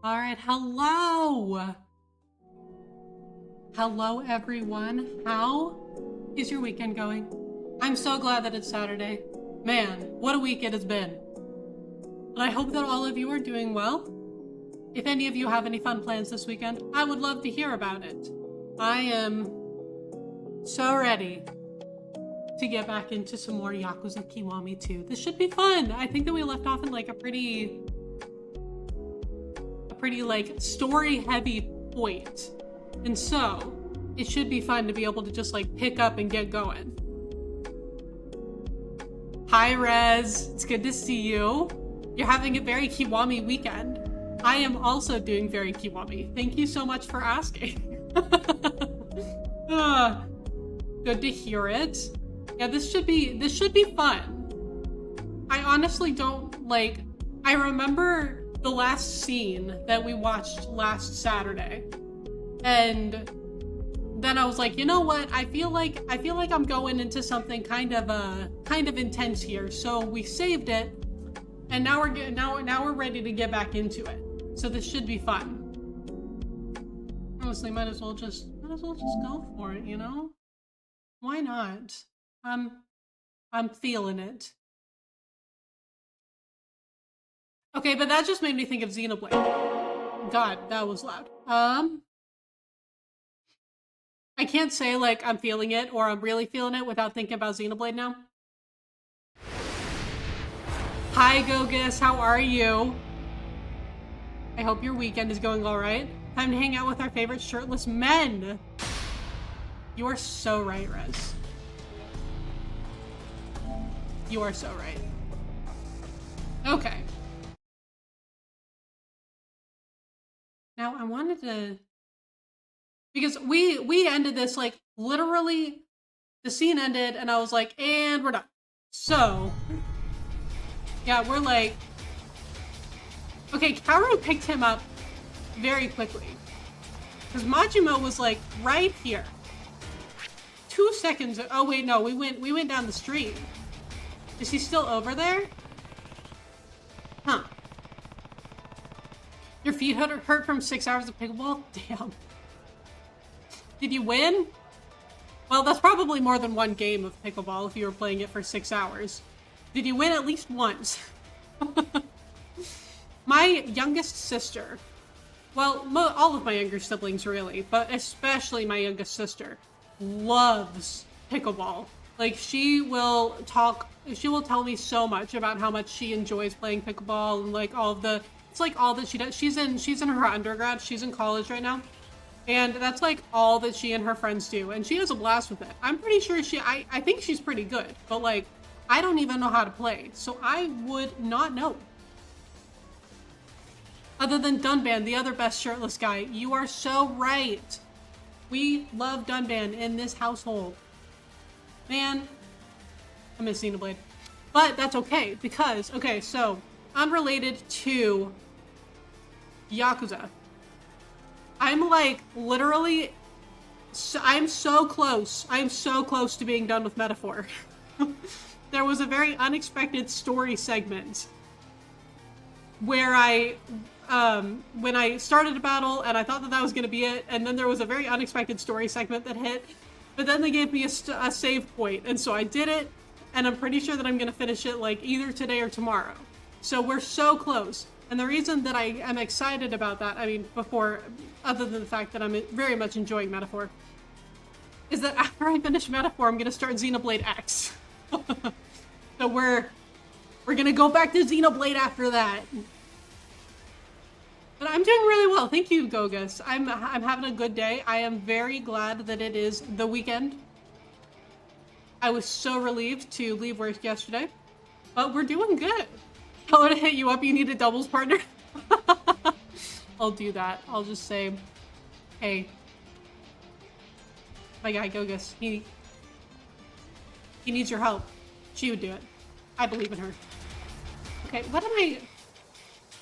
All right, hello. Hello, everyone. How is your weekend going? I'm so glad that it's Saturday. Man, what a week it has been. And I hope that all of you are doing well. If any of you have any fun plans this weekend, I would love to hear about it. I am so ready to get back into some more Yakuza Kiwami 2. This should be fun. I think that we left off in like a pretty like story heavy point. And so it should be fun to be able to just like pick up and get going. Hi Rez, it's good to see you. You're having a very Kiwami weekend. I am also doing very Kiwami. Thank you so much for asking. Good to hear it. Yeah, this should be fun. I honestly don't like, I remember the last scene that we watched last Saturday. And then I was like, you know what? I feel like I'm going into something kind of intense here. So we saved it, and now we're ready to get back into it. So this should be fun. Honestly, might as well just go for it, you know? Why not? I'm feeling it. Okay, but that just made me think of Xenoblade. God, that was loud. I can't say like I'm feeling it or I'm really feeling it without thinking about Xenoblade now. Hi Gogus, how are you? I hope your weekend is going all right. Time to hang out with our favorite shirtless men. You are so right, Rez. You are so right. Okay. Now I wanted to, because we ended this like literally, the scene ended and I was like, and we're done. So yeah, we're like, okay, Kaoru picked him up very quickly because Majima was like right here. 2 seconds. Oh wait, no, we went down the street. Is he still over there? Huh. Your feet hurt from 6 hours of pickleball? Damn. Did you win? Well, that's probably more than one game of pickleball if you were playing it for 6 hours. Did you win at least once? My youngest sister, well, all of my younger siblings really, but especially my youngest sister, loves pickleball. Like she will tell me so much about how much she enjoys playing pickleball and like all that she does. She's in her undergrad, she's in college right now. And that's like all that she and her friends do. And she has a blast with it. I'm pretty sure I think she's pretty good, but like, I don't even know how to play. So I would not know. Other than Dunban, the other best shirtless guy. You are so right. We love Dunban in this household. Man, I miss Xenoblade. But that's okay, because, okay, so, unrelated to Yakuza. I'm like, literally, I'm so close. I'm so close to being done with Metaphor. There was a very unexpected story segment where when I started a battle and I thought that was going to be it, and then there was a very unexpected story segment that hit, but then they gave me a save point, and so I did it, and I'm pretty sure that I'm going to finish it like either today or tomorrow. So we're so close. And the reason that I am excited about that, I mean, other than the fact that I'm very much enjoying Metaphor, is that after I finish Metaphor, I'm going to start Xenoblade X. So we're gonna go back to Xenoblade after that. But I'm doing really well. Thank you, Gogus. I'm having a good day. I am very glad that it is the weekend. I was so relieved to leave work yesterday, but we're doing good. I want to hit you up. You need a doubles partner. I'll do that. I'll just say, hey, my guy Gogus, he needs your help. She would do it. I believe in her. Okay, what am I?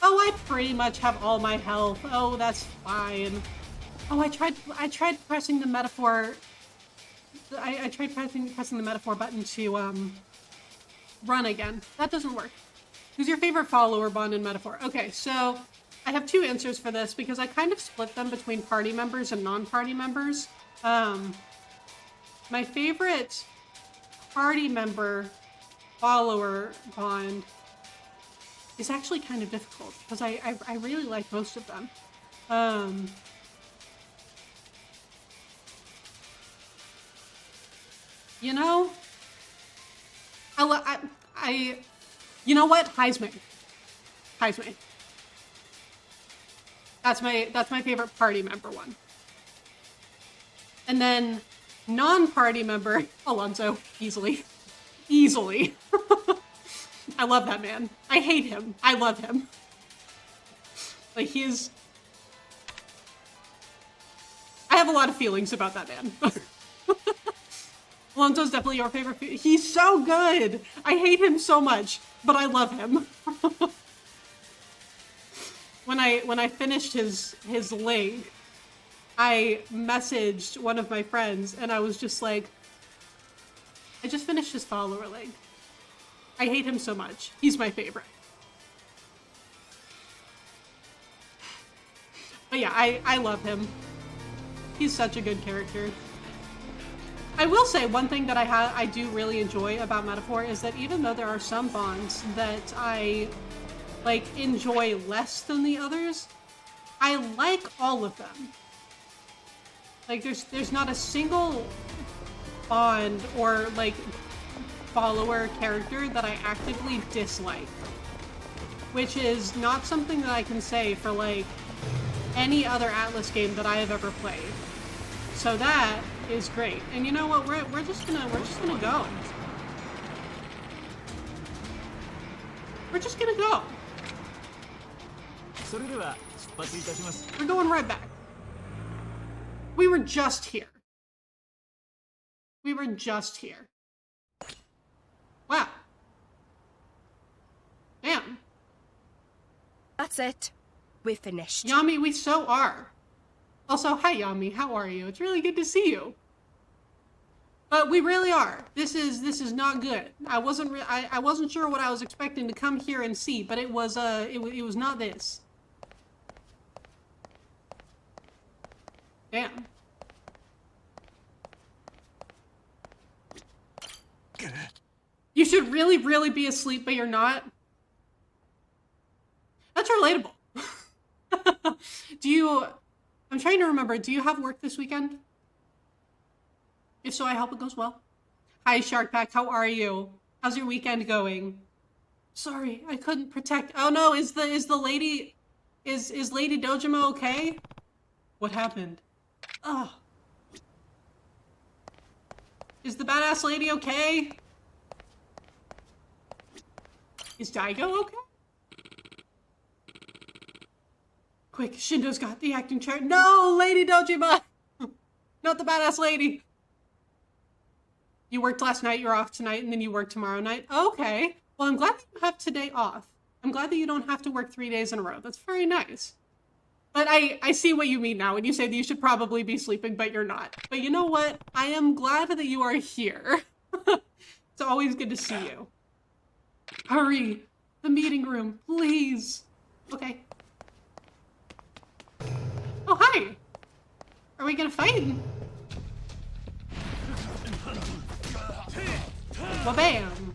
Oh, I pretty much have all my health. Oh, that's fine. Oh, I tried pressing the Metaphor. I tried pressing the Metaphor button to run again. That doesn't work. Who's your favorite follower, Bond, in Metaphor? Okay, so I have two answers for this because I kind of split them between party members and non-party members. My favorite party member follower bond is actually kind of difficult because I really like most of them. You know, you know what? Heisman. That's my favorite party member one. And then non-party member, Alonso, easily. I love that man. I hate him. I love him. Like I have a lot of feelings about that man. Alonso's definitely your favorite. He's so good. I hate him so much, but I love him. When I finished his link, I messaged one of my friends and I was just like, I just finished his follower link. I hate him so much. He's my favorite. But yeah, I love him. He's such a good character. I will say one thing that I do really enjoy about Metaphor is that even though there are some bonds that I like enjoy less than the others, I like all of them. Like there's not a single bond or like follower character that I actively dislike, which is not something that I can say for like any other Atlas game that I have ever played. So that is great. And you know what? We're just gonna go. We're just gonna go. We're going right back. We were just here. Wow. Damn. That's it. We're finished. Yami, we so are. Also, hi Yami, how are you? It's really good to see you. But we really are. This is not good. I wasn't sure what I was expecting to come here and see, but it was not this. Damn. You should really be asleep, but you're not. That's relatable. I'm trying to remember, do you have work this weekend? If so, I hope it goes well. Hi, Sharkpack, how are you? How's your weekend going? Sorry, I couldn't protect. Oh no, is Lady Dojima okay? What happened? Oh. Is the badass lady okay? Is Daigo okay? Quick, Shindo's got the acting chair. No, Lady Dojima! Not the badass lady. You worked last night, you're off tonight, and then you work tomorrow night. Okay. Well, I'm glad that you have today off. I'm glad that you don't have to work 3 days in a row. That's very nice. But I see what you mean now when you say that you should probably be sleeping, but you're not. But you know what? I am glad that you are here. It's always good to see you. Hurry! The meeting room, please. Okay. Oh, hi! Are we gonna fight? Wa-bam!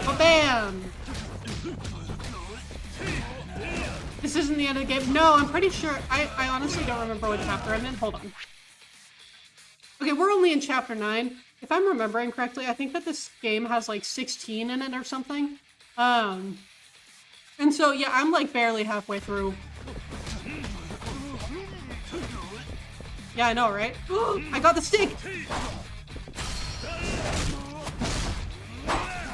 Wa-bam! This isn't the end of the game. No, I'm pretty sure. I honestly don't remember what chapter I'm in. Hold on. Okay, we're only in chapter 9. If I'm remembering correctly, I think that this game has like 16 in it or something. And so, yeah, I'm like barely halfway through. Yeah, I know, right? I got the stick!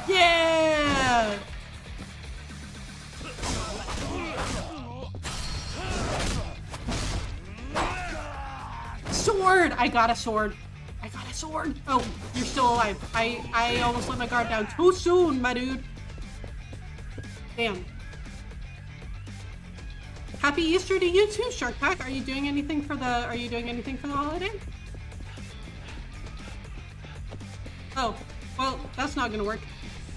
Yeah! Sword! I got a sword. I got a sword. Oh, you're still alive. I almost let my guard down too soon, my dude. Damn. Happy Easter to you too, Sharkpack. Are you doing anything for the holiday? Oh, well, that's not gonna work.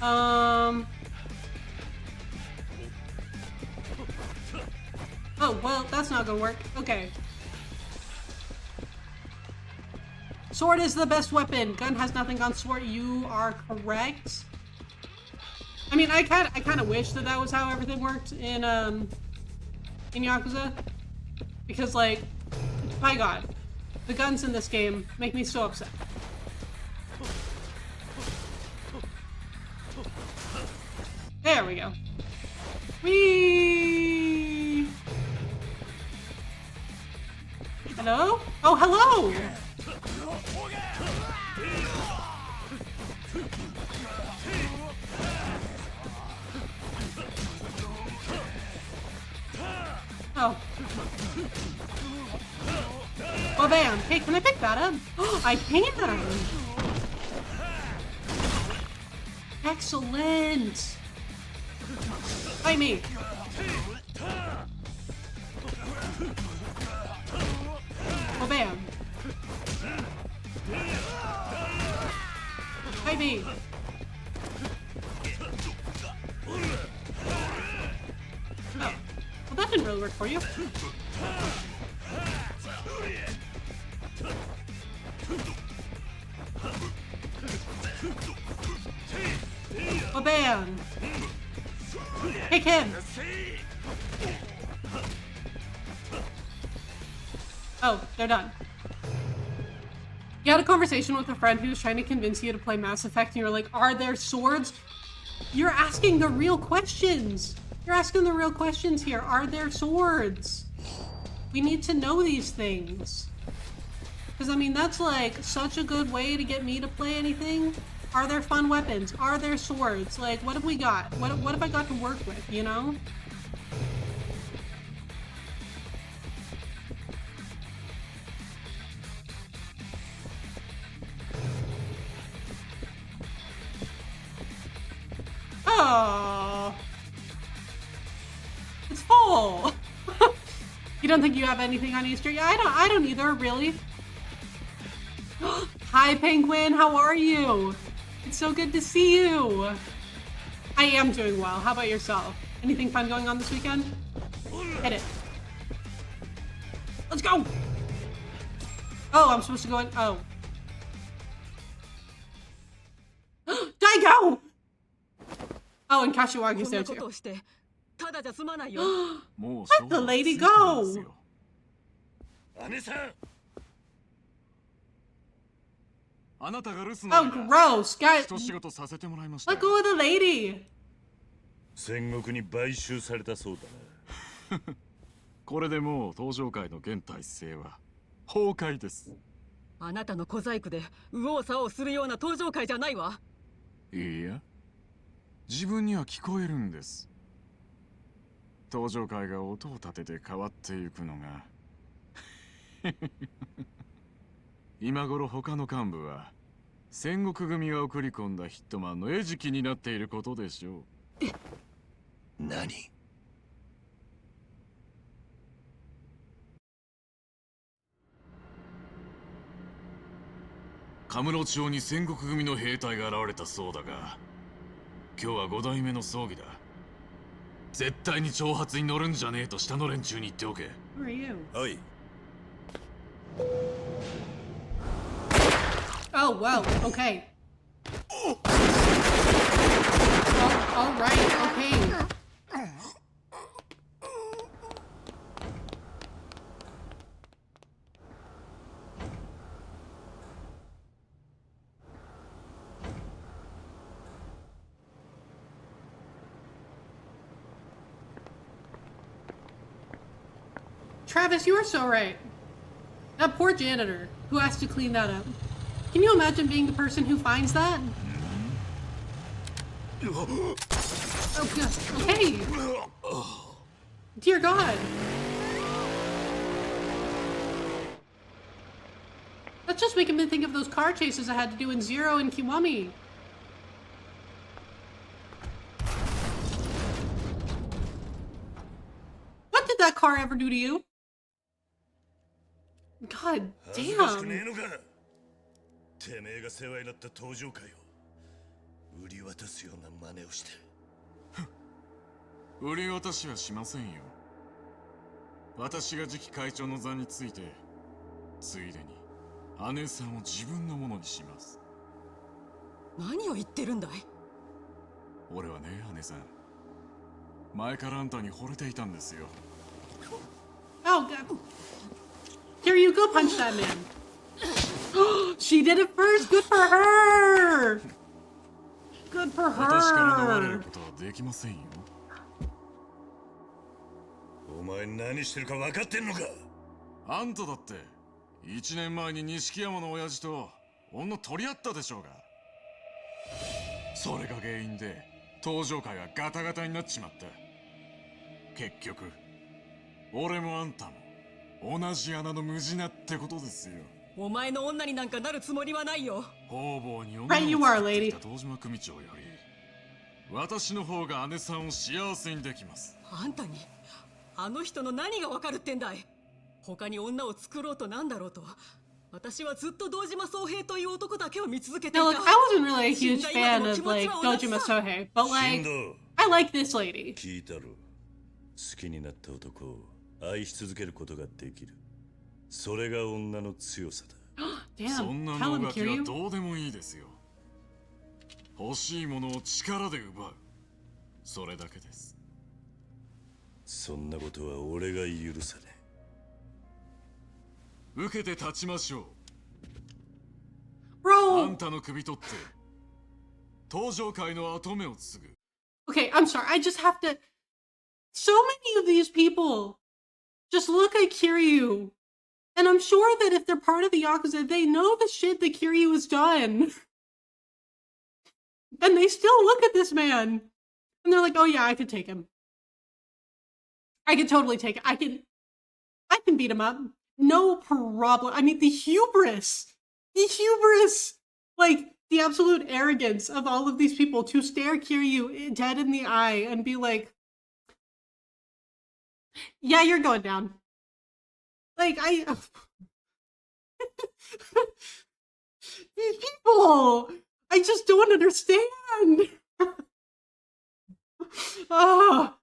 Oh, well, that's not gonna work. Okay. Sword is the best weapon. Gun has nothing on sword. You are correct. I mean, I kind of wish that was how everything worked in Yakuza, because like, my God, the guns in this game make me so upset. There we go. Whee! Hello? Oh, hello! Oh. Well, bam. Hey, can I pick that up? Oh, I can! Excellent! Fight me! Well, bam. Fight me! Oh. Well, that didn't really work for you. Well, bam! Kick him! Oh, they're done. You had a conversation with a friend who was trying to convince you to play Mass Effect, and you're like, are there swords? You're asking the real questions! You're asking the real questions here. Are there swords? We need to know these things. Because, I mean, that's like such a good way to get me to play anything. Are there fun weapons? Are there swords? Like, what have we got? What have I got to work with, you know? Oh, it's full. You don't think you have anything on Easter? Yeah, I don't either, really. Hi, Penguin. How are you? It's so good to see you. I am doing well. How about yourself? Anything fun going on this weekend? Hit it. Let's go. Oh, I'm supposed to go in. Oh. Daigo! Oh, and Kashiwagi's there too. Let the lady go! Oh, gross! Guys, let go of the lady! 戦国に買収されたそうだな。これでもう登場界の現体制は崩壊です。あなたの小細工で右往左往するような登場界じゃないわ。いや、自分には聞こえるんです。登場界が音を立てて変わっていくのが。今頃他の幹部は戦国組が送り込んだヒットマンの餌食になっていることでしょう。何？カムロ町に戦国組の兵隊が現れたそうだが、今日は5代目の葬儀だ。絶対に挑発に乗るんじゃねえと下の連中に言っておけ。はい。Oh, well, okay. All right, okay. Travis, you are so right. That poor janitor who has to clean that up. Can you imagine being the person who finds that? Oh, God. Okay. Dear God. That's just making me think of those car chases I had to do in Zero and Kiwami. What did that car ever do to you? God damn. てめえが世話になった登場会を売り渡すような真似をして。売り渡しはしませんよ。私が次期会長の座について、ついでに姉さんを自分のものにします。何を言ってるんだい？俺はね、姉さん、前からあんたに惚れていたんですよ。Oh, God. Here you go, punch that man. She did it first. Good for her. Good for 私から逃れる her. ことはできませんよ。お前何してるか分かってんのか？あんただって1年前に錦山の親父と女取り合ったでしょうが。それが原因で登場会がガタガタになっちまった。結局俺もあんたも同じ穴の無地なってことですよ。お前の女になんかなるつもりはないよ。方々に女を Right you are, 作ってき lady. た堂島組長より私の方が姉さんを幸せにできます。あんたにあの人の何がわかるってんだい。他に女を作ろうとなんだろうと、私はずっと堂島宗平という男だけを見続けてい Now, た。 look, I wasn't really a huge fan of, like, Dojima Sohei, but, 進 like, 藤 I like this lady. 聞いたろ。好きになった男を愛し続けることができる。それが女の強さだ。そ Damn, んな Helen 能書きは Kiryu? どうでもいいですよ。欲しいものを力で奪う、それだけです。そんなことは俺が許さねえ。受けて立ちましょう。あ Bro! んたの首取って登場会の跡目を継ぐ。 Okay, I'm sorry, I just have to... So many of these people just look at Kiryu, and I'm sure that if they're part of the Yakuza, they know the shit that Kiryu has done. And they still look at this man, and they're like, oh yeah, I could take him. I could totally take it. I can beat him up. No problem. I mean, the hubris, like the absolute arrogance of all of these people to stare Kiryu dead in the eye and be like, yeah, you're going down. Like, these people, I just don't understand. Ah.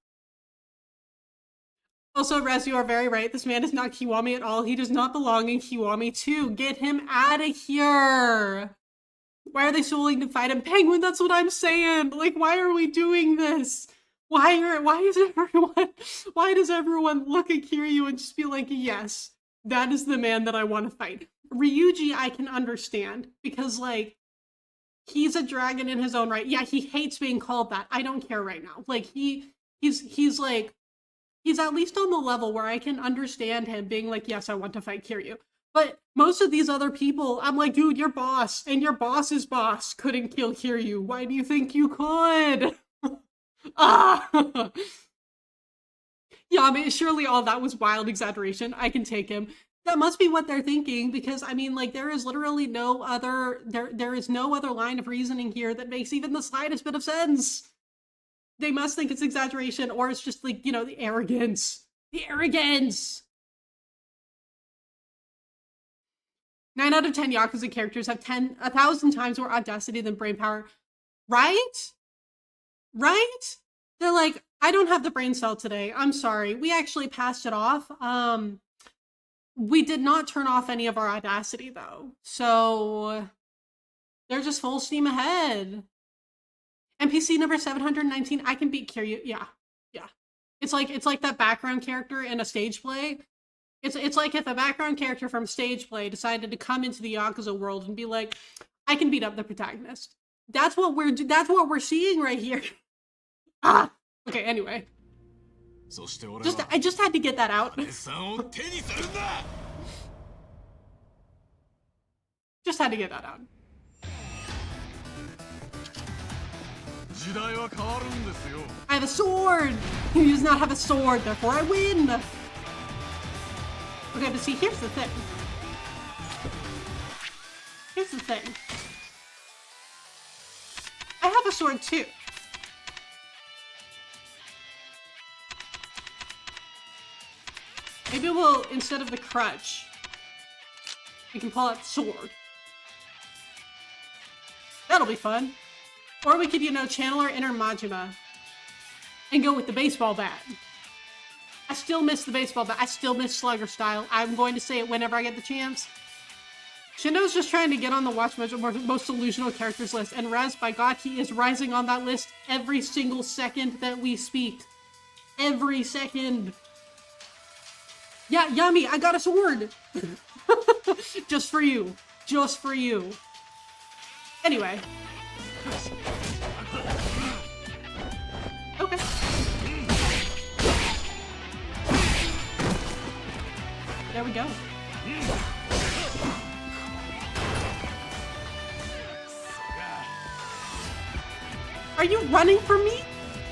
Also, Rez, you are very right. This man is not Kiwami at all. He does not belong in Kiwami 2. Get him out of here. Why are they so willing to fight him? Penguin, that's what I'm saying. Like, why are we doing this? Why does everyone look at Kiryu and just be like, yes, that is the man that I want to fight. Ryuji, I can understand because, like, he's a dragon in his own right. Yeah, he hates being called that. I don't care right now. Like, he's like, he's at least on the level where I can understand him being like, yes, I want to fight Kiryu. But most of these other people, I'm like, dude, your boss and your boss's boss couldn't kill Kiryu. Why do you think you could? Ah! Yeah, I mean, surely all that was wild exaggeration. I can take him. That must be what they're thinking, because, I mean, like, there is literally no other, there is no other line of reasoning here that makes even the slightest bit of sense. They must think it's exaggeration, or it's just, like, you know, the arrogance. The arrogance! 9 out of 10 Yakuza characters have 1,000 times more audacity than brain power. Right? Right? They're like, I don't have the brain cell today. I'm sorry. We actually passed it off. We did not turn off any of our audacity, though. So they're just full steam ahead. NPC number 719, I can beat Kiryu. Yeah. Yeah. It's like that background character in a stage play. It's like if a background character from stage play decided to come into the Yakuza world and be like, I can beat up the protagonist. That's what we're seeing right here. Ah. Okay, anyway. I just had to get that out. Just had to get that out. I have a sword! He does not have a sword, therefore I win! Okay, but see, here's the thing. Here's the thing. I have a sword too. Maybe we'll, instead of the crutch, we can pull out the sword. That'll be fun. Or we could, you know, channel our inner Majima and go with the baseball bat. I still miss the baseball bat. I still miss Slugger style. I'm going to say it whenever I get the chance. Shindo's just trying to get on the Watch Mojo most delusional characters list, and Rez, by God, he is rising on that list every single second that we speak. Every second. Yeah, Yami, I got a sword! Just for you. Just for you. Anyway. Okay. There we go. Are you running from me?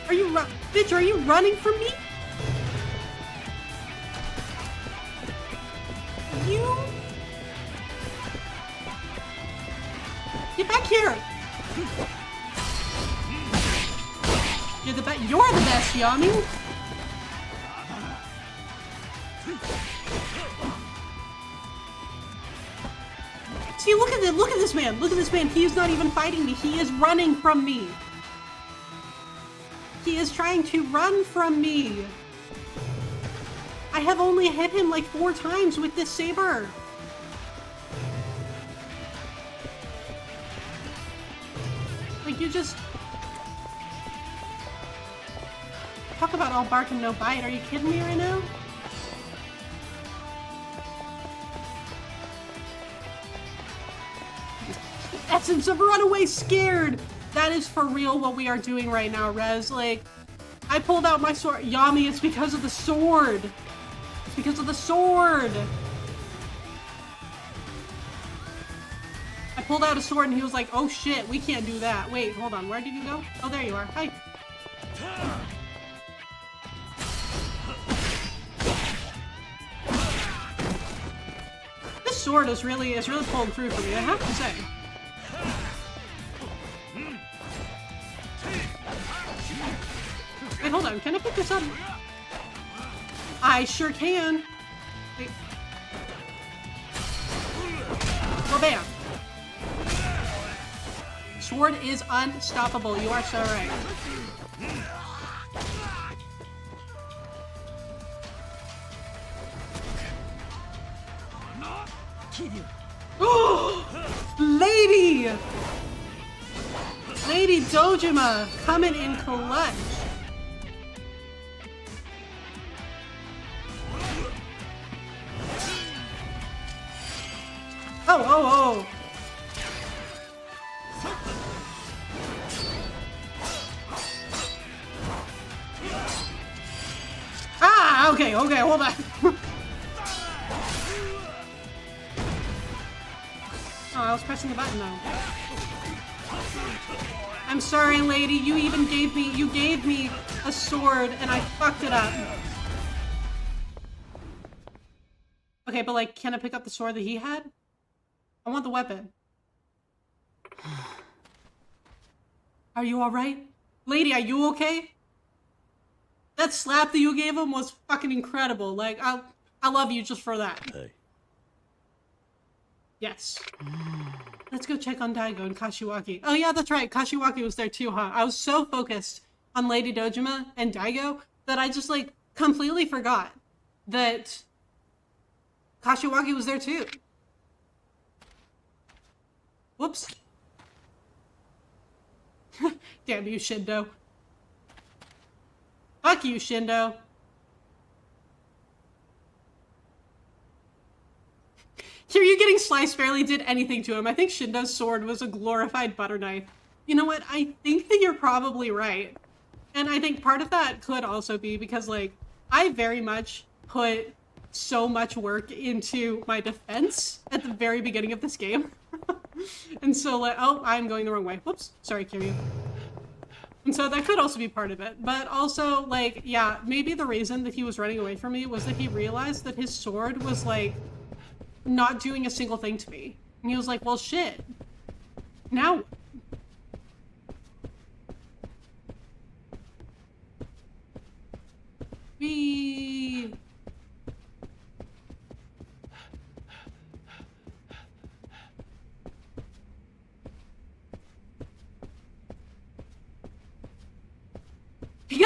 Are you bitch, are you running from me? You... Get back here! You're the best, Yami! See, look at this man! Look at this man! He is not even fighting me! He is running from me! He is trying to run from me! I have only hit him like 4 times with this saber! Like, you just... Talk about all bark and no bite. Are you kidding me right now? Essence of runaway scared! That is for real what we are doing right now, Rez. Like, I pulled out my sword. Yami, it's because of the sword! It's because of the sword! I pulled out a sword and he was like, oh shit, we can't do that. Wait, hold on, where did you go? Oh, there you are. Hi. This sword is really pulling through for me, I have to say. Wait, hold on, can I pick this up? I sure can. Wait. Well, bam. Sword is unstoppable. You are so right. Lady! Lady Dojima coming in clutch. Oh. Ah, okay, hold on. Oh, I was pressing the button though. I'm sorry, lady, you gave me a sword and I fucked it up. Okay, but like, can I pick up the sword that he had? I want the weapon. Are you alright? Lady, are you okay? That slap that you gave him was fucking incredible. Like, I love you just for that. Hey. Yes. Let's go check on Daigo and Kashiwagi. Oh yeah, that's right. Kashiwagi was there too, huh? I was so focused on Lady Dojima and Daigo that I just, like, completely forgot that Kashiwagi was there too. Whoops. Damn you, Shindo. Fuck you, Shindo. Kiryu getting sliced barely did anything to him. I think Shindo's sword was a glorified butter knife. You know what? I think that you're probably right. And I think part of that could also be because, like, I very much put so much work into my defense at the very beginning of this game. And so, like, oh, I'm going the wrong way. Whoops. Sorry, Kiryu. And so that could also be part of it. But also, like, yeah, maybe the reason that he was running away from me was that he realized that his sword was, like, not doing a single thing to me. And he was like, well, shit. Now what? We...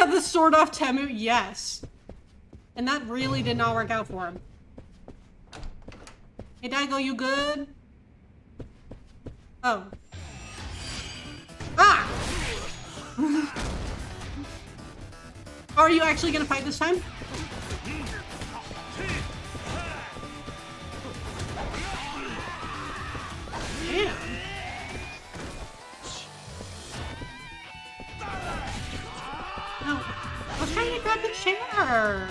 Yeah, the sword off Temu, yes. And that really did not work out for him. Hey, Daigo, you good? Oh. Ah! Are you actually gonna fight this time? Damn. No. I was trying to grab the chair.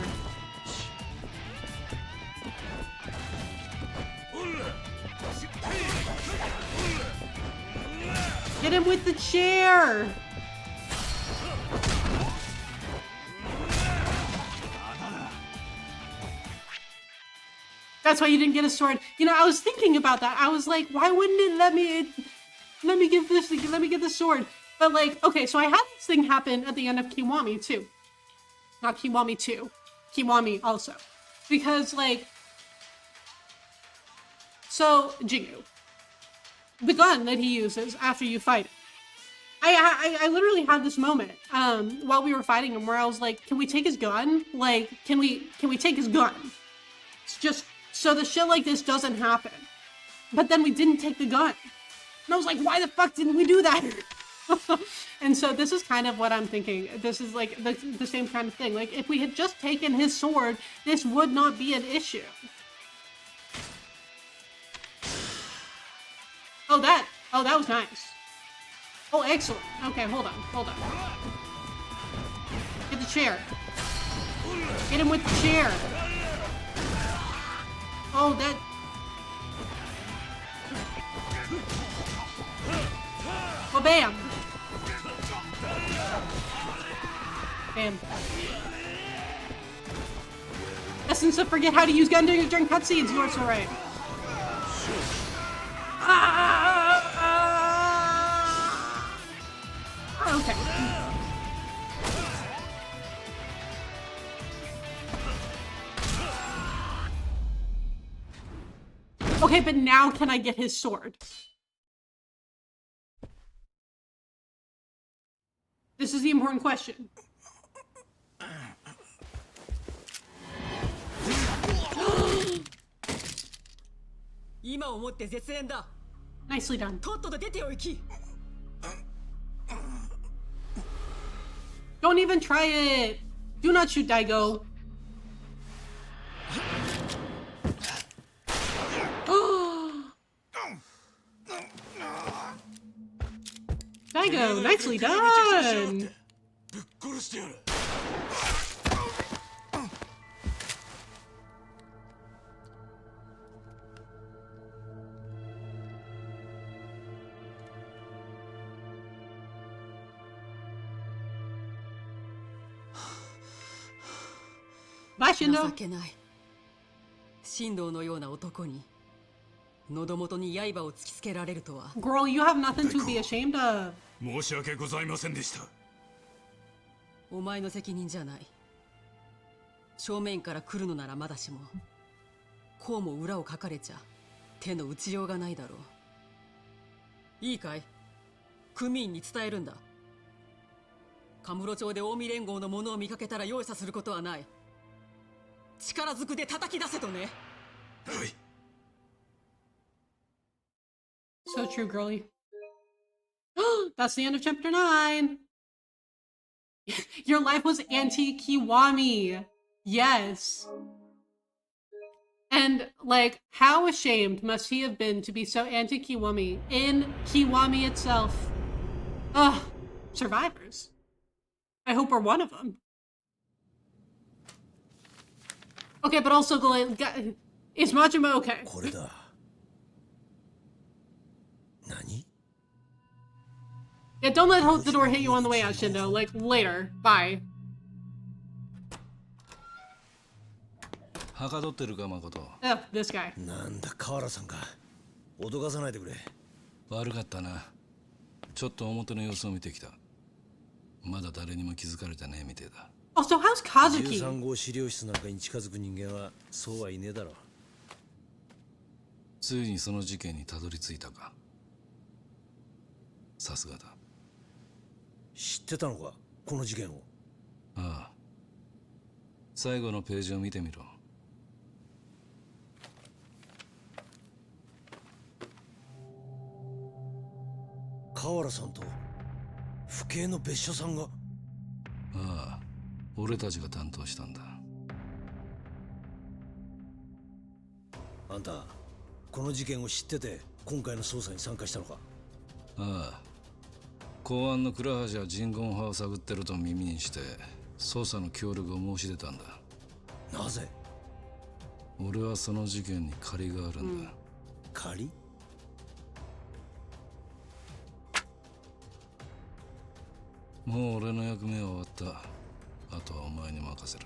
Hit him with the chair. That's why you didn't get a sword. You know, I was thinking about that. I was like, why wouldn't it let me get the sword? But like, okay, so I had this thing happen at the end of Kiwami too. Not Kiwami 2. Kiwami also. Because like, so Jingu, the gun that he uses after you fight it. I literally had this moment while we were fighting him where I was like, can we take his gun? Like, can we take his gun? It's just so the shit like this doesn't happen. But then we didn't take the gun. And I was like, why the fuck didn't we do that? And so this is kind of what I'm thinking. This is like the same kind of thing. Like, if we had just taken his sword, this would not be an issue. Oh, that was nice. Oh, excellent. Okay, hold on. Get the chair. Hit him with the chair. Oh, that... Oh, bam. Bam. Essence of forget how to use gun during cutscenes. You are so right. Okay. Okay, but now can I get his sword? This is the important question. Nicely done. Don't even try it. Do not shoot Daigo. Daigo, nicely done. Bye, Shindo. 情けない。神道のような男に喉元に刃を突きつけられるとは。Girl, you have nothing to be ashamed of. 申し訳ございませんでした。お前の責任じゃない。正面から来るのならまだしも、こうも裏をかかれちゃ手の打ちようがないだろう。いいかい？組員に伝えるんだ。カムロ町で近江連合の者を見かけたら容赦することはない。力ずくで叩き出せとね。はい。So true, girly. That's the end of chapter 9. Your life was anti-Kiwami. Yes. And, like, how ashamed must he have been to be so anti-Kiwami in Kiwami itself? Ugh. Survivors. I hope we're one of them. Okay, but also, is Majima okay? これだ。何? Yeah, don't let the door hit you on the way out, Shindo. Like, later. Bye. はかどってるか、誠。Oh, this guy. なんだ、河原さんか。脅かさないでくれ。悪かったな。ちょっと表の様子を見てきた。まだ誰にも気づかれてねえみてえだ。Also, how's Kazuki? 13号資料室なんかに近づく人間はそうはいねえだろう。ついにその事件にたどり着いたか。さすがだ。知ってたのか、この事件を。ああ。最後のページを見てみろ。河原さんと府警の別所さんが。ああ、俺たちが担当したんだ。あんたこの事件を知ってて今回の捜査に参加したのか？ああ。公安の倉橋は人言派を探ってると耳にして捜査の協力を申し出たんだ。なぜ？俺はその事件に借りがあるんだ。借り？もう俺の役目は終わった。あとはお前に任せる。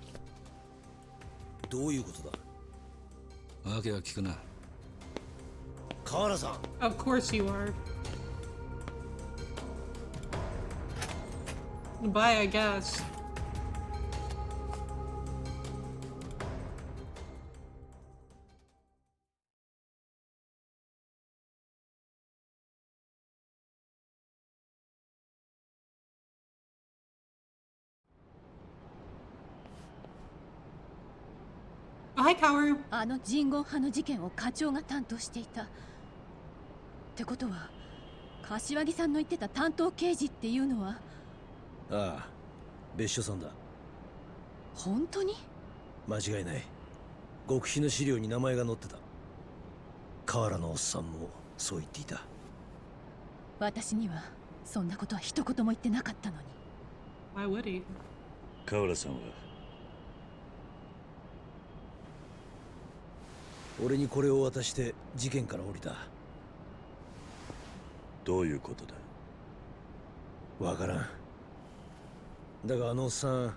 どういうことだ？訳は聞くな。河原さん。 Of course you are. Bye, I guess. Oh, hi, Kaoru. あの人言派の事件を課長が担当していた。ってことは柏木さんの言ってた担当刑事っていうのは。ああ、別所さんだ。本当に？間違いない。極秘の資料に名前が載ってた。河原のおっさんもそう言っていた。私にはそんなことは一言も言ってなかったのに。 Why would he? 河原さんは俺にこれを渡して事件から降りた。どういうことだ？わからん。だがあのおっさん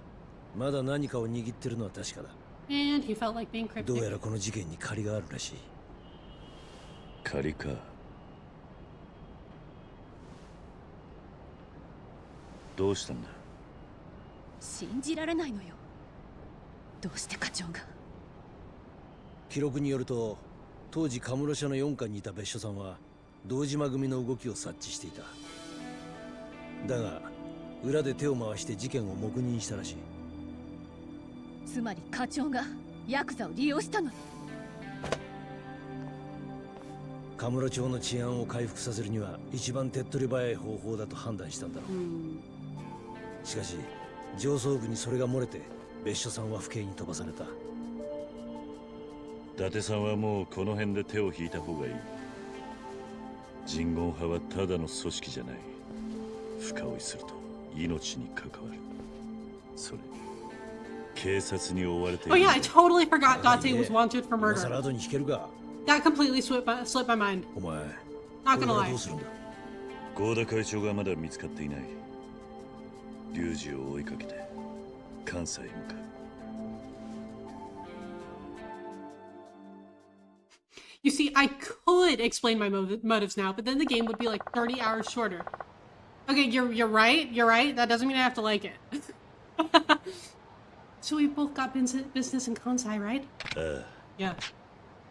まだ何かを握ってるのは確かだ。 And he felt like being どう cryptic. やらこの事件に借りがあるらしい。借りか。どうしたんだ？信じられないのよ。どうして課長が。記録によると当時カムロ社の4課にいた別所さんは堂島組の動きを察知していた。だが裏で手を回して事件を黙認したらしい。つまり課長がヤクザを利用したのね。カムロ町の治安を回復させるには一番手っ取り早い方法だと判断したんだろう。しかし上層部にそれが漏れて別所さんは府警に飛ばされた。伊達さんはもうこの辺で手を引いた方がいい。人言派はただの組織じゃない。深追いすると命に関わる。それ警察に追われてい Oh る。 yeah, I totally forgot Date was wanted for 今更 murder. 後に引けるか。 That completely slipped my mind. お前 Not これ gonna から lie. どうするんだ？合田会長がまだ見つかっていない。龍二を追いかけて関西へ向かう。You see, I could explain my motives now, but then the game would be like 30 hours shorter. Okay, you're right. You're right. That doesn't mean I have to like it. So we both got business in Kansai, right? Yeah.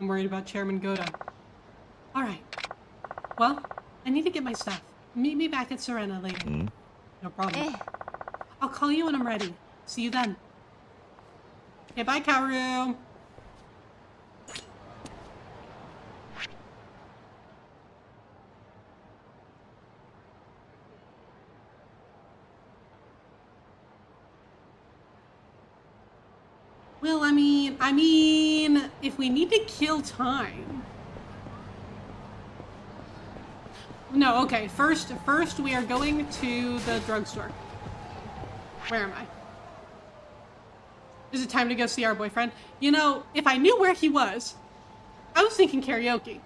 I'm worried about Chairman Goda. All right. Well, I need to get my stuff. Meet me back at Serena later. No problem. ええ。 I'll call you when I'm ready. See you then. Okay, bye, Kaoru. Well, I mean, if we need to kill time. No, okay. First we are going to the drugstore. Where am I? Is it time to go see our boyfriend? You know, if I knew where he was, I was thinking karaoke.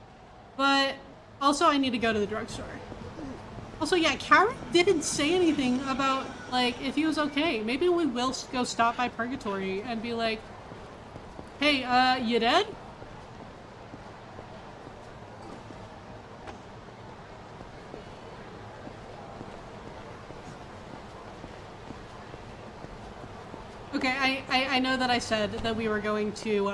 But also I need to go to the drugstore. Also, yeah, Karen didn't say anything about, like, if he was okay. Maybe we will go stop by Purgatory and be like, hey, you dead? Okay, I know that I said that we were going to,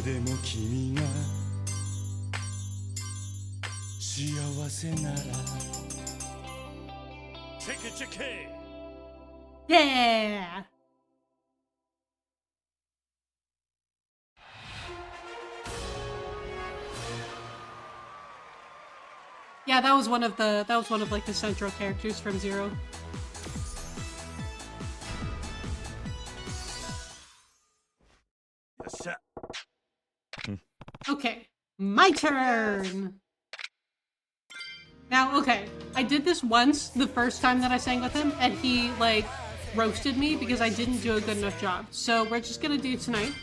でも君が幸せなら Check it, check it. Yeah. Yeah, that was one of like the central characters from Zero. Okay, my turn. Now, okay, I did this once the first time that I sang with him, and he like roasted me because I didn't do a good enough job. So we're just gonna do tonight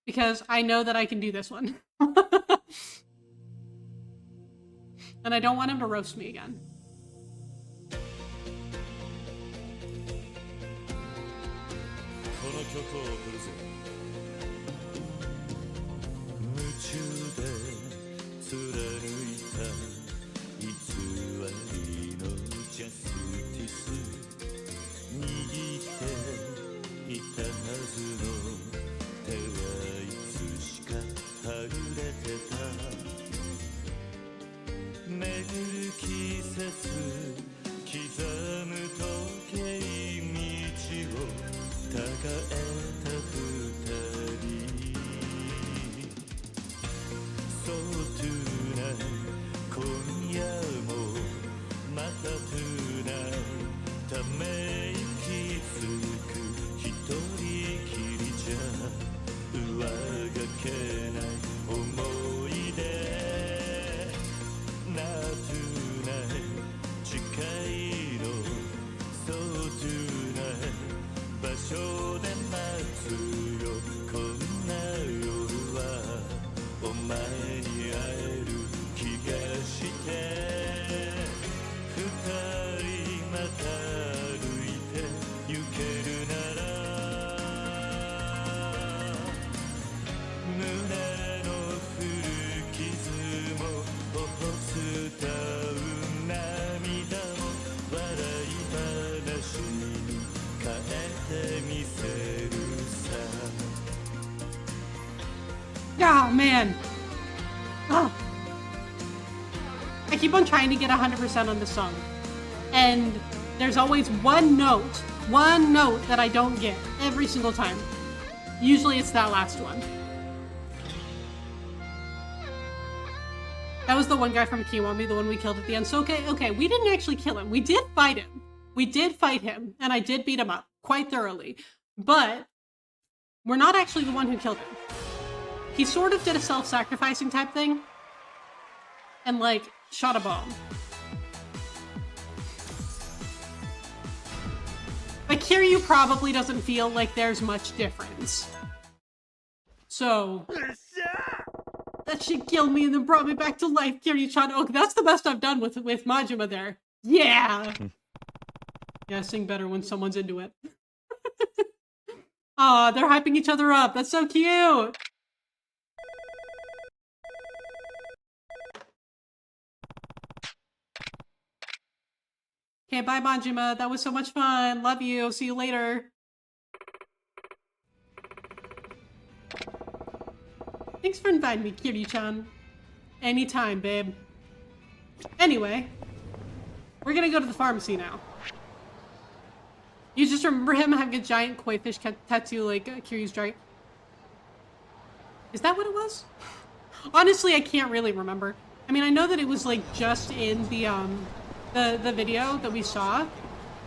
because I know that I can do this one. And I don't want him to roast me again. Oh, man. Oh. I keep on trying to get 100% on the song. And there's always one note that I don't get every single time. Usually it's that last one. That was the one guy from Kiwami, the one we killed at the end. So, okay, we didn't actually kill him. We did fight him. We did fight him, and I did beat him up quite thoroughly. But we're not actually the one who killed him. He sort of did a self-sacrificing type thing and, like, shot a bomb. Like, Kiryu probably doesn't feel like there's much difference. So, that shit killed me and then brought me back to life, Kiryu-chan. Oh, that's the best I've done with Majima there. Yeah! Yeah, sing better when someone's into it. Aw, they're hyping each other up. That's so cute! Okay, bye, Majima. That was so much fun. Love you. See you later. Thanks for inviting me, Kiryu-chan. Anytime, babe. Anyway, we're gonna go to the pharmacy now. You just remember him having a giant koi fish tattoo like Kiryu's giant. Is that what it was? Honestly, I can't really remember. I mean, I know that it was like just in the video that we saw,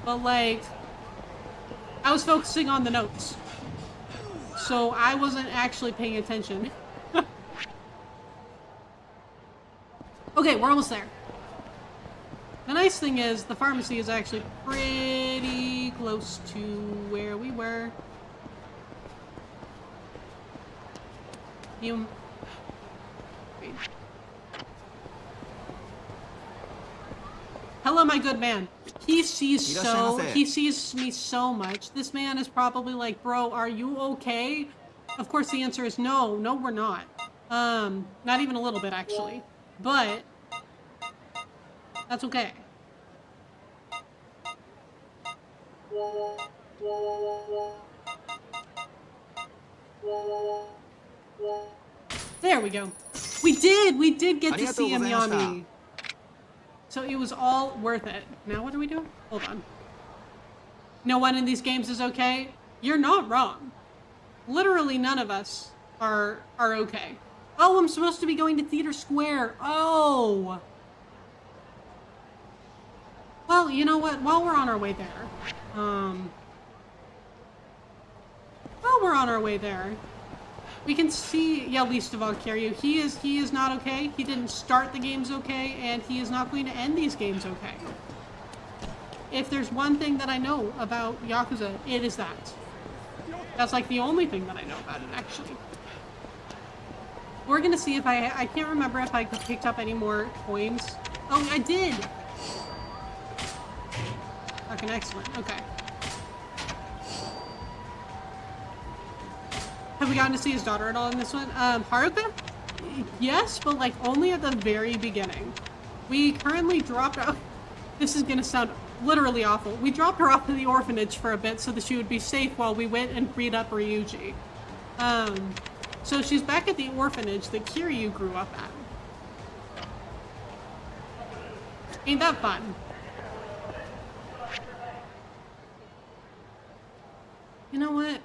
but like I was focusing on the notes, so I wasn't actually paying attention. Okay, we're almost there. The nice thing is the pharmacy is actually pretty close to where we were. You... Wait. Hello, my good man. He sees me so much. This man is probably like, bro, are you okay? Of course the answer is no. No, we're not. Not even a little bit, actually. But that's okay. There we go. We did get to see Yami. So it was all worth it. Now what are we doing? Hold on. No one in these games is okay? You're not wrong. Literally none of us are okay. Oh, I'm supposed to be going to Theater Square. Oh. Well, you know what? While we're on our way there, we can see, yeah, least of all Kiryu. He is not okay. He didn't start the games okay, and he is not going to end these games okay. If there's one thing that I know about Yakuza, it is that. That's like the only thing that I know about it, actually. We're gonna see if I can't remember if I picked up any more coins. Oh, I did! Fucking excellent, okay. Have we gotten to see his daughter at all in this one? Haruka? Yes, but like only at the very beginning. We currently dropped off. This is gonna sound literally awful. We dropped her off to the orphanage for a bit so that she would be safe while we went and freed up Ryuji. So she's back at the orphanage that Kiryu grew up at. Ain't that fun? You know what?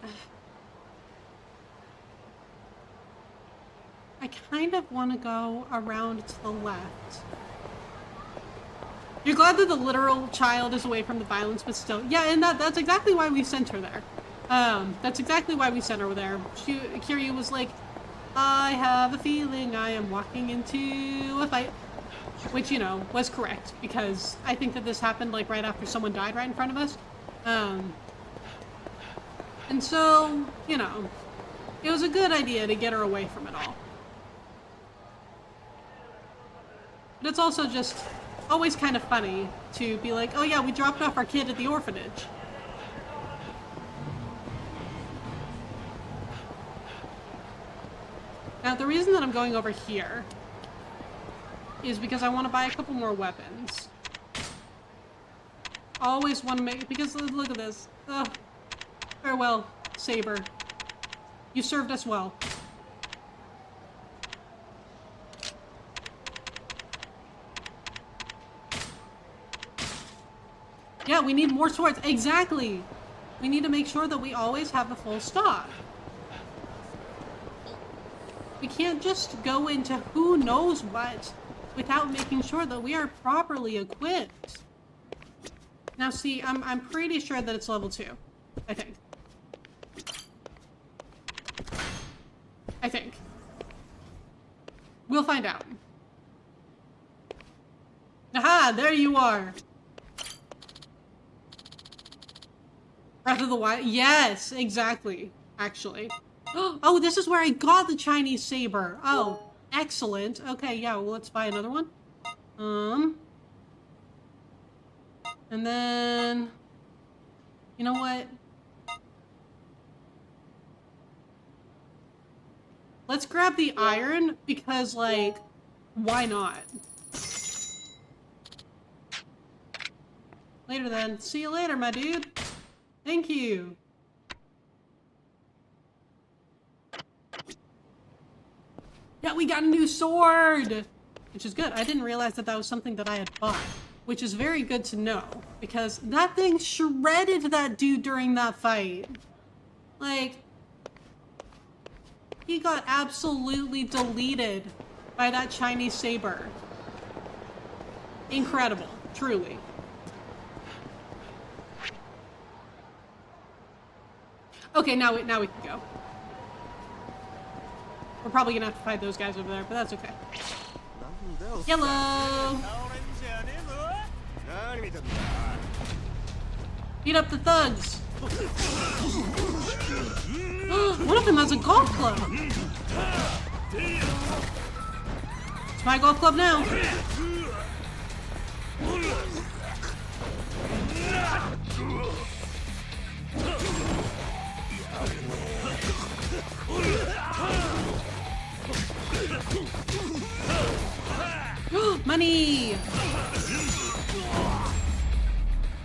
I kind of want to go around to the left. You're glad that the literal child is away from the violence, but still. Yeah, and that's exactly why we sent her there. That's exactly why we sent her there. Kiryu was like, I have a feeling I am walking into a fight. Which, you know, was correct, because I think that this happened like right after someone died right in front of us. And so, you know, it was a good idea to get her away from it all. But it's also just always kind of funny to be like, oh yeah, we dropped off our kid at the orphanage. Now, the reason that I'm going over here is because I want to buy a couple more weapons. Always want to make, because look at this. Farewell, Saber. You served us well. Yeah, we need more swords. Exactly. We need to make sure that we always have a full stock. We can't just go into who knows what without making sure that we are properly equipped. Now see, I'm pretty sure that it's level 2. I think. We'll find out. Aha! There you are! Breath of the Wild? Yes! Exactly. Actually. Oh, this is where I got the Chinese saber. Oh, excellent. Okay, yeah, well, let's buy another one. And then... You know what? Let's grab the iron, because, like, why not? Later then. See you later, my dude. Thank you. Yeah, we got a new sword! Which is good. I didn't realize that that was something that I had bought. Which is very good to know. Because that thing shredded that dude during that fight. Like... He got absolutely deleted by that Chinese saber. Incredible. Truly. Okay, now we can go. We're probably gonna have to fight those guys over there, but that's okay. Yellow! Beat up the thugs! One of them has a golf club! It's my golf club now! Money!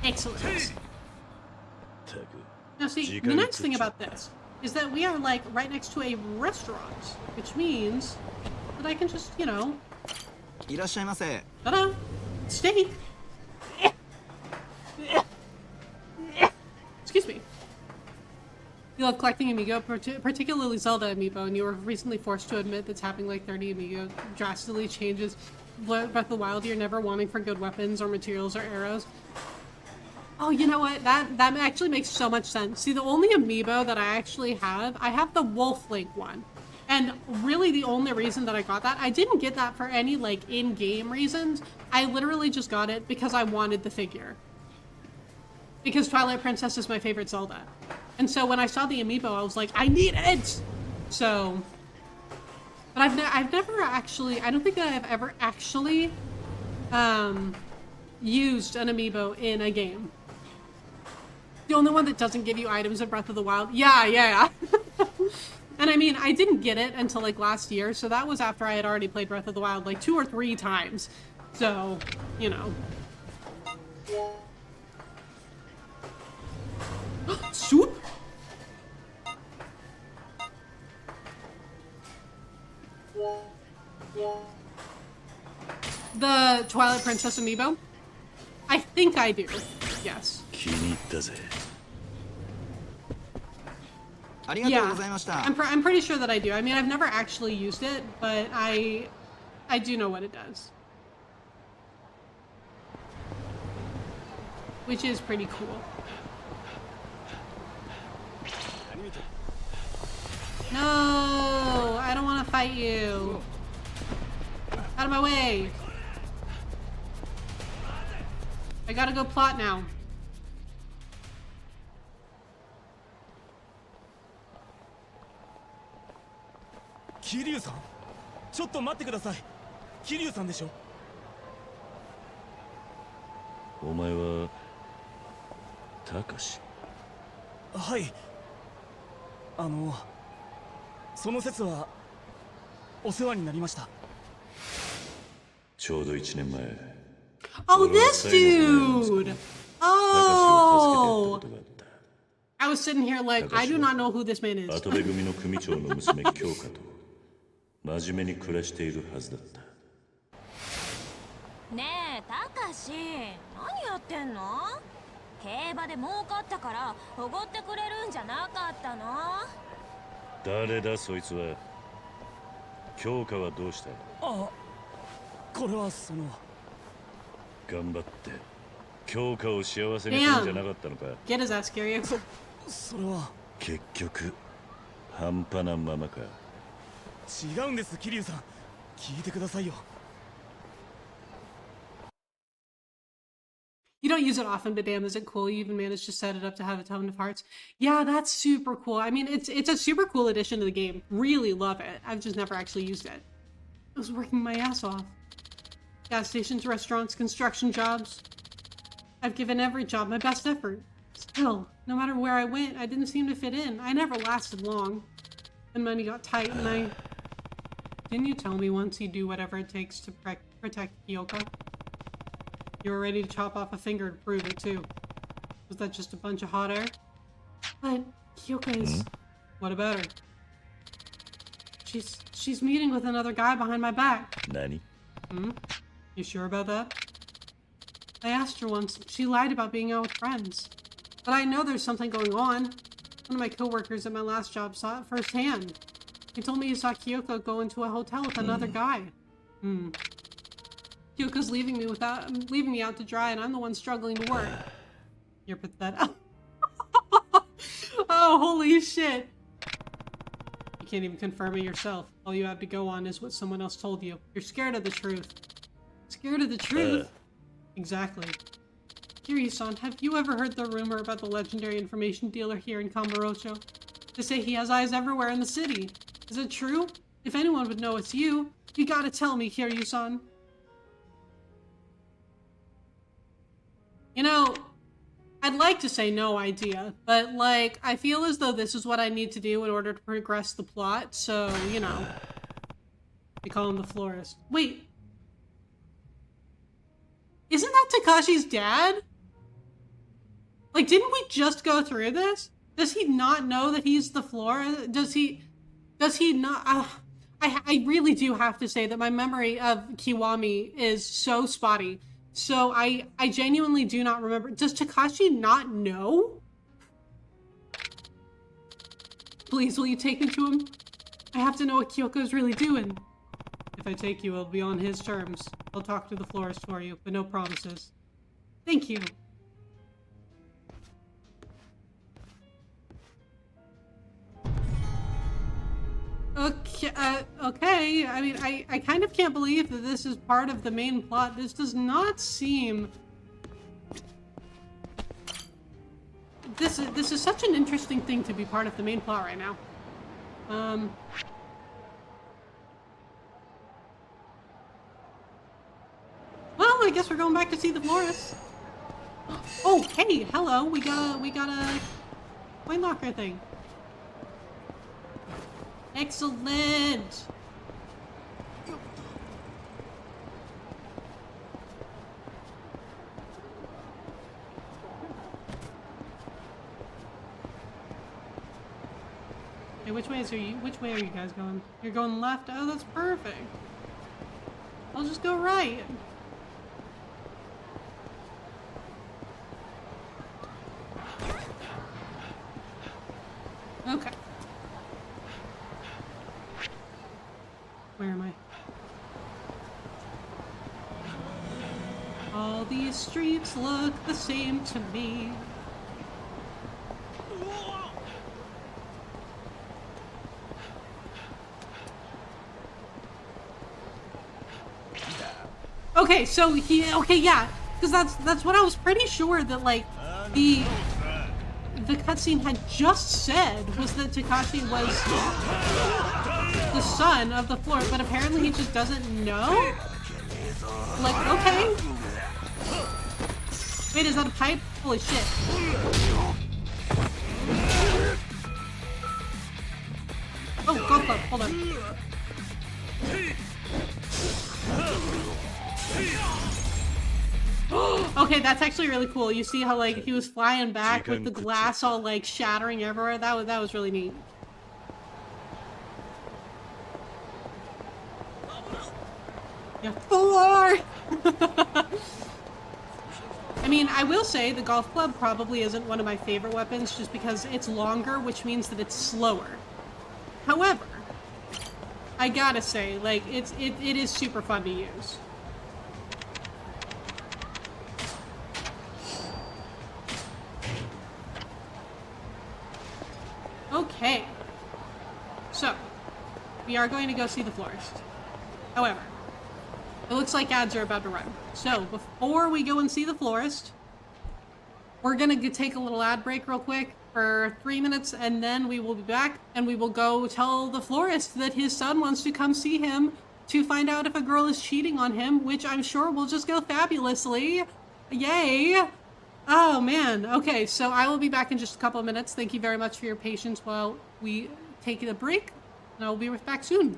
Excellent. Now see, the nice thing about this is that we are like right next to a restaurant, which means that I can just, you know, いらっしゃいませ。 ta-da, steak. Excuse me. You love collecting amiibo, particularly Zelda amiibo, and you were recently forced to admit that tapping like 30 amiibo drastically changes Breath of the Wild. You're never wanting for good weapons or materials or arrows. Oh, you know what? That actually makes so much sense. See, the only amiibo that I actually have, I have the Wolf Link one. And really the only reason that I got that, I didn't get that for any like in-game reasons. I literally just got it because I wanted the figure. Because Twilight Princess is my favorite Zelda. And so when I saw the amiibo, I was like, I need it! So, but I've never actually, I don't think that I've ever actually used an amiibo in a game. The only one that doesn't give you items in Breath of the Wild. Yeah. And I mean, I didn't get it until like last year, so that was after I had already played Breath of the Wild like 2 or 3 times. So, you know. Soup? The Twilight Princess amiibo? I think I do. Yes. 気に入ったぜ。ありがとうございました。 I'm pretty sure that I do. I mean, I've never actually used it, but I do know what it does. Which is pretty cool. No, I don't want to fight you. Out of my way. I gotta go plot now. Kiryu-san, ちょっと待ってください。Kiryuさんでしょ。お前はたかし。はい。その説はお世話になりました。ちょうど1年前。 Oh, this dude! Oh! I was sitting here like, I do not know who this man is. 跡部組の組長の娘京香と真面目に暮らしているはずだった。ねえ、たかし、何やってんの？競馬で儲かったからおごってくれるんじゃなかったの？誰だそいつは。京香はどうした？あ、これはその。 頑張って京香を幸せにするんじゃなかったのか。 Get his ass, Kiryu. それは結局半端なままか。違うんです、桐生さん。聞いてくださいよ。 You don't use it often, but damn, is it cool? You even managed to set it up to have a ton of hearts. Yeah, that's super cool. I mean, it's a super cool addition to the game. Really love it. I've just never actually used it. I was working my ass off. Gas stations, restaurants, construction jobs. I've given every job my best effort. Still, no matter where I went, I didn't seem to fit in. I never lasted long. And money got tight and I... Didn't you tell me once you'd do whatever it takes to protect Kyoka? You were ready to chop off a finger to prove it too. Was that just a bunch of hot air? But Kyoka is... What about her? She's meeting with another guy behind my back. Nani? Hmm? You sure about that? I asked her once. She lied about being out with friends. But I know there's something going on. One of my coworkers at my last job saw it firsthand. He told me he saw Kyoko go into a hotel with another guy. Kyoko's leaving me out to dry, and I'm the one struggling to work. You're pathetic. Oh, holy shit. You can't even confirm it yourself. All you have to go on is what someone else told you. You're scared of the truth. Scared of the truth? Exactly. Kiryu-san, have you ever heard the rumor about the legendary information dealer here in Kamurocho? They say he has eyes everywhere in the city. Is it true? If anyone would know it's you, you gotta tell me, Kiryu-san. You know, I'd like to say no idea, but like, I feel as though this is what I need to do in order to progress the plot, so, you know. We call him the florist. Wait. Isn't that Takashi's dad? Like, didn't we just go through this? Does he not know that he's the floor? Does he not? I really do have to say that my memory of Kiwami is so spotty. So I genuinely do not remember. Does Takashi not know? Please, will you take me to him? I have to know what Kyoko's really doing. If I take you, it'll be on his terms. I'll talk to the florist for you, but no promises. Thank you. Okay, okay. I mean, I kind of can't believe that this is part of the main plot. This does not seem... This is such an interesting thing to be part of the main plot right now. Well, I guess we're going back to see the florist. Oh, hey, hello. We got a coin locker thing. Excellent. Hey, which way are you guys going? You're going left? Oh, that's perfect. I'll just go right. Okay. Where am I? All these streets look the same to me. Okay, so yeah, because that's what I was pretty sure that, like, the cutscene had just said was that Takashi was the son of the floor, but apparently he just doesn't know? Like, okay. Wait, is that a pipe? Holy shit. Oh, golf club, hold on. Okay, that's actually really cool. You see how, like, he was flying back with the glass all, like, shattering everywhere? That was really neat. Yeah, 4! I mean, I will say the golf club probably isn't one of my favorite weapons just because it's longer, which means that it's slower. However, I gotta say, like, it is super fun to use. Okay, so we are going to go see the florist. However, it looks like ads are about to run. So before we go and see the florist, we're gonna take a little ad break real quick for 3 minutes, and then we will be back and we will go tell the florist that his son wants to come see him to find out if a girl is cheating on him, which I'm sure will just go fabulously. Yay! Oh man, okay, so I will be back in just a couple of minutes. Thank you very much for your patience while we take a break, and I will be back soon.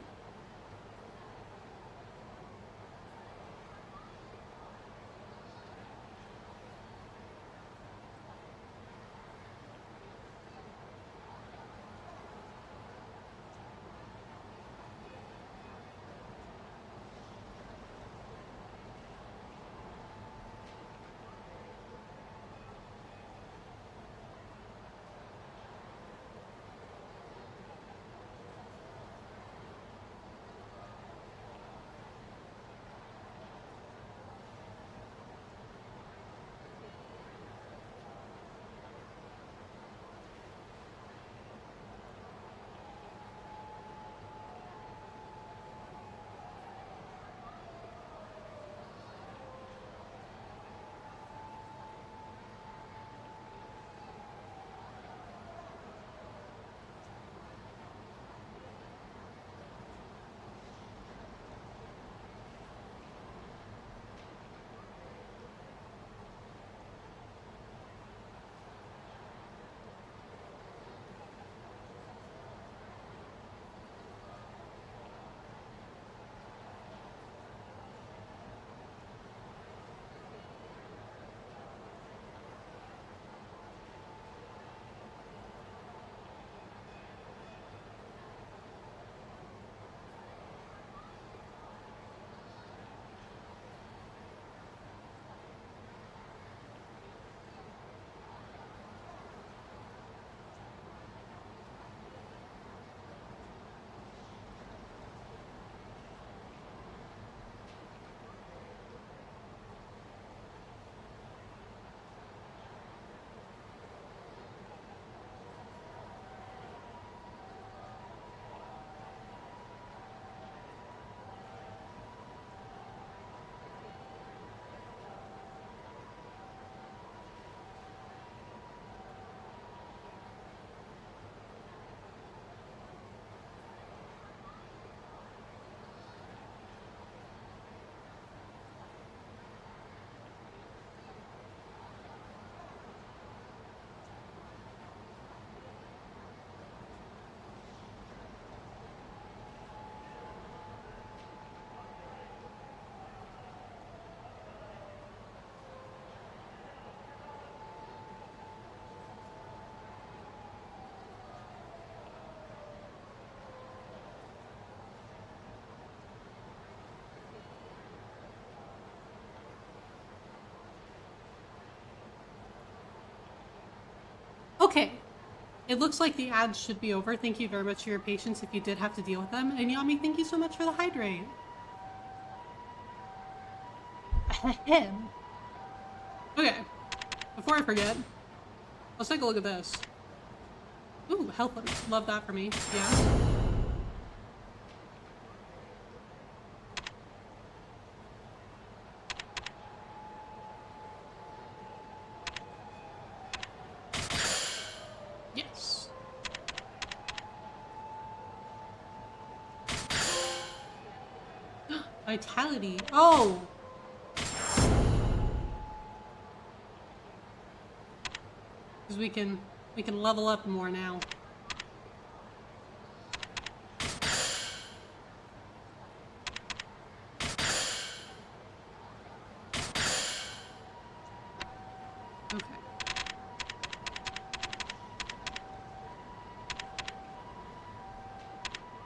Okay. It looks like the ads should be over. Thank you very much for your patience if you did have to deal with them. And Yami, thank you so much for the hydrate. Ahem. Okay. Before I forget, let's take a look at this. Ooh, health. Love that for me. Yeah. Yes. Vitality. Oh. Because we can level up more now. Okay.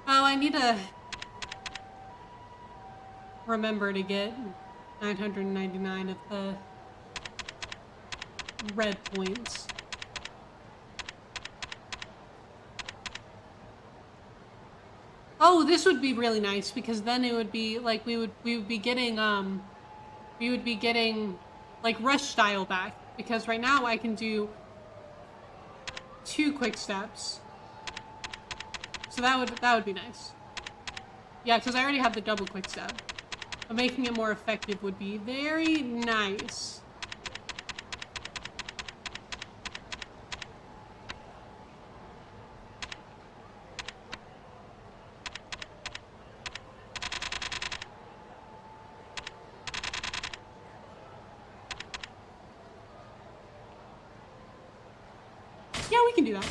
Oh, I need to remember to get 999 of the red points. Oh, this would be really nice because then it would be like we would be getting like rush style back, because right now I can do 2 quick steps. So that would be nice. Yeah, because I already have the double quick step. But making it more effective would be very nice. Yeah, we can do that.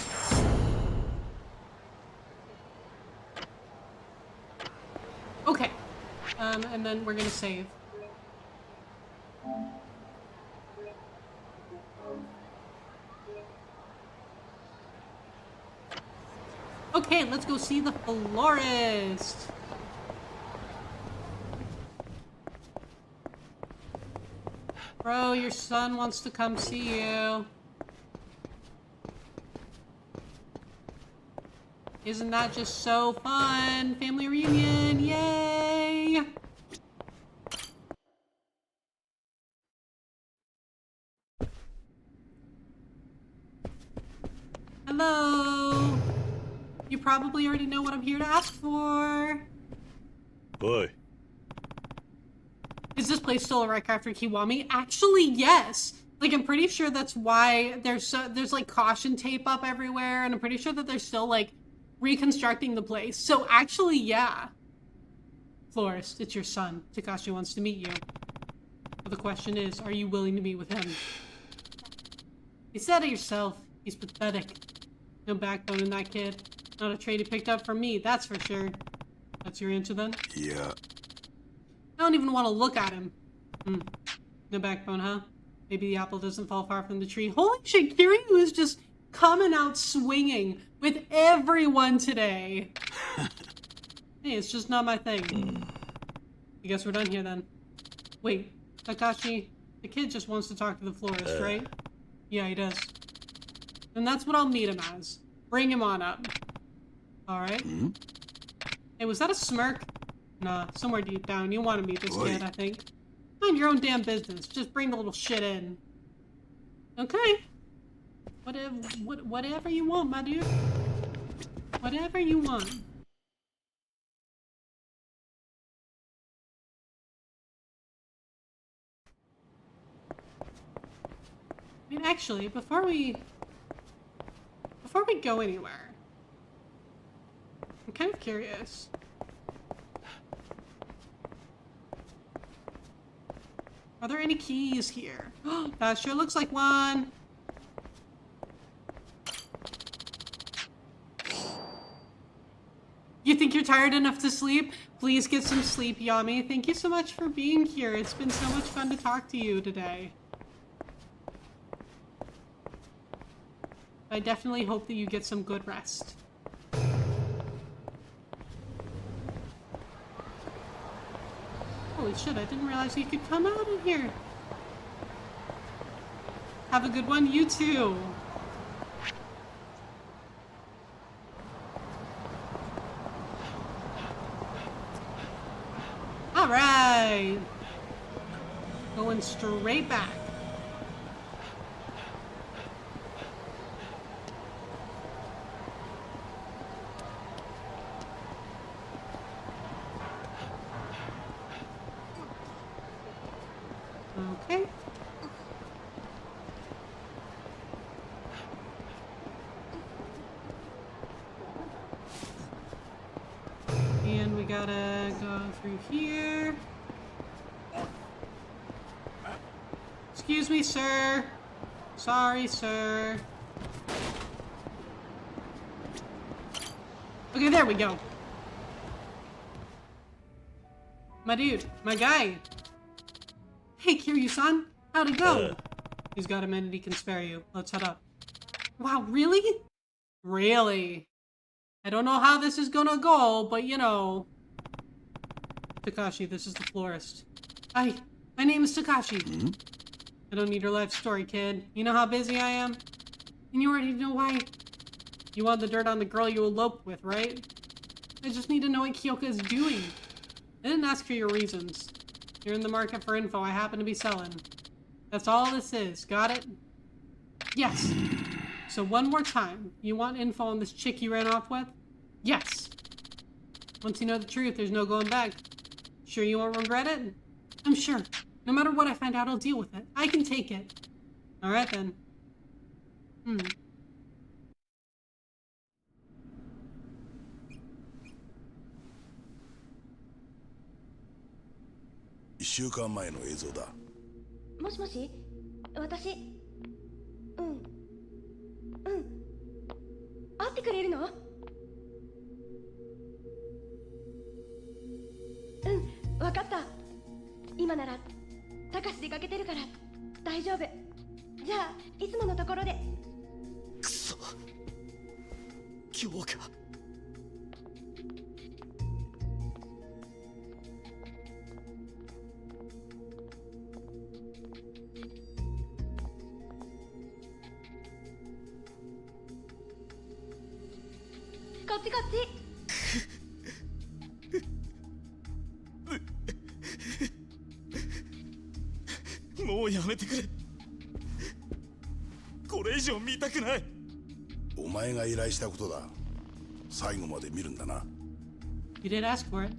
Okay. And then we're gonna save. Okay, let's go see the florist. Bro, your son wants to come see you. Isn't that just so fun? Family reunion, yay! Hello! You probably already know what I'm here to ask for. Boy. Is this place still a wreck after Kiwami? Actually, yes! Like, I'm pretty sure that's why there's like caution tape up everywhere, and I'm pretty sure that they're still like reconstructing the place. So actually, yeah. Florist, it's your son. Takashi wants to meet you. But the question is, are you willing to meet with him? You said it yourself. He's pathetic. No backbone in that kid. Not a trait he picked up from me, that's for sure. That's your answer then? Yeah. I don't even want to look at him. No backbone, huh? Maybe the apple doesn't fall far from the tree. Holy shit, Kiryu is just coming out swinging with everyone today. Hey, it's just not my thing. I guess we're done here then. Wait, Takashi, the kid just wants to talk to the florist, right? Yeah, he does. Then that's what I'll meet him as. Bring him on up. Alright. Hey, was that a smirk? Nah, somewhere deep down, you want to meet this kid, I think. Mind your own damn business. Just bring the little shit in. Okay. Whatever you want, my dude. Whatever you want. I mean, actually, before we go anywhere, I'm kind of curious. Are there any keys here? That sure looks like one. You think you're tired enough to sleep? Please get some sleep, Yami. Thank you so much for being here. It's been so much fun to talk to you today. I definitely hope that you get some good rest. Holy shit, I didn't realize you could come out in here. Have a good one, you too. Alright. Going straight back. Okay. And we gotta go through here. Excuse me, sir. Sorry, sir. Okay, there we go. My dude, my guy. Hey, Kiryu-san, how'd it go? He's got a minute he can spare you. Let's head up. Wow, really? Really? I don't know how this is gonna go, but you know. Takashi, this is the florist. Hi, my name is Takashi. I don't need your life story, kid. You know how busy I am? And you already know why. You want the dirt on the girl you eloped with, right? I just need to know what Kyoka is doing. I didn't ask for your reasons. You're in the market for info I happen to be selling. That's all this is, got it? Yes. So one more time, you want info on this chick you ran off with? Yes. Once you know the truth, there's no going back. Sure you won't regret it? I'm sure. No matter what I find out, I'll deal with it. I can take it. Alright then. 1週間前の映像だ。もしもし、私、会ってくれるの？わかった。今なら、たかし出かけてるから、大丈夫。じゃあ、いつものところで。くそ。今日か。こっちこっち。もうやめてくれ。これ以上見たくない。お前が依頼したことだ。最後まで見るんだな。You did ask for it.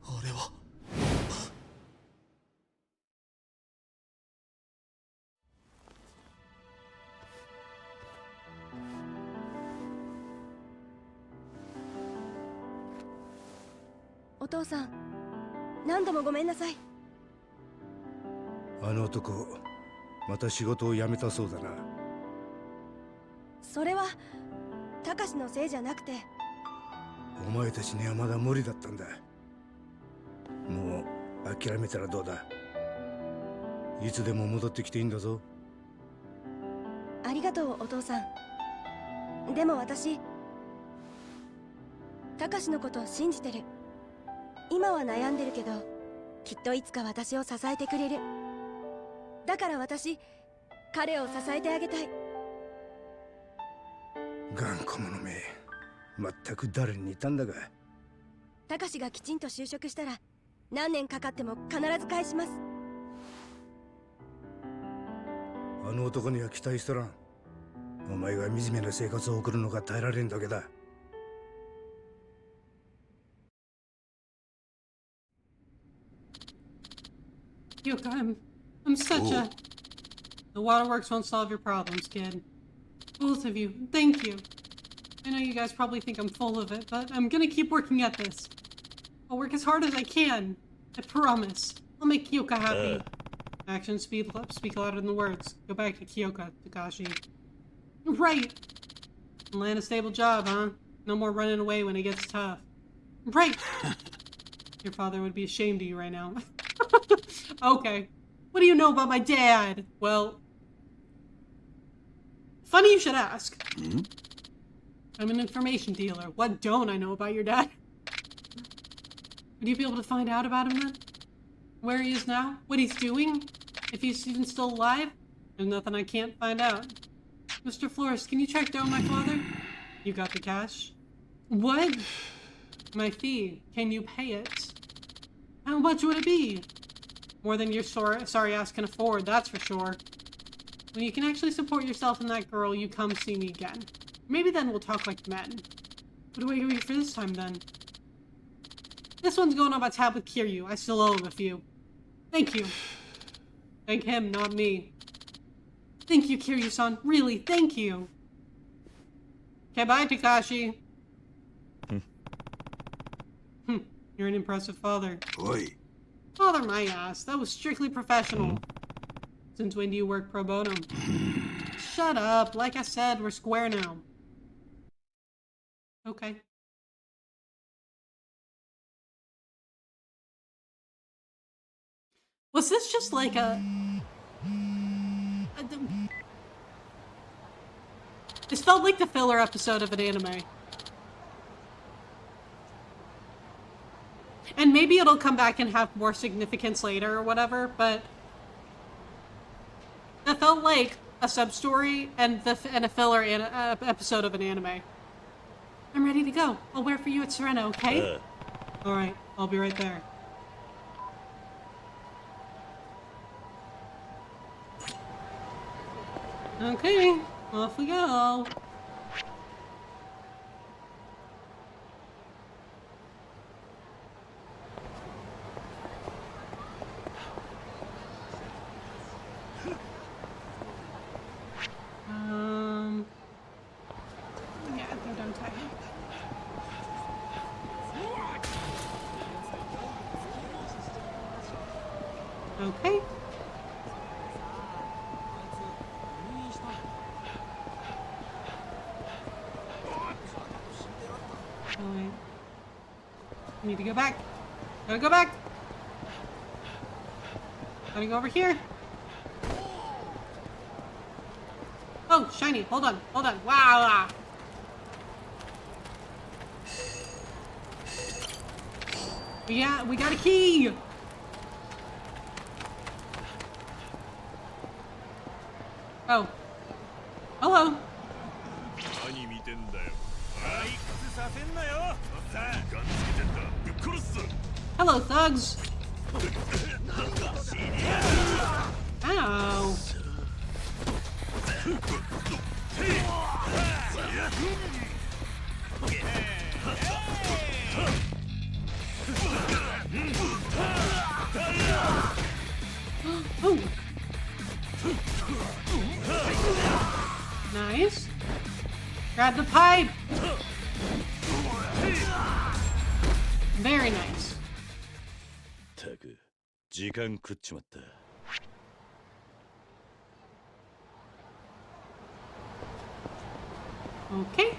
あれは。お父さん、何度もごめんなさい。あの男、また仕事を辞めたそうだな。それは、たかしのせいじゃなくて。お前たちにはまだ無理だったんだ。もう諦めたらどうだ。いつでも戻ってきていいんだぞ。ありがとう、お父さん。でも私、たかしのことを信じてる。今は悩んでるけど、きっといつか私を支えてくれる。だから私、彼を支えてあげたい。頑固者め、全く誰に似たんだが。たかしがきちんと就職したら、何年かかっても必ず返します。あの男には期待しとらん。お前が惨めな生活を送るのが耐えられんだけだ。Kyoka, I'm such a... The waterworks won't solve your problems, kid. Both of you, thank you. I know you guys probably think I'm full of it, but I'm gonna keep working at this. I'll work as hard as I can. I promise. I'll make Kyoka happy. Actions speak louder than words. Go back to Kyoka, Takashi. Right! And land a stable job, huh? No more running away when it gets tough. Right! Your father would be ashamed of you right now. Okay. What do you know about my dad? Well... Funny you should ask. I'm an information dealer. What don't I know about your dad? Would you be able to find out about him then? Where he is now? What he's doing? If he's even still alive? There's nothing I can't find out. Mr. Florist, can you track down my father? You got the cash? What? My fee. Can you pay it? How much would it be? More than your sorry ass can afford, that's for sure. When you can actually support yourself and that girl, you come see me again. Maybe then we'll talk like men. What do I owe you for this time, then? This one's going on my tab with Kiryu. I still owe him a few. Thank you. Thank him, not me. Thank you, Kiryu-san. Really, thank you. Okay, bye, Takashi. You're an impressive father. Oi. Father my ass. That was strictly professional. Since when do you work pro bono? Shut up. Like I said, we're square now. Okay. Was this just like this felt like the filler episode of an anime. And maybe it'll come back and have more significance later or whatever, but that felt like a sub-story and a filler episode of an anime. I'm ready to go. I'll wait for you at Serena, okay? Alright, I'll be right there. Okay, off we go. Yeah, they're done tied. Okay. Alright. Need to go back. Gotta go back. Gotta go over here. Oh, shiny. Hold on. Hold on. Wow. We got a key. Oh. Hello. Hello, thugs. Ow. Oh. Nice. Grab the pipe. Very nice. たく時間食っちまった。Okay.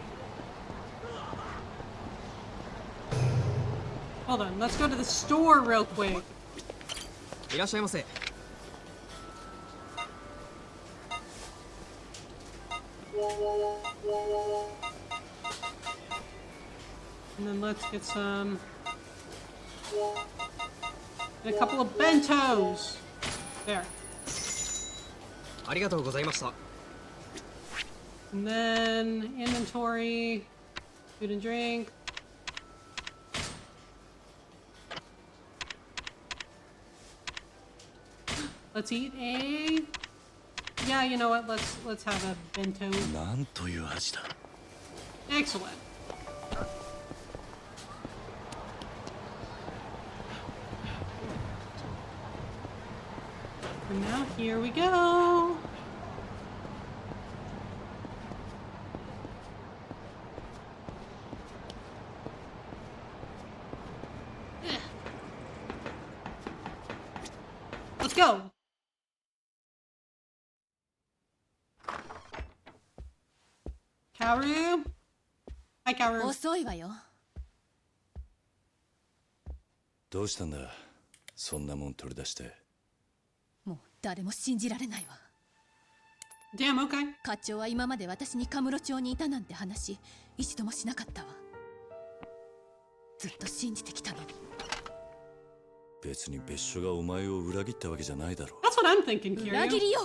Hold on, let's go to the store real quick. いらっしゃいませ。And then let's get some... and a couple of bentos. There. ありがとうございました。 And then inventory, food and drink. Let's eat a... yeah, you know what? Let's have a bento. なんという味だ。 Excellent. And now here we go. Let's go. Kaoru. Hi, Kaoru. 遅いわよ。どうしたんだ。そんなもん取り出して。もう誰も信じられないわ。 Damn, okay. 課長は今まで私にカムロ町にいたなんて話一度もしなかったわ。ずっと信じてきたのに。別に別所がお前を裏切ったわけじゃないだろう。 That's what I'm thinking, Kiryu. 裏切りよ。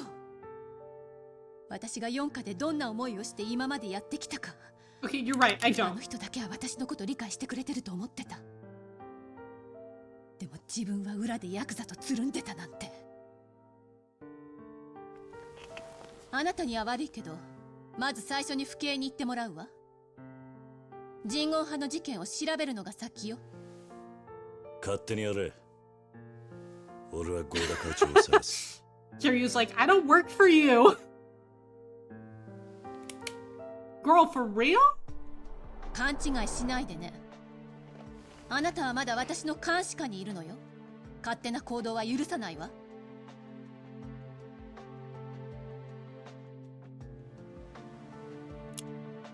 私が四課でどんな思いをして今までやってきたか Okay, you're right. I あの don't. 人だけは私のこと理解してくれてると思ってた。でも自分は裏でヤクザとつるんでたなんて。あなたには悪いけど、まず最初に府警に行ってもらうわ。人言派の事件を調べるのが先よ。勝手にやれ。俺は合田会長を探す。Kiryu's like, I don't work for you. Girl, for real? 勘違いしないでね。あなたはまだ私の監視下にいるのよ。勝手な行動は許さないわ。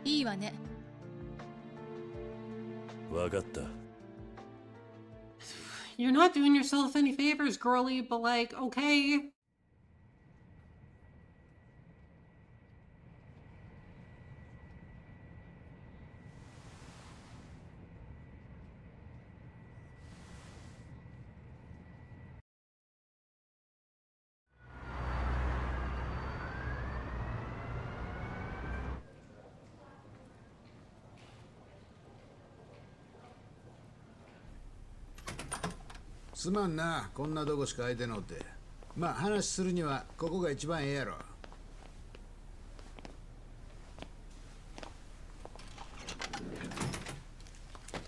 いいわね。わかった。You're not doing yourself any favors, girly, but like, okay. .すまんな、こんなとこしか空いてのって。まあ話するにはここが一番ええやろ。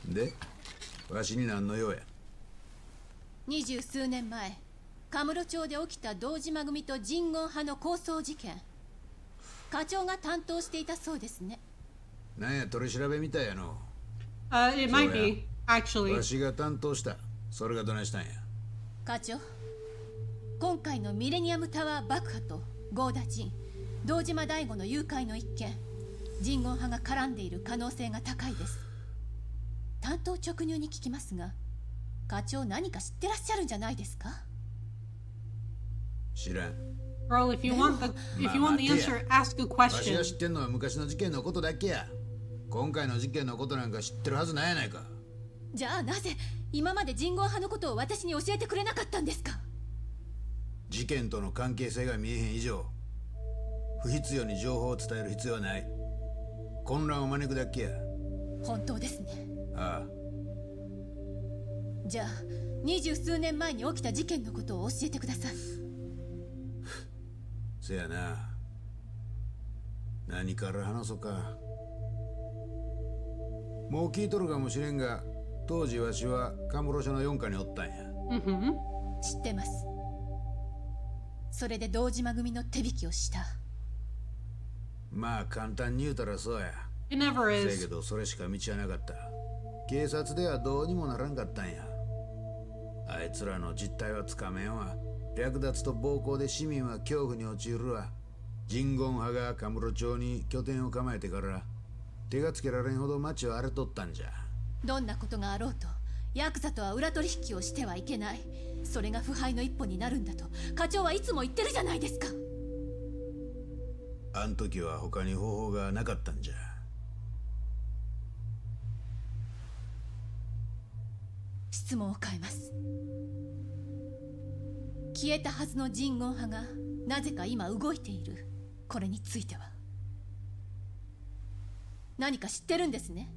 で、わしに何の用や。20数年前、カムロ町で起きた堂島組と人言派の抗争事件。課長が担当していたそうですね。なんや、取り調べみたいやの。It might be, actually. わしが担当した。それがどないしたんや。課長、今回のミレニアムタワー爆破と合田陣、堂島大吾の誘拐の一件、人言派が絡んでいる可能性が高いです。担当直入に聞きますが、課長何か知ってらっしゃるんじゃないですか？知らん。 Girl, if you want the answer, ask a わし question. が知ってんのは昔の事件のことだけや。今回の事件のことなんか知ってるはずないやないか。じゃあなぜ今まで人言派のことを私に教えてくれなかったんですか？事件との関係性が見えへん以上、不必要に情報を伝える必要はない。混乱を招くだけや。本当ですね。ああ。じゃあ20数年前に起きた事件のことを教えてください。せやな。何から話そうか。もう聞いとるかもしれんが、当時わしはカムロ署の4課におったんや。知ってます。それで堂島組の手引きをした。まあ簡単に言うたらそうや。It never is. せやけどそれしか道はなかった。警察ではどうにもならんかったんや。あいつらの実態はつかめんわ。略奪と暴行で市民は恐怖に陥るわ。人言派がカムロ町に拠点を構えてから手がつけられんほど町を荒れとったんじゃ。どんなことがあろうとヤクザとは裏取引をしてはいけない。それが腐敗の一歩になるんだと課長はいつも言ってるじゃないですか。あん時は他に方法がなかったんじゃ。質問を変えます。消えたはずの人言派がなぜか今動いているこれについては何か知ってるんですね？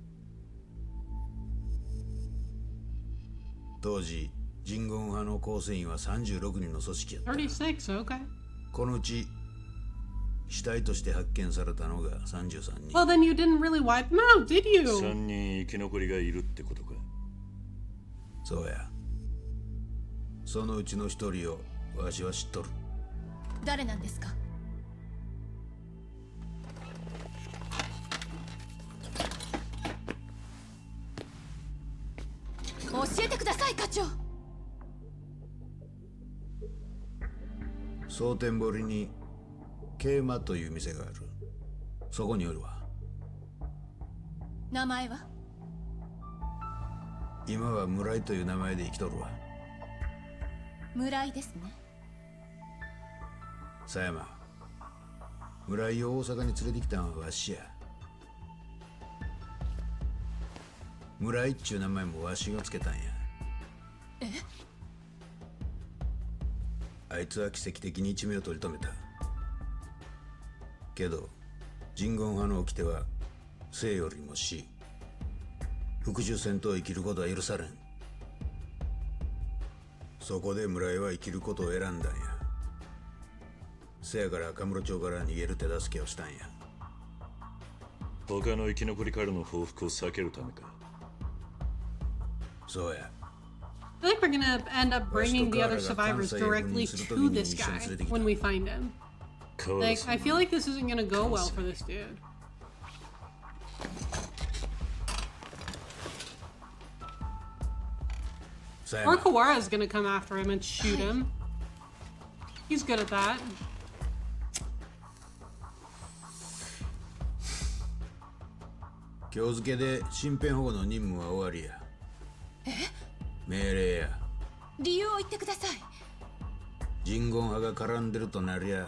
当時人言派の構成員は36人の組織やった。36, okay. このうち死体として発見されたのが33人。 Well, then you didn't really wipe them out, did you? 3人生き残りがいるってことか。そうや。そのうちの一人をわしは知っとる。誰なんですか？教えてください課長。蒼天堀に桂馬という店がある。そこにおるわ。名前は？今は村井という名前で生きとるわ。村井ですね。狭山、村井を大阪に連れてきたんはわしや。村井っちゅう名前もわしがつけたんや。え？あいつは奇跡的に一命を取り留めた。けど人言派の掟は生よりも死、復讐戦と生きることは許されん。そこで村井は生きることを選んだんや。せやから赤室町から逃げる手助けをしたんや。他の生き残りからの報復を避けるためか。そうや。I feel like we're gonna end up bringing the other survivors directly to this guy when we find him. Like, I feel like this isn't gonna go well for this dude. Or Kawara's gonna come after him and shoot him. He's good at that. 今日付で身辺保護の任務は終わりや。命令や。理由を言ってください。人言派が絡んでるとなりゃ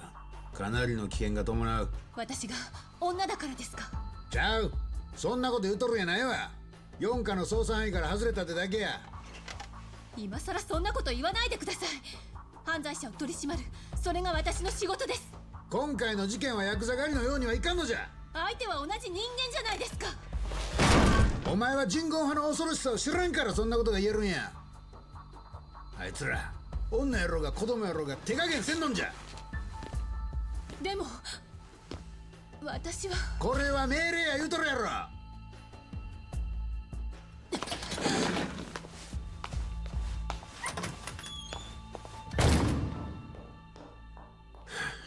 かなりの危険が伴う。私が女だからですか？ちゃう、そんなこと言うとるやないわ。四課の捜査範囲から外れたってだけや。今さらそんなこと言わないでください。犯罪者を取り締まる、それが私の仕事です。今回の事件はヤクザ狩りのようにはいかんのじゃ。相手は同じ人間じゃないですか。お前は人言派の恐ろしさを知らんからそんなことが言えるんや。あいつら女やろうが子供やろうが手加減せんのんじゃ。でも私は。これは命令や言うとるやろ。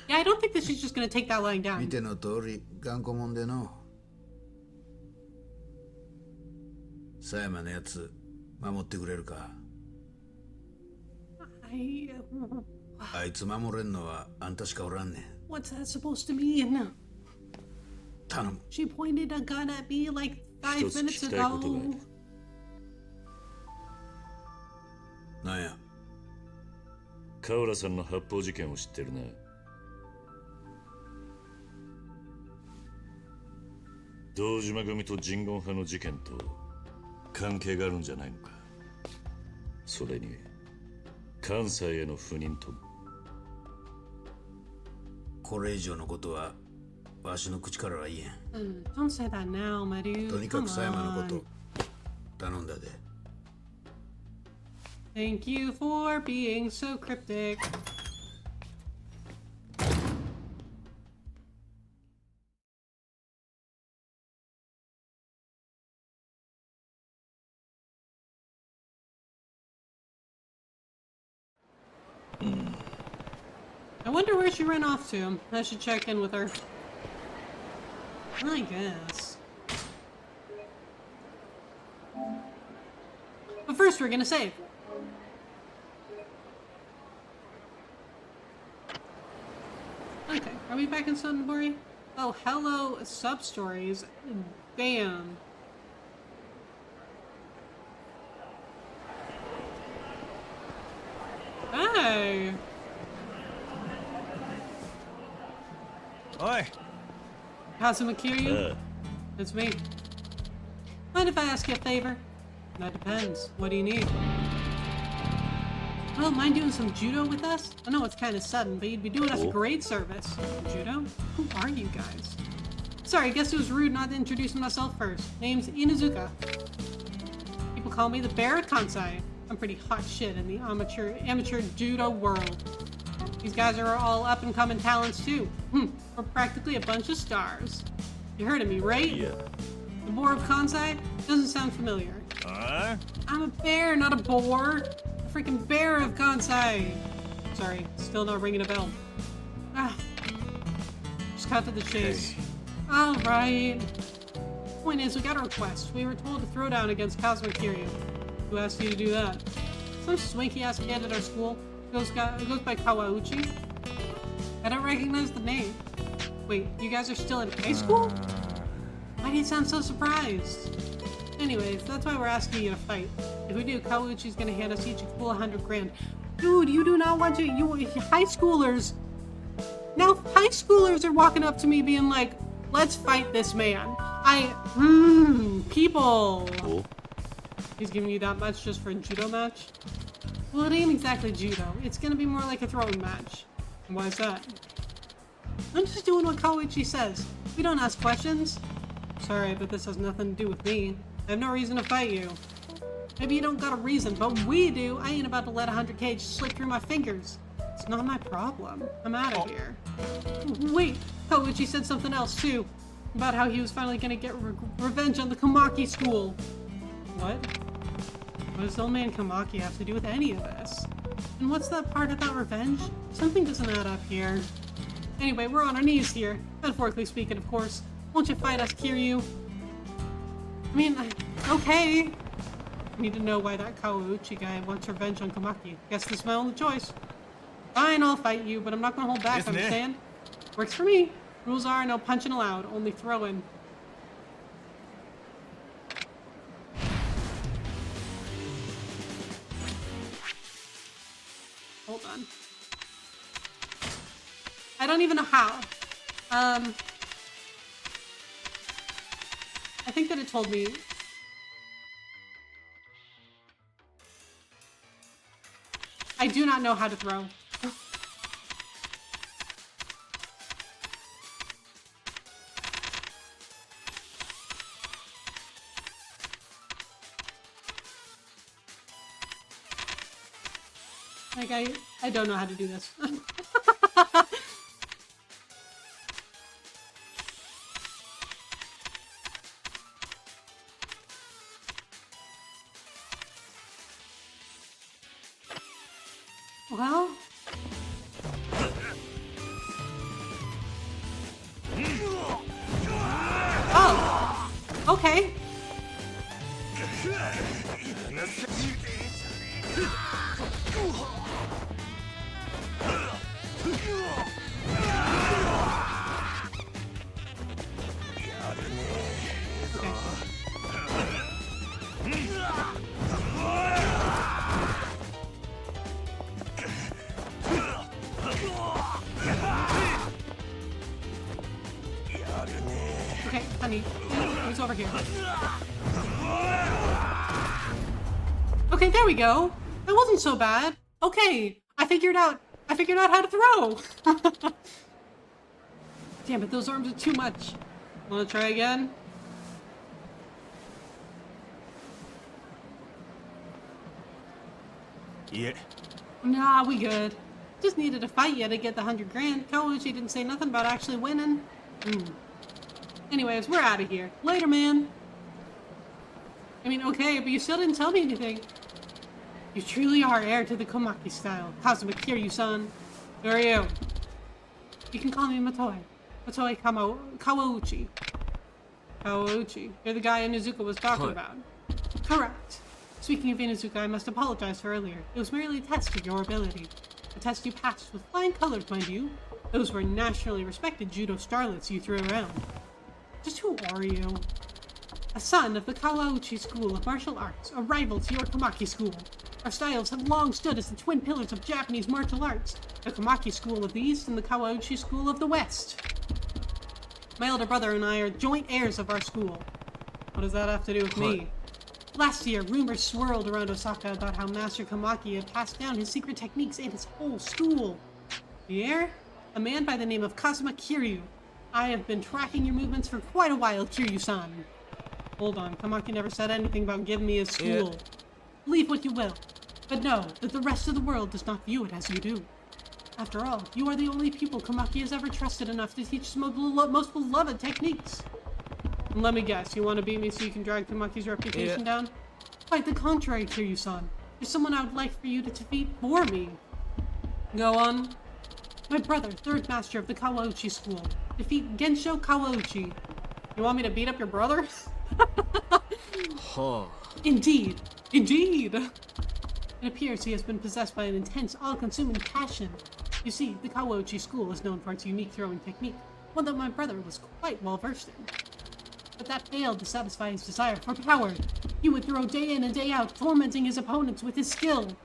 Yeah, I don't think that she's just gonna take that lying 見 down. ての通り頑固もんでの。狭山のやつ守ってくれるか。あいつ守れんのはあんたしかおらんねん。 What's that supposed to mean? 頼む。 She pointed a gun at me like 5 minutes なんや。河原さんの発砲事件を知ってるな。堂島組と人言派の事件と関係があるんじゃないのか。それに関西への赴任とも。これ以上のことはわしの口からは言えん。Don't say that now, my dude. とにかく狭山のこと頼んだで。Thank you for being so cryptic. I wonder where she ran off to. I should check in with her. I guess. But first, we're gonna save. Okay, are we back in Sonobori? Oh, hello, sub-stories. Damn. Hey! Oi! Kazuma Kiryu? It's me. Mind if I ask you a favor? That depends. What do you need? Oh, mind doing some judo with us? I know it's kind of sudden, but you'd be doing us a great service. Judo? Who are you guys? Sorry, I guess it was rude not to introduce myself first. Name's Inuzuka. People call me the Bear at Kansai. I'm pretty hot shit in the amateur judo world. These guys are all up-and-coming talents too. We're practically a bunch of stars. You heard of me, right? Yeah. The boar of Kansai? Doesn't sound familiar. I'm a bear, not a boar. A freaking bear of Kansai. Sorry, still not ringing a bell. Ah. Just cut to the chase. Alright. Point is, we got a request. We were told to throw down against Kazuma Kiryu. Who asked you to do that? Some swanky-ass kid at our school. Goes by Kawauchi. I don't recognize the name. Wait, you guys are still in high school? Why do you sound so surprised? Anyways, that's why we're asking you to fight. If we do, Kawauchi's gonna hand us each a cool 100 grand. Dude, you do not want to. You high schoolers. Now high schoolers are walking up to me being like, "Let's fight this man." People. Oh. He's giving you that much just for a judo match? Well, it ain't exactly judo. It's gonna be more like a throwing match. And why is that? I'm just doing what Kawauchi says. We don't ask questions. Sorry, but this has nothing to do with me. I have no reason to fight you. Maybe you don't got a reason, but we do. I ain't about to let 100k just slip through my fingers. It's not my problem. I'm out of here. Wait, Kouchi said something else too. About how he was finally gonna get revenge on the Kamaki school. What? What does old man Kamaki have to do with any of this? And what's that part about revenge? Something doesn't add up here. Anyway, we're on our knees here. Metaphorically speaking, of course. Won't you fight us, Kiryu? I mean, okay. I need to know why that Kawauchi guy wants revenge on Kamaki. Guess this is my only choice. Fine, I'll fight you, but I'm not gonna hold back, understand? Works for me. Rules are no punching allowed, only throwing. Hold on. I don't even know how. I think that it told me. I do not know how to throw. Like, I don't know how to do this. Well... Oh! Okay. Okay, honey, he's over here. Okay, there we go. That wasn't so bad. Okay, I figured out how to throw. Damn it, those arms are too much. Wanna try again? Yeah. Nah, we good. Just needed to fight you to get the 100 grand. Kouchi didn't say nothing about actually winning. Anyways, we're out of here. Later, man. I mean, okay, but you still didn't tell me anything. You truly are heir to the Komaki style. Kazuma Kiryu-san. Who are you? You can call me Matoe. Matoe Kawauchi. Kawauchi. You're the guy Inuzuka was talking about. Correct. Speaking of Inuzuka, I must apologize for earlier. It was merely a test of your ability. A test you passed with flying colors, mind you. Those were nationally respected judo starlets you threw around. Just who are you? A son of the Kawauchi School of Martial Arts, a rival to your Kamaki School. Our styles have long stood as the twin pillars of Japanese martial arts, the Kamaki School of the East and the Kawauchi School of the West. My elder brother and I are joint heirs of our school. What does that have to do with me? Last year, rumors swirled around Osaka about how Master Kamaki had passed down his secret techniques in his whole school. The heir? A man by the name of Kazuma Kiryu. I have been tracking your movements for quite a while, Kiryu-san. Hold on, Kamaki never said anything about giving me his school. Yeah. Believe what you will, but know that the rest of the world does not view it as you do. After all, you are the only people Kamaki has ever trusted enough to teach his most beloved techniques. And let me guess, you want to beat me so you can drag Kamaki's reputation down? Quite the contrary, Kiryu-san. There's someone I would like for you to defeat for me. Go on. My brother, third master of the Kawauchi School. Defeat Gensho Kawauchi. You want me to beat up your brother? Indeed. Indeed. It appears he has been possessed by an intense, all-consuming passion. You see, the Kawauchi School is known for its unique throwing technique, one that my brother was quite well versed in. But that failed to satisfy his desire for power. He would throw day in and day out, tormenting his opponents with his skill.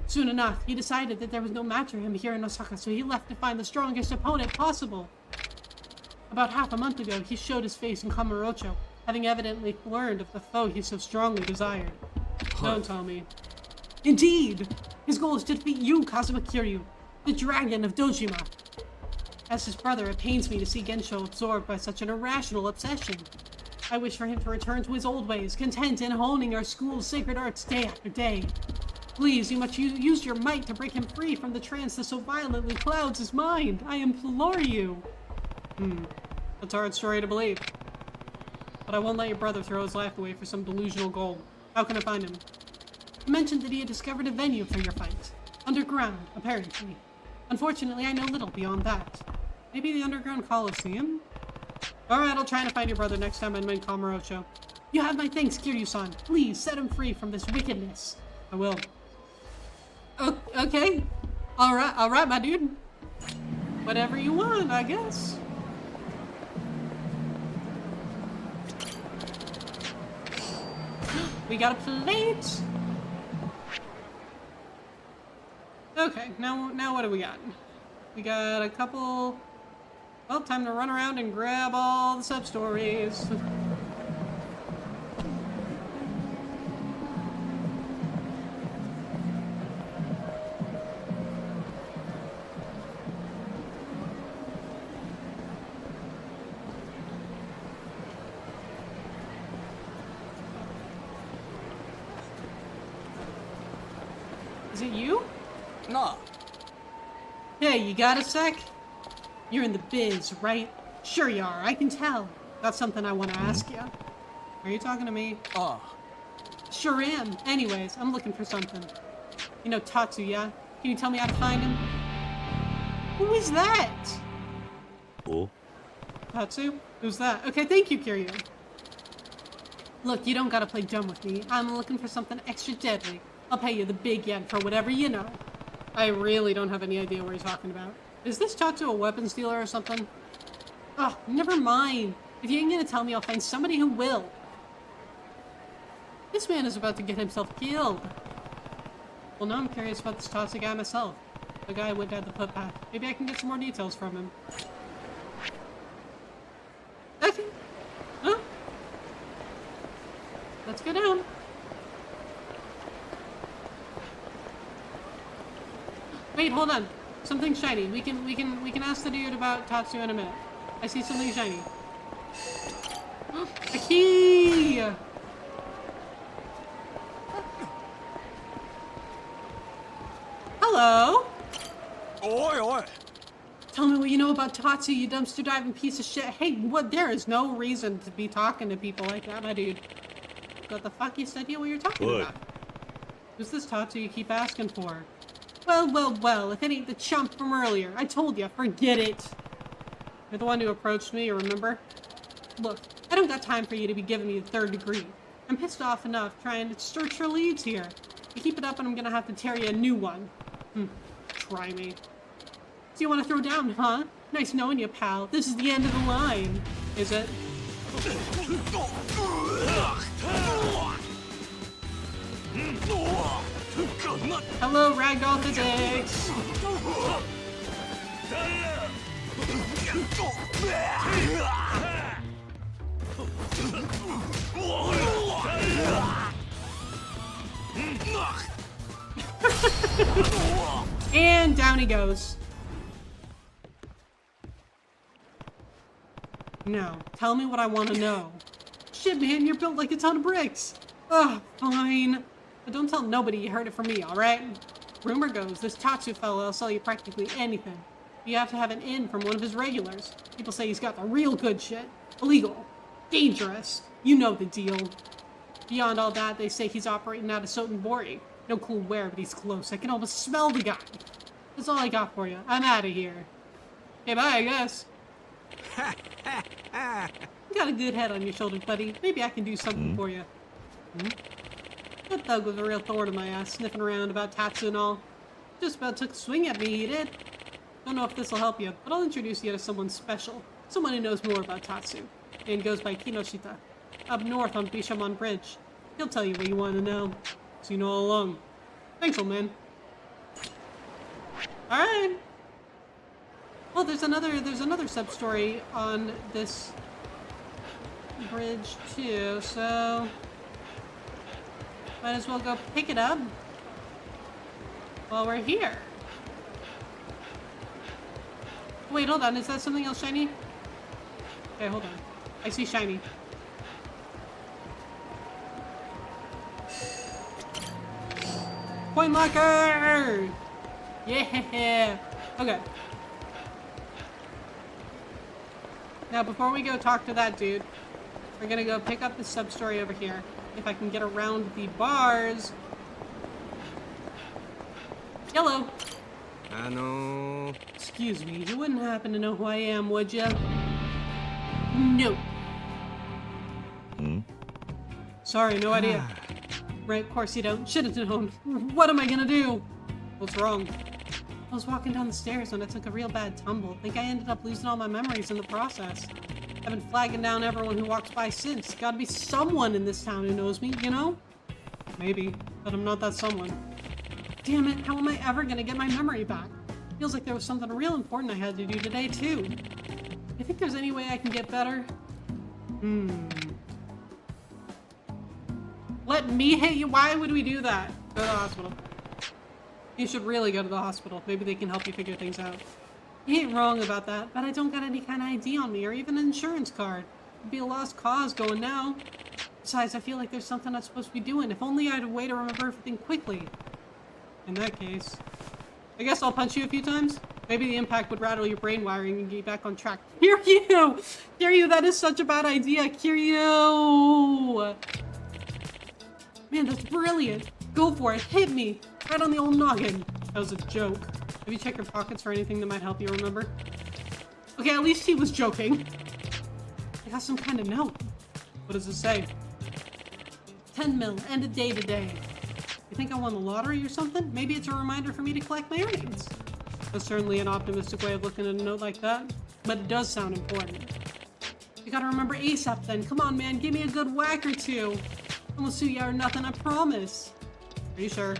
Soon enough, he decided that there was no match for him here in Osaka, so he left to find the strongest opponent possible. About half a month ago, he showed his face in Kamurocho, having evidently learned of the foe he so strongly desired. Don't tell me. Indeed! His goal is to defeat you, Kazuma Kiryu, the Dragon of Dojima. As his brother, it pains me to see Gensho absorbed by such an irrational obsession. I wish for him to return to his old ways, content in honing our school's sacred arts day after day. Please, you must use your might to break him free from the trance that so violently clouds his mind. I implore you. That's a hard story to believe. But I won't let your brother throw his life away for some delusional goal. How can I find him? He mentioned that he had discovered a venue for your fight. Underground, apparently. Unfortunately, I know little beyond that. Maybe the Underground Coliseum? Alright, I'll try to find your brother next time I'm in Kamurocho. You have my thanks, Kiryu-san. Please, set him free from this wickedness. I will. Okay. Alright, my dude. Whatever you want, I guess. We got a plate. Okay, now what do we got? We got a couple... Well, time to run around and grab all the sub-stories. Is it you? No. Hey, you got a sec? You're in the biz, right? Sure you are, I can tell. Got something I want to ask you. Are you talking to me? Sure am. Anyways, I'm looking for something. You know Tatsu, yeah? Can you tell me how to find him? Who is that? Oh? Tatsu? Who's that? Okay, thank you, Kiryu. Look, you don't gotta play dumb with me. I'm looking for something extra deadly. I'll pay you the big yen for whatever you know. I really don't have any idea what you're talking about. Is this Tatsu a weapons dealer or something? Oh, never mind. If you ain't gonna tell me, I'll find somebody who will. This man is about to get himself killed. Well, now I'm curious about this Tatsu guy myself. The guy who went down the footpath. Maybe I can get some more details from him. Okay. Huh? Let's go down. Wait, hold on. Something shiny. We can ask the dude about Tatsu in a minute. I see something shiny. A key! Hello? Oi, oi! Tell me what you know about Tatsu, you dumpster diving piece of shit. Hey, what? There is no reason to be talking to people like that, my dude. What the fuck? You said you what you're talking about? Who's this Tatsu you keep asking for? Well, if it ain't the chump from earlier. I told you, forget it. You're the one who approached me, you remember? Look, I don't got time for you to be giving me the third degree. I'm pissed off enough trying to search for leads here. You keep it up and I'm gonna have to tear you a new one. Try me. So you want to throw down, huh? Nice knowing you, pal. This is the end of the line. Is it? Hello, ragdoll physics! And down he goes. Now, tell me what I want to know. Shit, man, you're built like a ton of bricks. Ugh, fine. But don't tell nobody you heard it from me, alright? Rumor goes, this Tatsu fellow will sell you practically anything. You have to have an in from one of his regulars. People say he's got the real good shit. Illegal. Dangerous. You know the deal. Beyond all that, they say he's operating out of Sotenbori. No clue where, but he's close. I can almost smell the guy. That's all I got for you. I'm out of here. Okay, bye, I guess. You got a good head on your shoulders, buddy. Maybe I can do something for you. That thug was a real thorn in my ass, sniffing around about Tatsu and all. Just about took a swing at me, he did. Don't know if this'll help you, but I'll introduce you to someone special. Someone who knows more about Tatsu. And goes by Kinoshita. Up north on Bishamon Bridge. He'll tell you what you want to know. So you know all along. Thanks, old man. Alright. Well, there's another sub-story on this bridge too, so might as well go pick it up while we're here. Wait, hold on, is that something else shiny? Okay, hold on. I see shiny. Coin locker! Yeah! Okay. Now, before we go talk to that dude, we're gonna go pick up the sub-story over here. If I can get around the bars. Hello. Excuse me, you wouldn't happen to know who I am, would ya? No. Sorry, no idea. Right, of course you don't. Should've known. What am I gonna do? What's wrong? I was walking down the stairs when I took a real bad tumble. Think I ended up losing all my memories in the process. I've been flagging down everyone who walks by since. Gotta be someone in this town who knows me, you know? Maybe, but I'm not that someone. Damn it, how am I ever gonna get my memory back? Feels like there was something real important I had to do today, too. You think there's any way I can get better? Let me hit you? Why would we do that? Go to the hospital. You should really go to the hospital. Maybe they can help you figure things out. You ain't wrong about that, but I don't got any kind of ID on me or even an insurance card. It'd be a lost cause going now. Besides, I feel like there's something I'm supposed to be doing. If only I had a way to remember everything quickly. In that case, I guess I'll punch you a few times. Maybe the impact would rattle your brain wiring and get you back on track. Kiryu! Kiryu, that is such a bad idea. Kiryu! Man, that's brilliant. Go for it. Hit me. Right on the old noggin. That was a joke. Have you checked your pockets for anything that might help you remember? Okay, at least he was joking. I got some kind of note. What does it say? 10 mil, end of day today. You think I won the lottery or something? Maybe it's a reminder for me to collect my earnings. That's certainly an optimistic way of looking at a note like that, but it does sound important. You gotta remember ASAP then. Come on, man, give me a good whack or two. I won't sue you or nothing, I promise. Are you sure?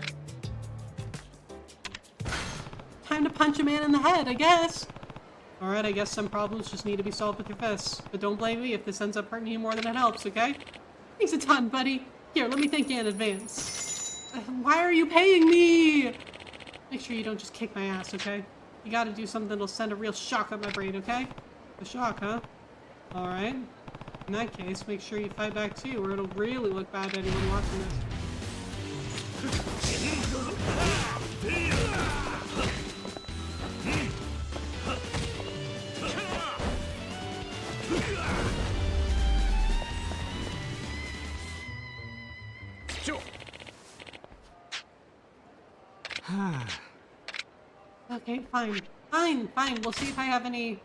Time to punch a man in the head, I guess. Alright, I guess some problems just need to be solved with your fists. But don't blame me if this ends up hurting you more than it helps, okay? Thanks a ton, buddy. Here, let me thank you in advance. Why are you paying me? Make sure you don't just kick my ass, okay? You gotta do something that'll send a real shock up my brain, okay? A shock, huh? Alright. In that case, make sure you fight back too, or it'll really look bad to anyone watching this. Okay, fine. Fine. We'll see if I have any...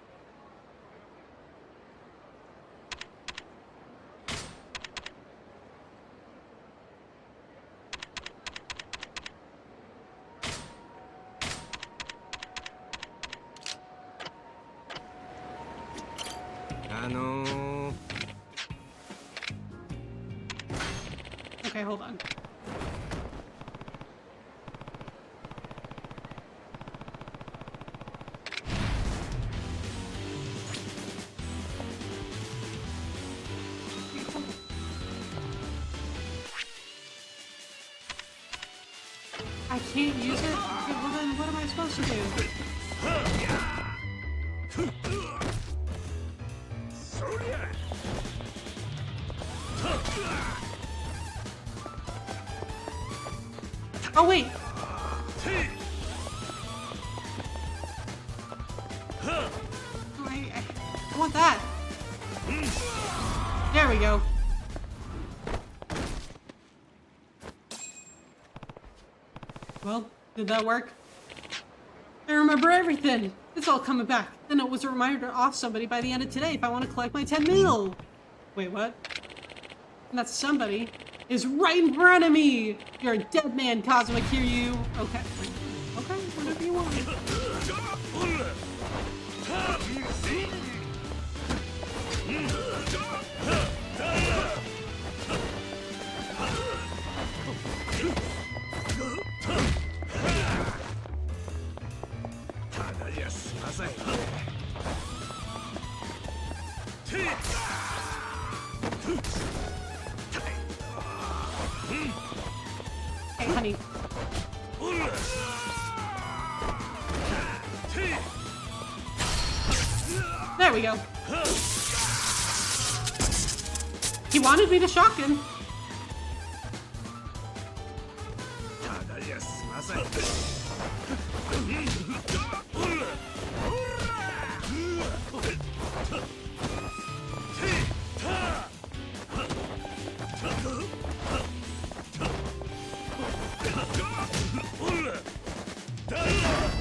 Okay, hold on. I can't use it? Okay, well then what am I supposed to do? Oh wait! I want that! There we go. Well, did that work? I remember everything! It's all coming back. Then it was a reminder to off somebody by the end of today if I want to collect my 10 mil! Wait, what? And that somebody is right in front of me! You're a dead man, Kazuma Kiryu! Okay. Okay, whatever you want. Hey, honey. There we go. He wanted me to shock him. やすません。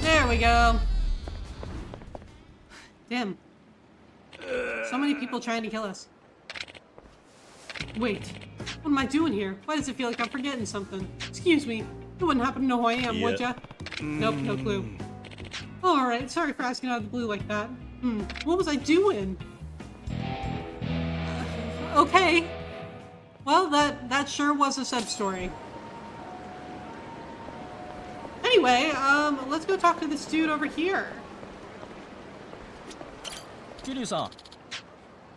There we go. Damn. So many people trying to kill us. Wait. What am I doing here? Why does it feel like I'm forgetting something? Excuse me. You wouldn't happen to know who I am, would ya? Nope, no clue. Alright, sorry for asking out of the blue like that. What was I doing? Okay. Well, that sure was a sub-story. Anyway, let's go talk to this dude over here. Kiryu-san.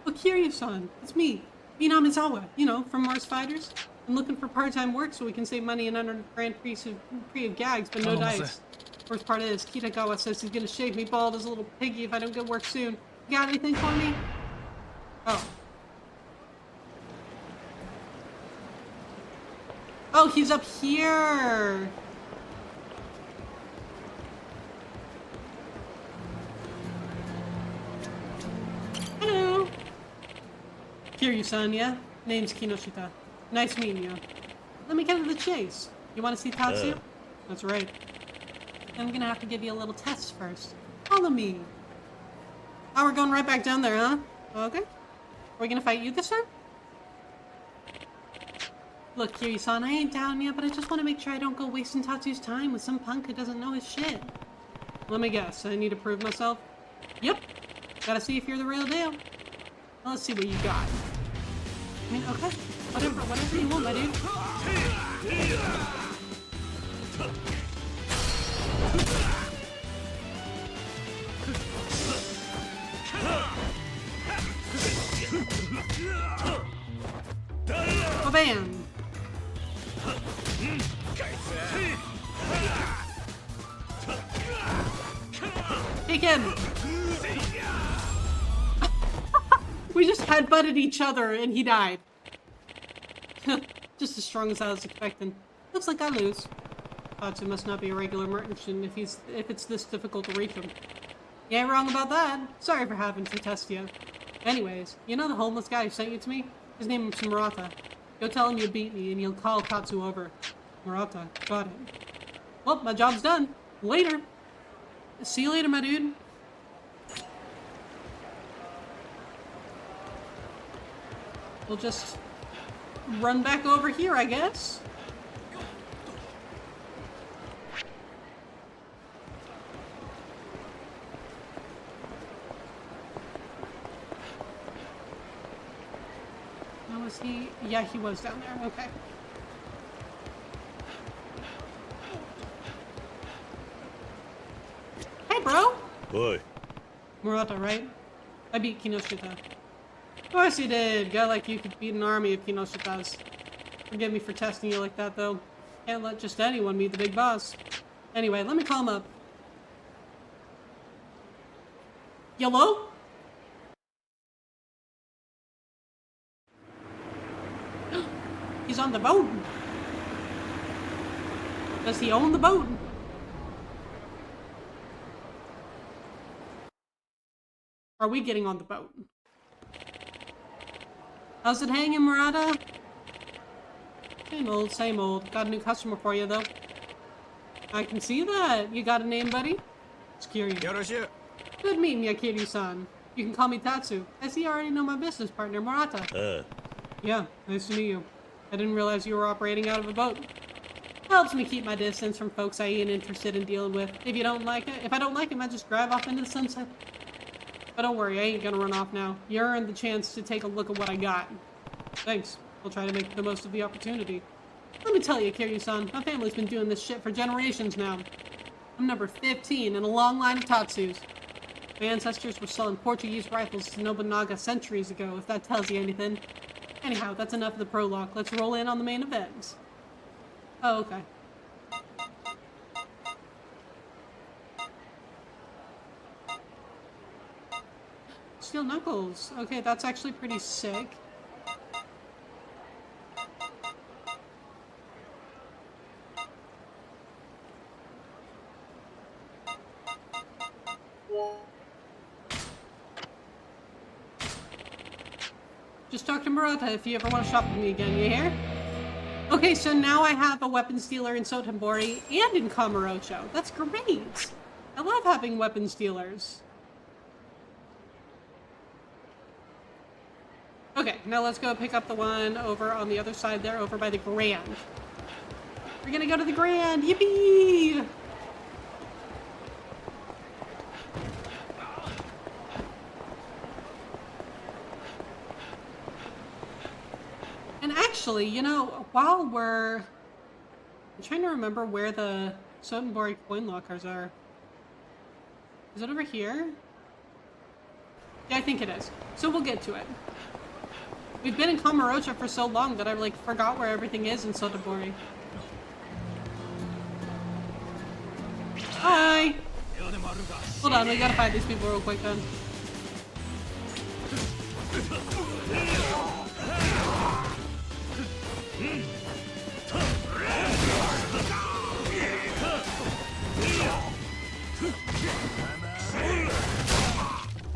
Oh, Kiryu-san. It's me. Minamizawa, you know, from Mars Fighters. I'm looking for part-time work so we can save money and earn a grand prix of gags, but no dice. Worst part is, Kitagawa says he's gonna shave me bald as a little piggy if I don't get work soon. You got anything for me? Oh. Oh, he's up here! Hello! Kiryu-san, yeah? Name's Kinoshita. Nice meeting you. Let me get to the chase. You want to see Tatsu? That's right. I'm gonna have to give you a little test first. Follow me. Oh, we're going right back down there, huh? Okay. Are we gonna fight you this time? Look, Kiryu-san, I ain't down yet, but I just want to make sure I don't go wasting Tatsu's time with some punk who doesn't know his shit. Let me guess, I need to prove myself? Yep. Gotta see if you're the real deal. Well, let's see what you got. I mean, okay. Whatever you want, my dude. Oh, bam! Take him! We just headbutted each other and he died. Just as strong as I was expecting. Looks like I lose. Tatsu must not be a regular merchant if it's this difficult to reach him. You ain't wrong about that. Sorry for having to test you. Anyways, you know the homeless guy who sent you to me? His name is Murata. Go tell him you beat me and you'll call Tatsu over. Murata, got it. Well, my job's done. Later. See you later, my dude. We'll just run back over here, I guess. How was he? Yeah, he was down there. Okay. Hey, bro! Boy. Murata, right? I beat Kinoshita. Of course you did! Guy like you could beat an army of Kinoshitas. Forgive me for testing you like that, though. Can't let just anyone meet the big boss. Anyway, let me call him up. Yellow? He's on the boat! Does he own the boat? Are we getting on the boat? How's it hanging, Murata? Same old, same old. Got a new customer for you, though. I can see that. You got a name, buddy? It's Kiryu. Yoroshu. Good meeting you, Kiryu-san. You can call me Tatsu. I see you already know my business partner, Murata. Yeah, nice to meet you. I didn't realize you were operating out of a boat. Helps me keep my distance from folks I ain't interested in dealing with. If I don't like him, I just drive off into the sunset. But don't worry, I ain't gonna run off now. You earned the chance to take a look at what I got. Thanks. I'll try to make the most of the opportunity. Let me tell you, Kiryu-san, my family's been doing this shit for generations now. I'm number 15 in a long line of Tatsus. My ancestors were selling Portuguese rifles to Nobunaga centuries ago, if that tells you anything. Anyhow, that's enough of the prologue. Let's roll in on the main event. Oh, okay. Steel knuckles. Okay, that's actually pretty sick. Just talk to Murata if you ever want to shop with me again, you hear? Okay, so now I have a weapons dealer in Sotenbori and in Kamurocho. That's great! I love having weapons dealers. Okay, now let's go pick up the one over on the other side there, over by the Grand. We're gonna go to the Grand! Yippee! And actually, you know, while I'm trying to remember where the Sotenbori coin lockers are. Is it over here? Yeah, I think it is. So we'll get to it. We've been in Kamurocho for so long that I like forgot where everything is in Sotenbori. Hi! Hold on, we gotta fight these people real quick then.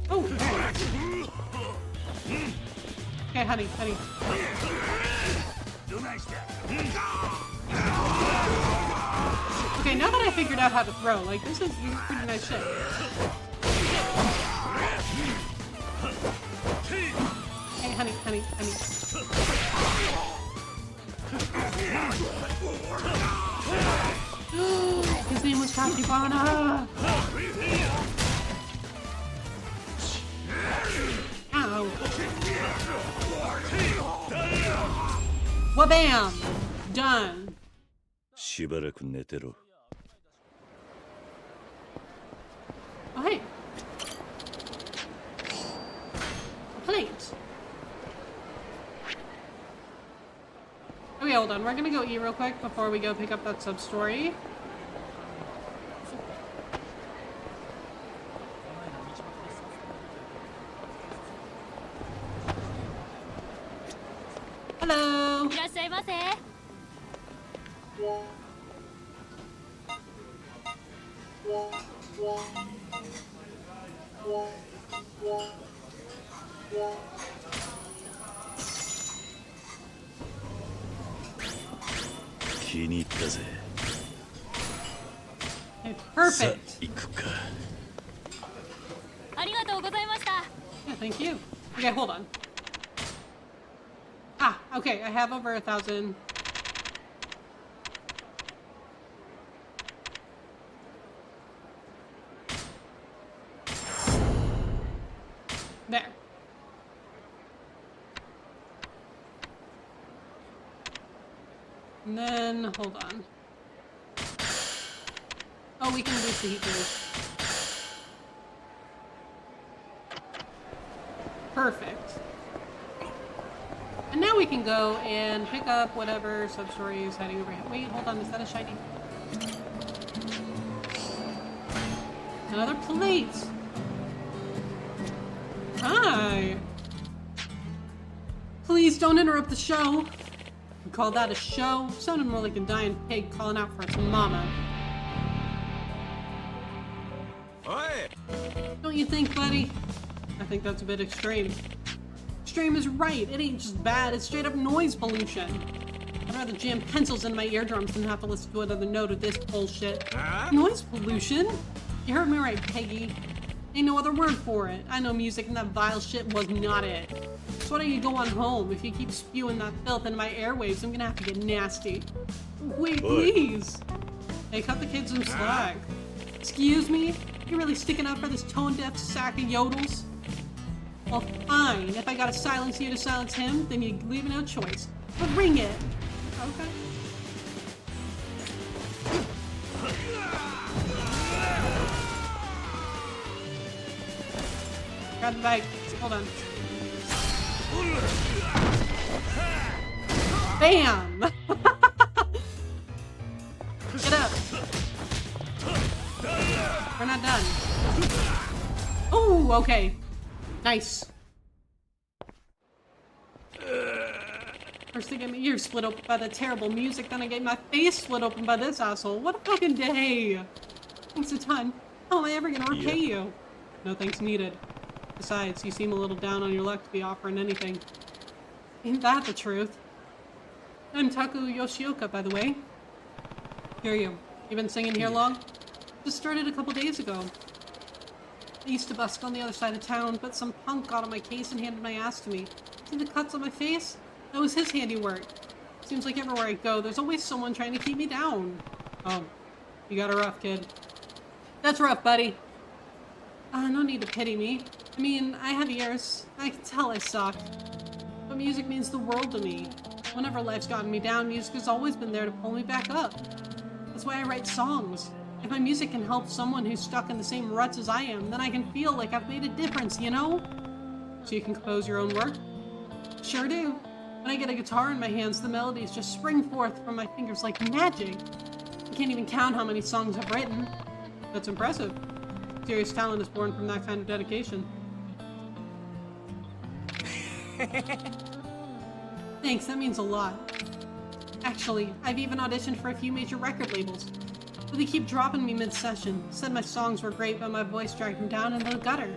Oh, okay, honey. Okay, now that I figured out how to throw, like, this is pretty nice shit. Hey, honey. His name was Tachibana! Ow. Wabam! Done. しばらく寝てろ。 Oh, hey. A plate. Okay, hold on. We're gonna go eat real quick before we go pick up that sub-story. Hello. いらっしゃいませ。気に入ったぜ。 Okay, perfect. 行くか。ありがとうございました。 Yeah, thank you. Okay, hold on. Ah, okay, I have over 1,000. There. And then, hold on. Oh, we can boost the heat boost. Perfect. And now we can go and pick up whatever sub-story is heading over here. Wait, hold on, is that a shiny? Another plate! Hi! Please don't interrupt the show! You call that a show? Sounded more like a dying pig calling out for its mama. Oi! Don't you think, buddy? I think that's a bit extreme. Extreme is right. It ain't just bad, it's straight up noise pollution. I'd rather jam pencils into my eardrums than have to listen to another note of this bullshit. Noise pollution? You heard me right, Peggy. Ain't no other word for it. I know music and that vile shit was not it. So why don't you go on home? If you keep spewing that filth into my airwaves, I'm gonna have to get nasty. Wait, please. Hey, cut the kid some slack. Excuse me? You really sticking up for this tone-deaf sack of yodels? Well, fine. If I gotta silence you to silence him, then you leave no choice. But ring it. Okay. Grab the bag. Hold on. Bam! Get up. We're not done. Oh, okay. Nice. First they get my ears split open by the terrible music, then I get my face split open by this asshole. What a fucking day. Thanks a ton. How am I ever gonna repay you? No thanks needed. Besides, you seem a little down on your luck to be offering anything. Ain't that the truth? I'm Taku Yoshioka, by the way. Hear you. You been singing here long? Just started a couple days ago. I used to busk on the other side of town, but some punk got on my case and handed my ass to me. See the cuts on my face? That was his handiwork. Seems like everywhere I go, there's always someone trying to keep me down. Oh, you got it rough, kid. That's rough, buddy. No need to pity me. I mean, I have ears. I can tell I suck. But music means the world to me. Whenever life's gotten me down, music has always been there to pull me back up. That's why I write songs. If my music can help someone who's stuck in the same ruts as I am, then I can feel like I've made a difference, you know? So you can compose your own work? Sure do. When I get a guitar in my hands, the melodies just spring forth from my fingers like magic. I can't even count how many songs I've written. That's impressive. Serious talent is born from that kind of dedication. Thanks, that means a lot. Actually, I've even auditioned for a few major record labels. But they keep dropping me mid-session. Said my songs were great, but my voice dragged them down into the gutter.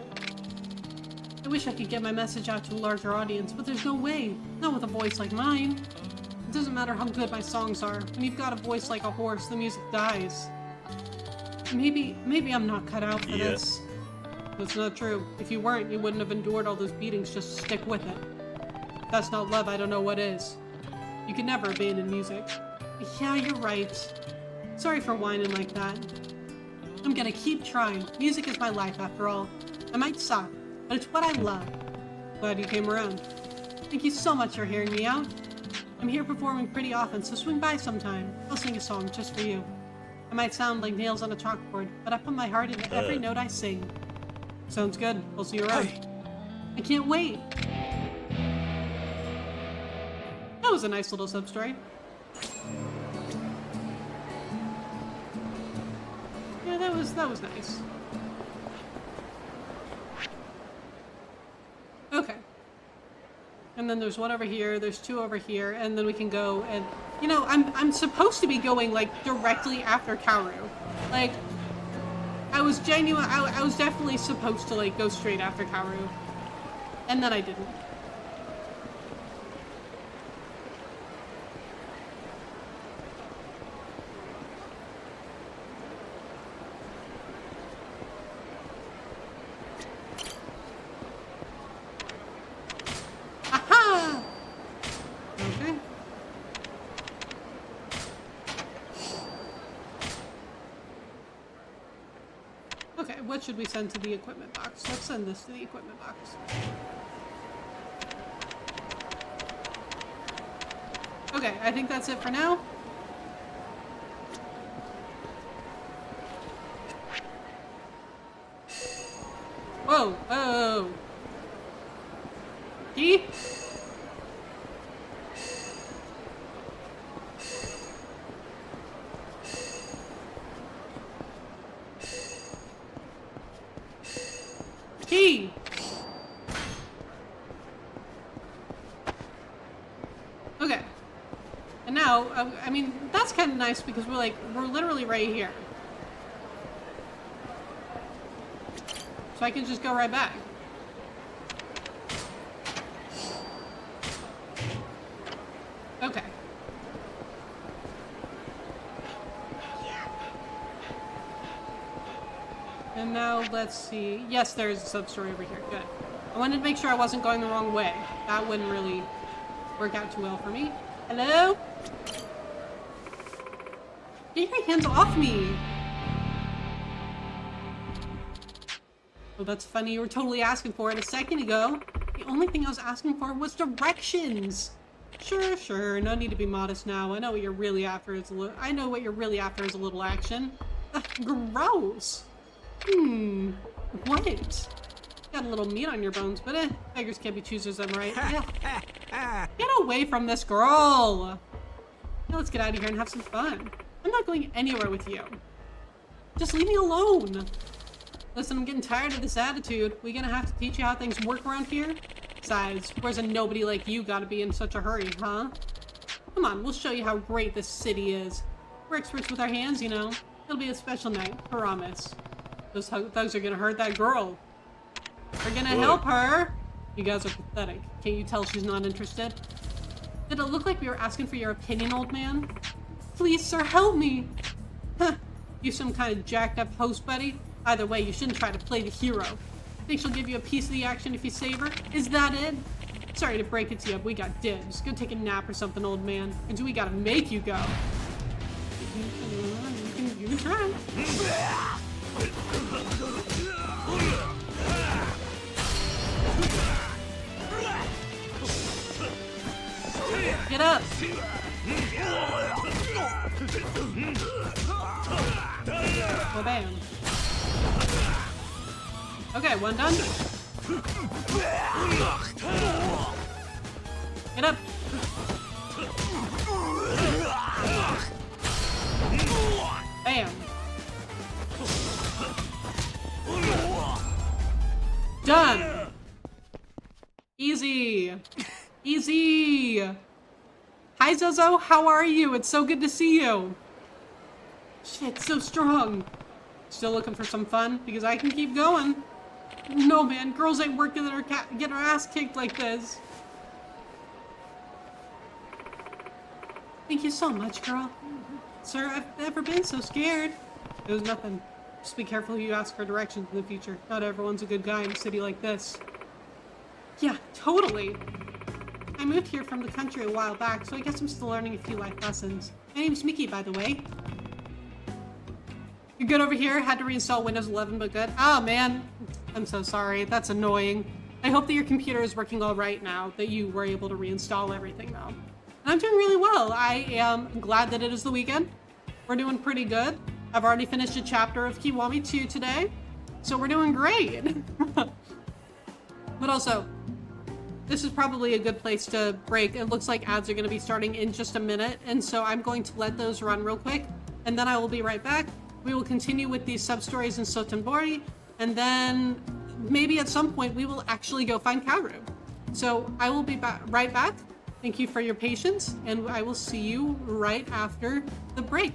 I wish I could get my message out to a larger audience, but there's no way. Not with a voice like mine. It doesn't matter how good my songs are. When you've got a voice like a horse, the music dies. Maybe I'm not cut out for this. That's not true. If you weren't, you wouldn't have endured all those beatings just to stick with it. If that's not love, I don't know what is. You can never abandon music. Yeah, you're right. Sorry for whining like that. I'm gonna keep trying. Music is my life, after all. I might suck, but it's what I love. Glad you came around. Thank you so much for hearing me out. I'm here performing pretty often, so swing by sometime. I'll sing a song just for you. I might sound like nails on a chalkboard, but I put my heart into every note I sing. Sounds good. We'll see you around. Hey. I can't wait. That was a nice little sub-story. Yeah, that was nice. Okay. And then there's one over here, there's two over here, and then we can go and, you know, I'm supposed to be going, like, directly after Kaoru. Like, I was definitely supposed to, like, go straight after Kaoru. And then I didn't. What should we send to the equipment box? Let's send this to the equipment box. Okay, I think that's it for now. Whoa, whoa. Key? Key! Okay. And now, I mean, that's kind of nice because we're literally right here. So I can just go right back. Okay. And now let's see. Yes, there's a sub-story over here. Good. I wanted to make sure I wasn't going the wrong way. That wouldn't really work out too well for me. Hello? Get your hands off me! Oh, that's funny. You were totally asking for it a second ago. The only thing I was asking for was directions. Sure, sure. No need to be modest now. I know what you're really after is a little action. Ugh, gross. What? Got a little meat on your bones, but beggars can't be choosers, I'm right. Get away from this girl! Now let's get out of here and have some fun. I'm not going anywhere with you. Just leave me alone. Listen, I'm getting tired of this attitude. We gonna have to teach you how things work around here? Besides, where's a nobody like you gotta be in such a hurry, huh? Come on, we'll show you how great this city is. We're experts with our hands, you know. It'll be a special night, promise. Those thugs are gonna hurt that girl. We're gonna help her. You guys are pathetic. Can't you tell she's not interested? Did it look like we were asking for your opinion, old man? Please, sir, help me. Huh. You some kind of jacked up host buddy? Either way, you shouldn't try to play the hero. Think she'll give you a piece of the action if you save her? Is that it? Sorry to break it to you, but we got dibs. Go take a nap or something, old man. And do we gotta make you go? You can try. Get up! Well, bam. Okay, one done. Get up! Bam! Done! Easy! Easy! Hi Zozo, how are you? It's so good to see you! Shit, so strong! Still looking for some fun? Because I can keep going. No man, girls ain't working their get her ass kicked like this. Thank you so much, girl. Sir, I've never been so scared. It was nothing. Just be careful who you ask for directions in the future. Not everyone's a good guy in a city like this. Yeah, totally. I moved here from the country a while back, so I guess I'm still learning a few life lessons. My name's Mickey, by the way. You're good over here? Had to reinstall Windows 11, but good. Oh, man. I'm so sorry. That's annoying. I hope that your computer is working all right now, that you were able to reinstall everything, though. And I'm doing really well. I am glad that it is the weekend. We're doing pretty good. I've already finished a chapter of Kiwami 2 today, so we're doing great. But also, this is probably a good place to break. It looks like ads are going to be starting in just a minute, and so I'm going to let those run real quick, and then I will be right back. We will continue with these sub-stories in Sotenbori, and then maybe at some point we will actually go find Kaoru. So I will be right back. Thank you for your patience, and I will see you right after the break.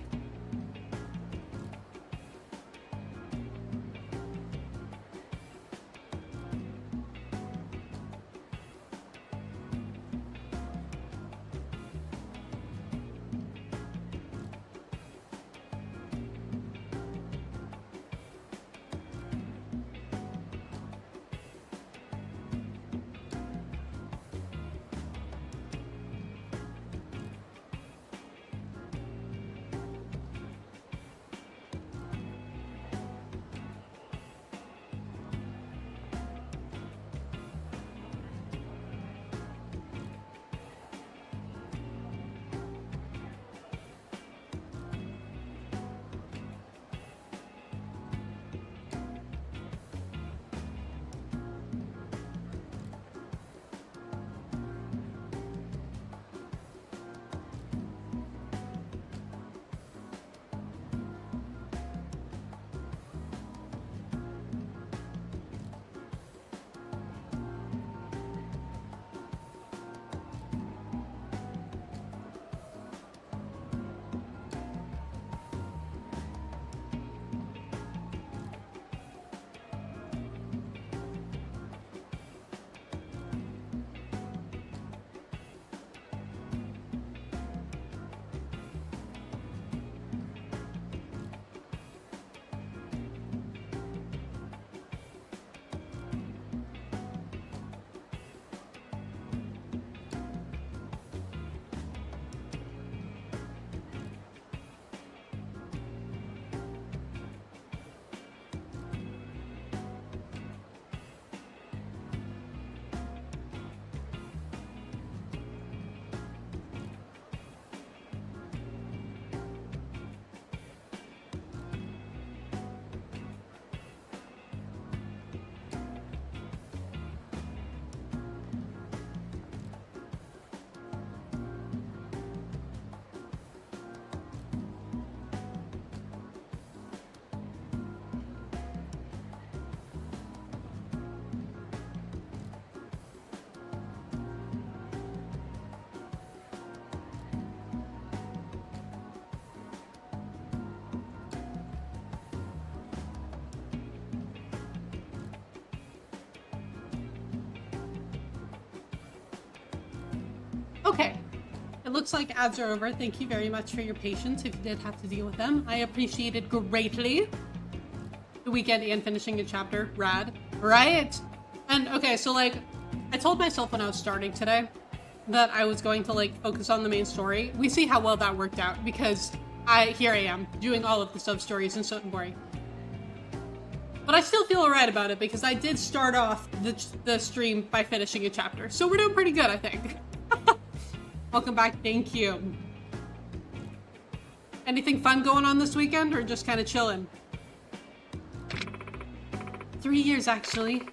Okay. It looks like ads are over. Thank you very much for your patience if you did have to deal with them. I appreciate it greatly. The weekend and finishing a chapter. Rad. Right? And okay, so like, I told myself when I was starting today that I was going to like focus on the main story. We see how well that worked out because here I am doing all of the sub stories in Sotenbori. But I still feel alright about it because I did start off the stream by finishing a chapter. So we're doing pretty good, I think. Welcome back, thank you. Anything fun going on this weekend or just kind of chilling? 3 years actually.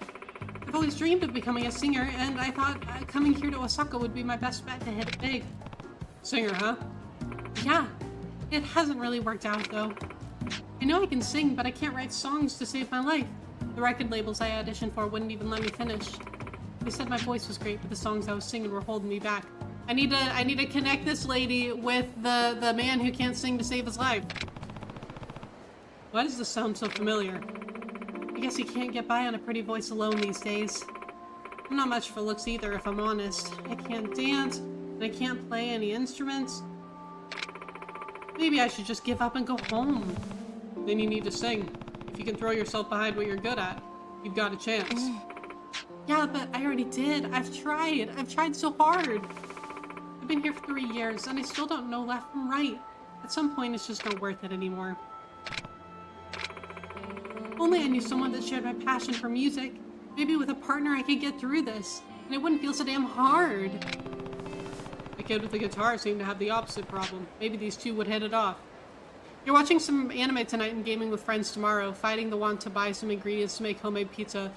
I've always dreamed of becoming a singer and I thought coming here to Osaka would be my best bet to hit it big. Singer, huh? Yeah, it hasn't really worked out though. I know I can sing, but I can't write songs to save my life. The record labels I auditioned for wouldn't even let me finish. They said my voice was great, but the songs I was singing were holding me back. I need to connect this lady with the man who can't sing to save his life. Why does this sound so familiar? I guess you can't get by on a pretty voice alone these days. I'm not much for looks either, if I'm honest. I can't dance, and I can't play any instruments. Maybe I should just give up and go home. Then you need to sing. If you can throw yourself behind what you're good at, you've got a chance. Yeah, but I already did. I've tried so hard. I've been here for 3 years, and I still don't know left from right. At some point, it's just not worth it anymore. If only I knew someone that shared my passion for music. Maybe with a partner I could get through this, and it wouldn't feel so damn hard. The kid with the guitar seemed to have the opposite problem. Maybe these two would hit it off. You're watching some anime tonight and gaming with friends tomorrow, fighting the want to buy some ingredients to make homemade pizza.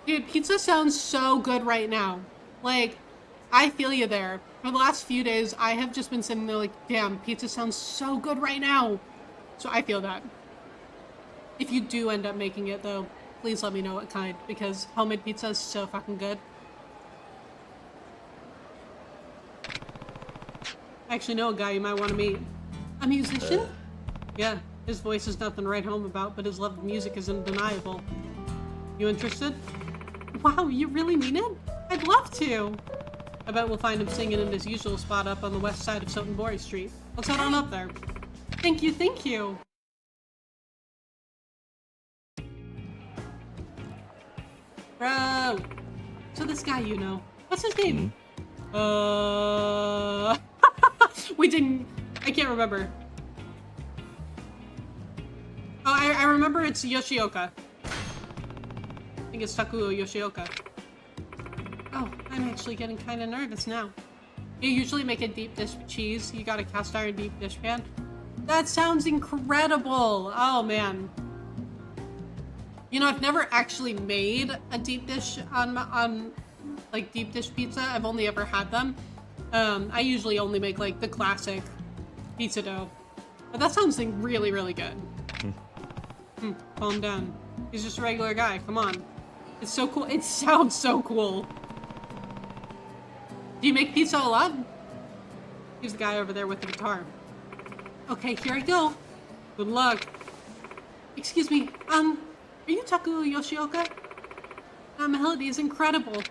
Dude, pizza sounds so good right now. Like, I feel you there. For the last few days, I have just been sitting there like, damn, pizza sounds so good right now. So I feel that. If you do end up making it, though, please let me know what kind, because homemade pizza is so fucking good. I actually know a guy you might want to meet. A musician? Yeah, his voice is nothing to write home about, but his love of music is undeniable. You interested? Wow, you really mean it? I'd love to! I bet we'll find him singing in his usual spot up on the west side of Sotenbori Street. Let's head on up there. Thank you, thank you! Bro! So this guy you know, what's his name? I can't remember. Oh, I remember it's Yoshioka. I think it's Takuo Yoshioka. Oh, I'm actually getting kind of nervous now. You usually make a deep dish cheese. You got a cast iron deep dish pan. That sounds incredible. Oh man. You know, I've never actually made a deep dish on like deep dish pizza. I've only ever had them. I usually only make like the classic pizza dough. But that sounds really, really good. Calm down. He's just a regular guy. Come on. It's so cool. It sounds so cool. Do you make pizza a lot? Here's the guy over there with the guitar. Okay, here I go. Good luck. Excuse me. Are you Takuo Yoshioka? That melody is incredible.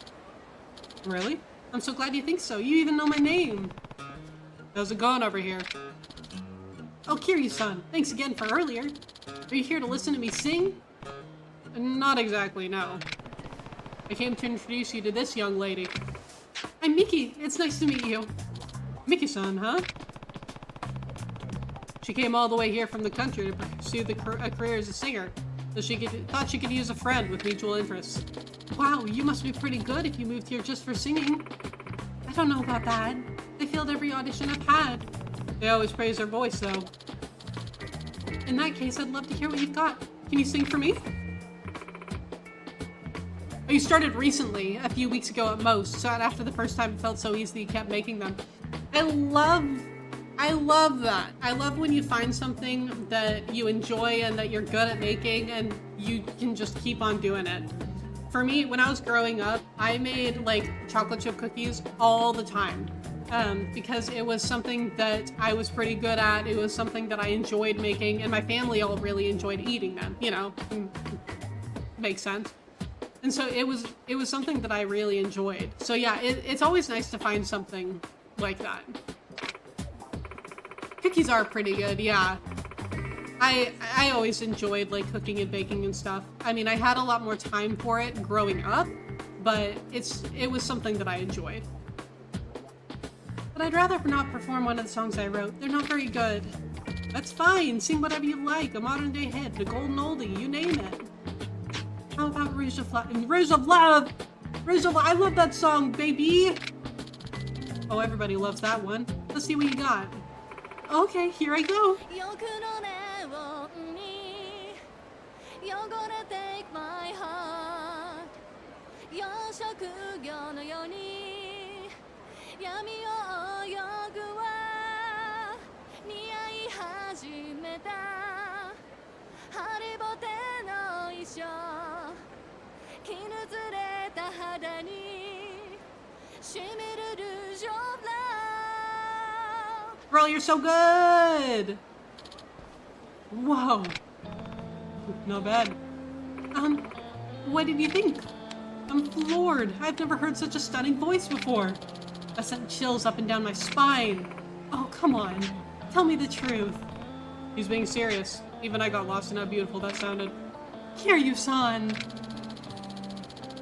Really? I'm so glad you think so. You even know my name. How's it going over here? Oh, Kiryu-san. Thanks again for earlier. Are you here to listen to me sing? Not exactly, no. I came to introduce you to this young lady. I'm Miki. It's nice to meet you. Miki-san, huh? She came all the way here from the country to pursue a career as a singer, so thought she could use a friend with mutual interests. Wow, you must be pretty good if you moved here just for singing. I don't know about that. They failed every audition I've had. They always praise her voice, though. In that case, I'd love to hear what you've got. Can you sing for me? Oh, you started recently, a few weeks ago at most, so after the first time it felt so easy you kept making them. I love that. I love when you find something that you enjoy and that you're good at making and you can just keep on doing it. For me, when I was growing up, I made like chocolate chip cookies all the time. Because it was something that I was pretty good at. It was something that I enjoyed making, and my family all really enjoyed eating them, you know? Makes sense. And so it was something that I really enjoyed. So yeah, it's always nice to find something like that. Cookies are pretty good, yeah. I always enjoyed like cooking and baking and stuff. I mean, I had a lot more time for it growing up, but it was something that I enjoyed. But I'd rather not perform one of the songs I wrote. They're not very good. That's fine. Sing whatever you like. A modern day hit, a golden oldie, you name it. How about Rouge of Love? Rouge of Love! Rouge of Love! I love that song, baby! Oh, everybody loves that one. Let's see what you got. Okay, here I go. Girl, you're so good! Whoa. Not bad. What did you think? I'm floored. I've never heard such a stunning voice before. I sent chills up and down my spine. Oh, come on. Tell me the truth. He's being serious. Even I got lost in how beautiful that sounded. Kiryu-san!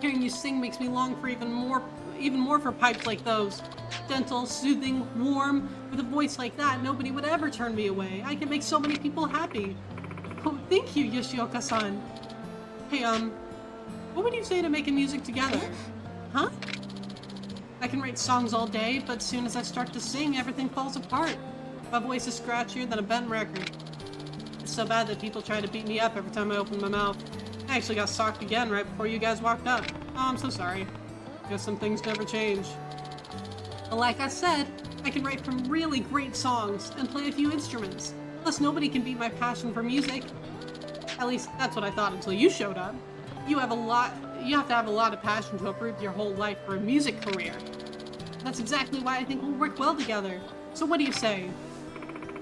Hearing you sing makes me long for even more for pipes like those. Gentle, soothing, warm. With a voice like that, nobody would ever turn me away. I can make so many people happy. Oh, thank you, Yoshioka-san. Hey, what would you say to making music together? Huh? I can write songs all day, but as soon as I start to sing, everything falls apart. My voice is scratchier than a bent record. It's so bad that people try to beat me up every time I open my mouth. I actually got socked again right before you guys walked up. Oh, I'm so sorry. Guess some things never change. But like I said, I can write some really great songs and play a few instruments. Plus, nobody can beat my passion for music. At least, that's what I thought until you showed up. You have to have a lot of passion to uproot your whole life for a music career. That's exactly why I think we'll work well together. So what do you say?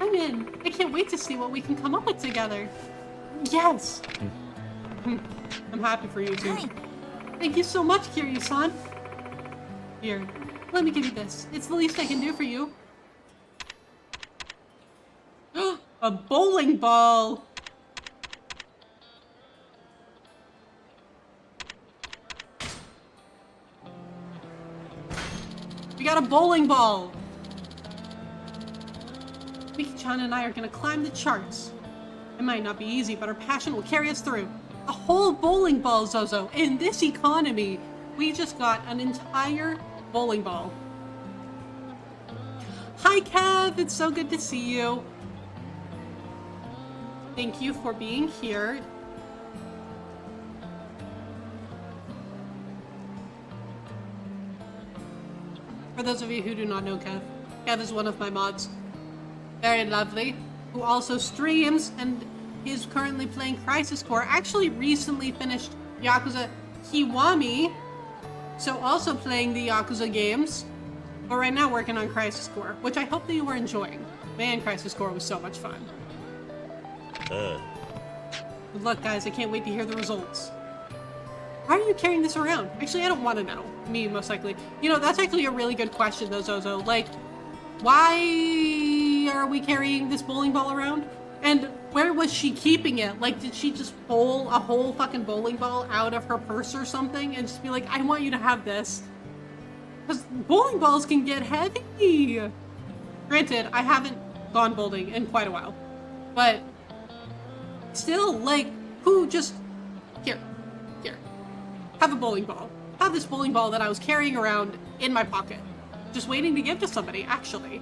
I'm in. I can't wait to see what we can come up with together. Yes! I'm happy for you too. Thank you so much, Kiryu-san. Here, let me give you this. It's the least I can do for you. A bowling ball! We got a bowling ball! Miki-chan and I are gonna climb the charts. It might not be easy, but our passion will carry us through. A whole bowling ball, Zozo! In this economy, we just got an entire bowling ball. Hi, Kev! It's so good to see you. Thank you for being here. For those of you who do not know Kev, Kev is one of my mods. Very lovely, who also streams and is currently playing Crisis Core. Actually recently finished Yakuza Kiwami, so also playing the Yakuza games, but right now working on Crisis Core, which I hope that you were enjoying. Man, Crisis Core was so much fun. Good luck, guys. I can't wait to hear the results. Why are you carrying this around? Actually, I don't want to know. Me, most likely. You know, that's actually a really good question, though, Zozo. Like, why are we carrying this bowling ball around? And where was she keeping it? Like, did she just pull a whole fucking bowling ball out of her purse or something and just be like, I want you to have this? Because bowling balls can get heavy. Granted, I haven't gone bowling in quite a while. But still, like, who just... Here. Have a bowling ball. Have this bowling ball that I was carrying around in my pocket. Just waiting to give to somebody, actually.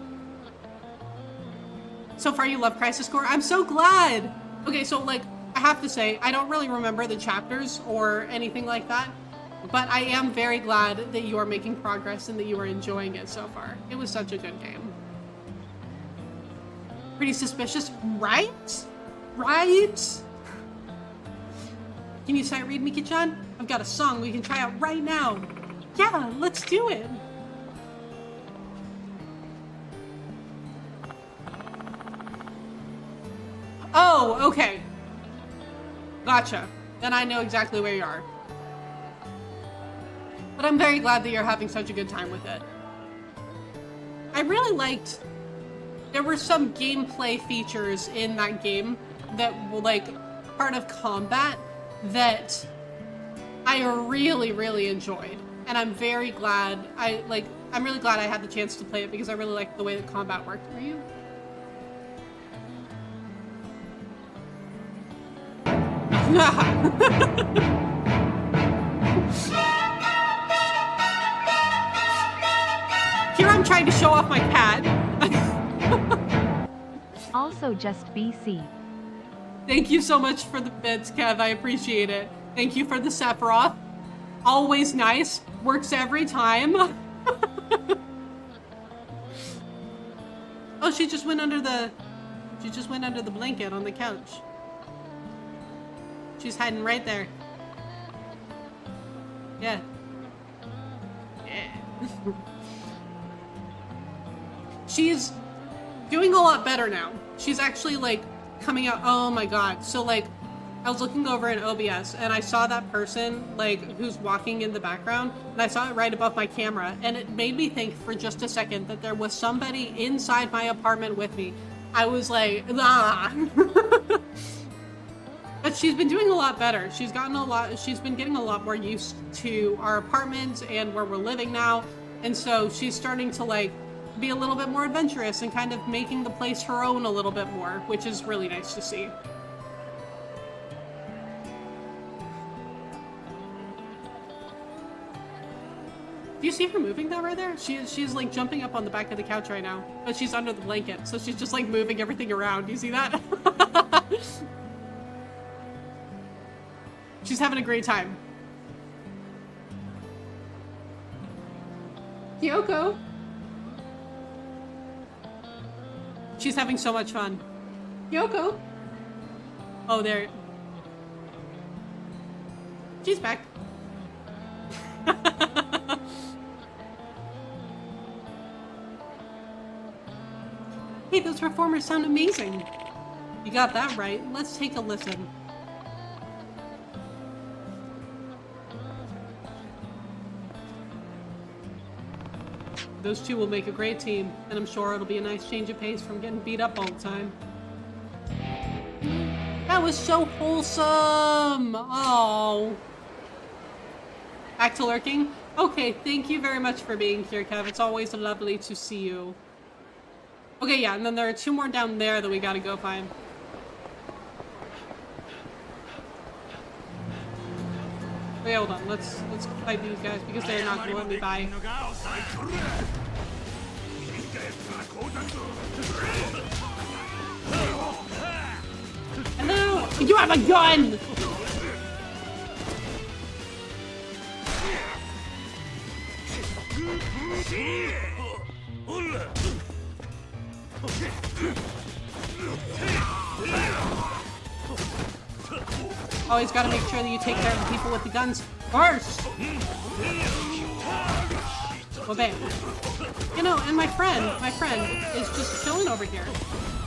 So far you love Crisis Core? I'm so glad! Okay, so, like, I have to say, I don't really remember the chapters or anything like that, but I am very glad that you are making progress and that you are enjoying it so far. It was such a good game. Pretty suspicious, right? Right? Can you sight read, Miki-chan? I've got a song we can try out right now. Yeah, let's do it. Oh, okay. Gotcha. Then I know exactly where you are. But I'm very glad that you're having such a good time with it. I really liked, there were some gameplay features in that game that were like part of combat that I really, really enjoyed. And I'm very glad, I'm really glad I had the chance to play it because I really liked the way that combat worked. Were you? Here I'm trying to show off my cat. Also just BC. Thank you so much for the bits, Kev. I appreciate it. Thank you for the Sephiroth. Always nice. Works every time. Oh, she just went under the blanket on the couch. She's hiding right there. Yeah. Yeah. She's doing a lot better now. She's actually like coming out. Oh my god. So like I was looking over in OBS and I saw that person like who's walking in the background and I saw it right above my camera and it made me think for just a second that there was somebody inside my apartment with me. I was like, ah. But she's been doing a lot better. She's been getting a lot more used to our apartment and where we're living now. And so she's starting to like be a little bit more adventurous and kind of making the place her own a little bit more, which is really nice to see. Do you see her moving that right there? She's like jumping up on the back of the couch right now, but she's under the blanket, so she's just like moving everything around. Do you see that? She's having a great time. Kyoko. She's having so much fun. Kyoko. Oh, there. She's back. Hey, those performers sound amazing. You got that right. Let's take a listen. Those two will make a great team, and I'm sure it'll be a nice change of pace from getting beat up all the time. That was so wholesome! Oh. Back to lurking? Okay, thank you very much for being here, Kev. It's always lovely to see you. Okay, yeah, and then there are two more down there that we gotta go find. Wait, hold on. Let's fight these guys because they're not gonna let me by. Hello! You have a gun! Always gotta make sure that you take care of the people with the guns first! Well, bam. You know, and my friend is just chilling over here.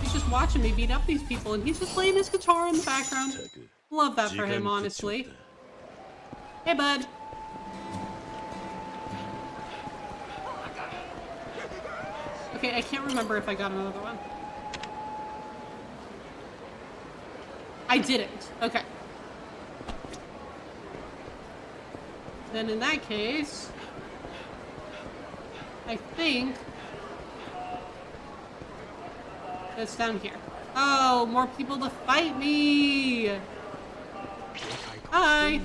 He's just watching me beat up these people, and he's just playing his guitar in the background. Love that for him, honestly. Hey, bud. Okay, I can't remember if I got another one. I didn't. Okay. Then in that case, I think it's down here. Oh, more people to fight me! Hi!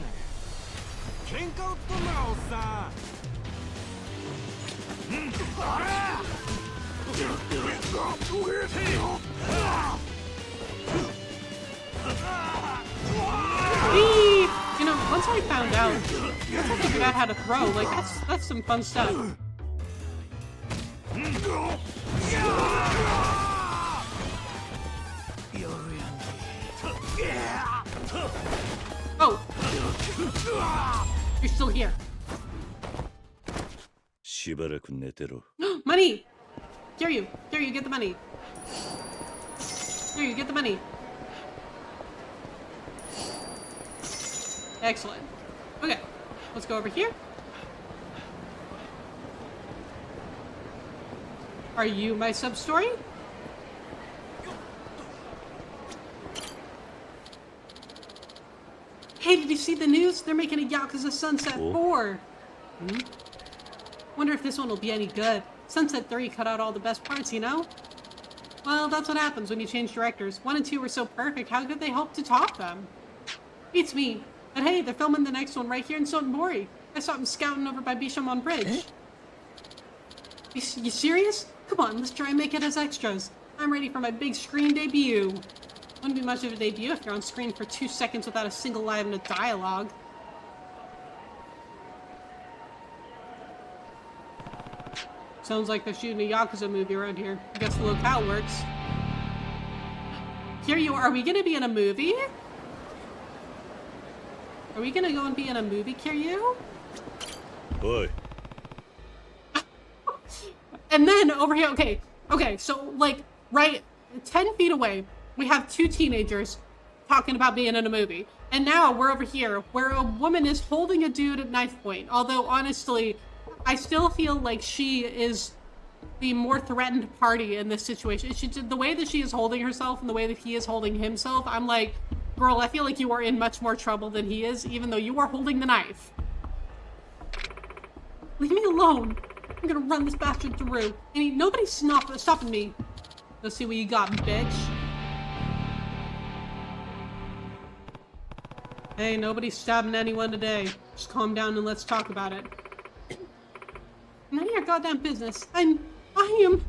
You know, once I found out, once I figured out how to throw, like, that's some fun stuff. Oh! You're still here. Money! Here you get the money. Here you get the money. Excellent. Okay, let's go over here. Are you my sub-story? Hey, did you see the news? They're making a Yakuza Sunset 4. Wonder if this one will be any good. Sunset 3 cut out all the best parts, you know? Well, that's what happens when you change directors. 1 and 2 were so perfect, how could they hope to top them? Beats me. But hey, they're filming the next one right here in Sotenbori. I saw them scouting over by Bishamon Bridge. You serious? Come on, let's try and make it as extras. I'm ready for my big screen debut. Wouldn't be much of a debut if you're on screen for 2 seconds without a single line of dialogue. Sounds like they're shooting a Yakuza movie around here. I guess the locale works. Here you are we gonna be in a movie? Are we gonna go and be in a movie, Kiryu? Boy. And then over here, okay, so like right 10 feet away, we have 2 teenagers talking about being in a movie. And now we're over here where a woman is holding a dude at knife point. Although honestly, I still feel like she is the more threatened party in this situation. The way that she is holding herself and the way that he is holding himself, I'm like, girl, I feel like you are in much more trouble than he is, even though you are holding the knife. Leave me alone. I'm gonna run this bastard through. And nobody's stopping me. Let's see what you got, bitch. Hey, nobody's stabbing anyone today. Just calm down and let's talk about it. None of your goddamn business. I am.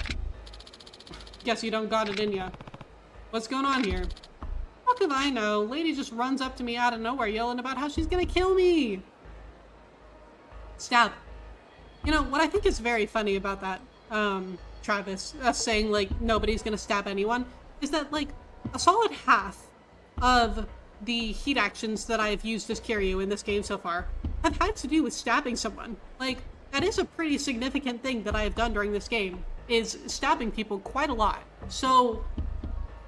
Guess you don't got it in ya. What's going on here? How could I know? Lady just runs up to me out of nowhere yelling about how she's gonna kill me. Stab. You know, what I think is very funny about that, Travis, saying, like, nobody's gonna stab anyone, is that, like, a solid half of the heat actions that I've used as Kiryu in this game so far have had to do with stabbing someone. Like, that is a pretty significant thing that I have done during this game, is stabbing people quite a lot. So,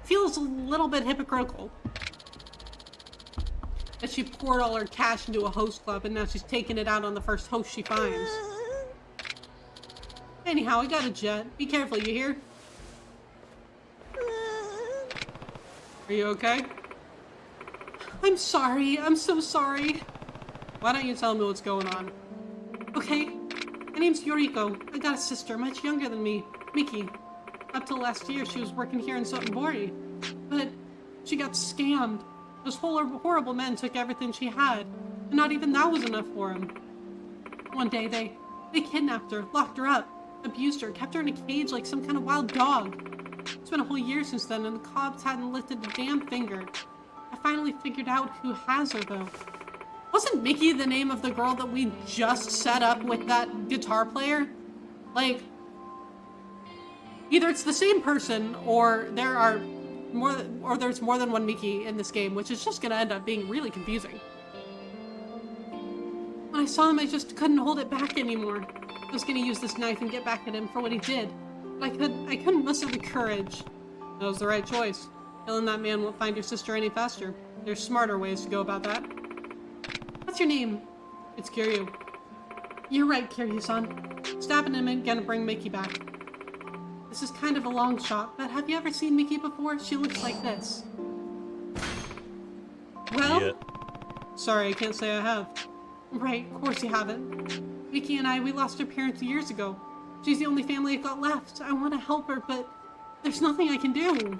feels a little bit hypocritical that she poured all her cash into a host club and now she's taking it out on the first host she finds. Anyhow, I got a jet. Be careful, you hear? Are you okay? I'm sorry. I'm so sorry. Why don't you tell me what's going on? Okay. My name's Yoriko. I got a sister much younger than me, Miki. Up till last year, she was working here in Sotenbori. But she got scammed. Those horrible men took everything she had. And not even that was enough for them. One day, they kidnapped her, locked her up, abused her, kept her in a cage like some kind of wild dog. It's been a whole year since then, and the cops hadn't lifted a damn finger. I finally figured out who has her, though. Wasn't Mickey the name of the girl that we just set up with that guitar player? Like, either it's the same person, or there's more than one Mickey in this game, which is just gonna end up being really confusing. When I saw him, I just couldn't hold it back anymore. I was gonna use this knife and get back at him for what he did, but I couldn't muster the courage. That was the right choice. Killing that man won't find your sister any faster. There's smarter ways to go about that. What's your name? It's Kiryu. You're right, Kiryu-san. Stabbing him ain't gonna bring Mickey back. This is kind of a long shot, but have you ever seen Mickey before? She looks like this. Well? Yeah. Sorry, I can't say I have. Right, of course you haven't. Mickey and we lost our parents years ago. She's the only family I've got left. I want to help her, but there's nothing I can do.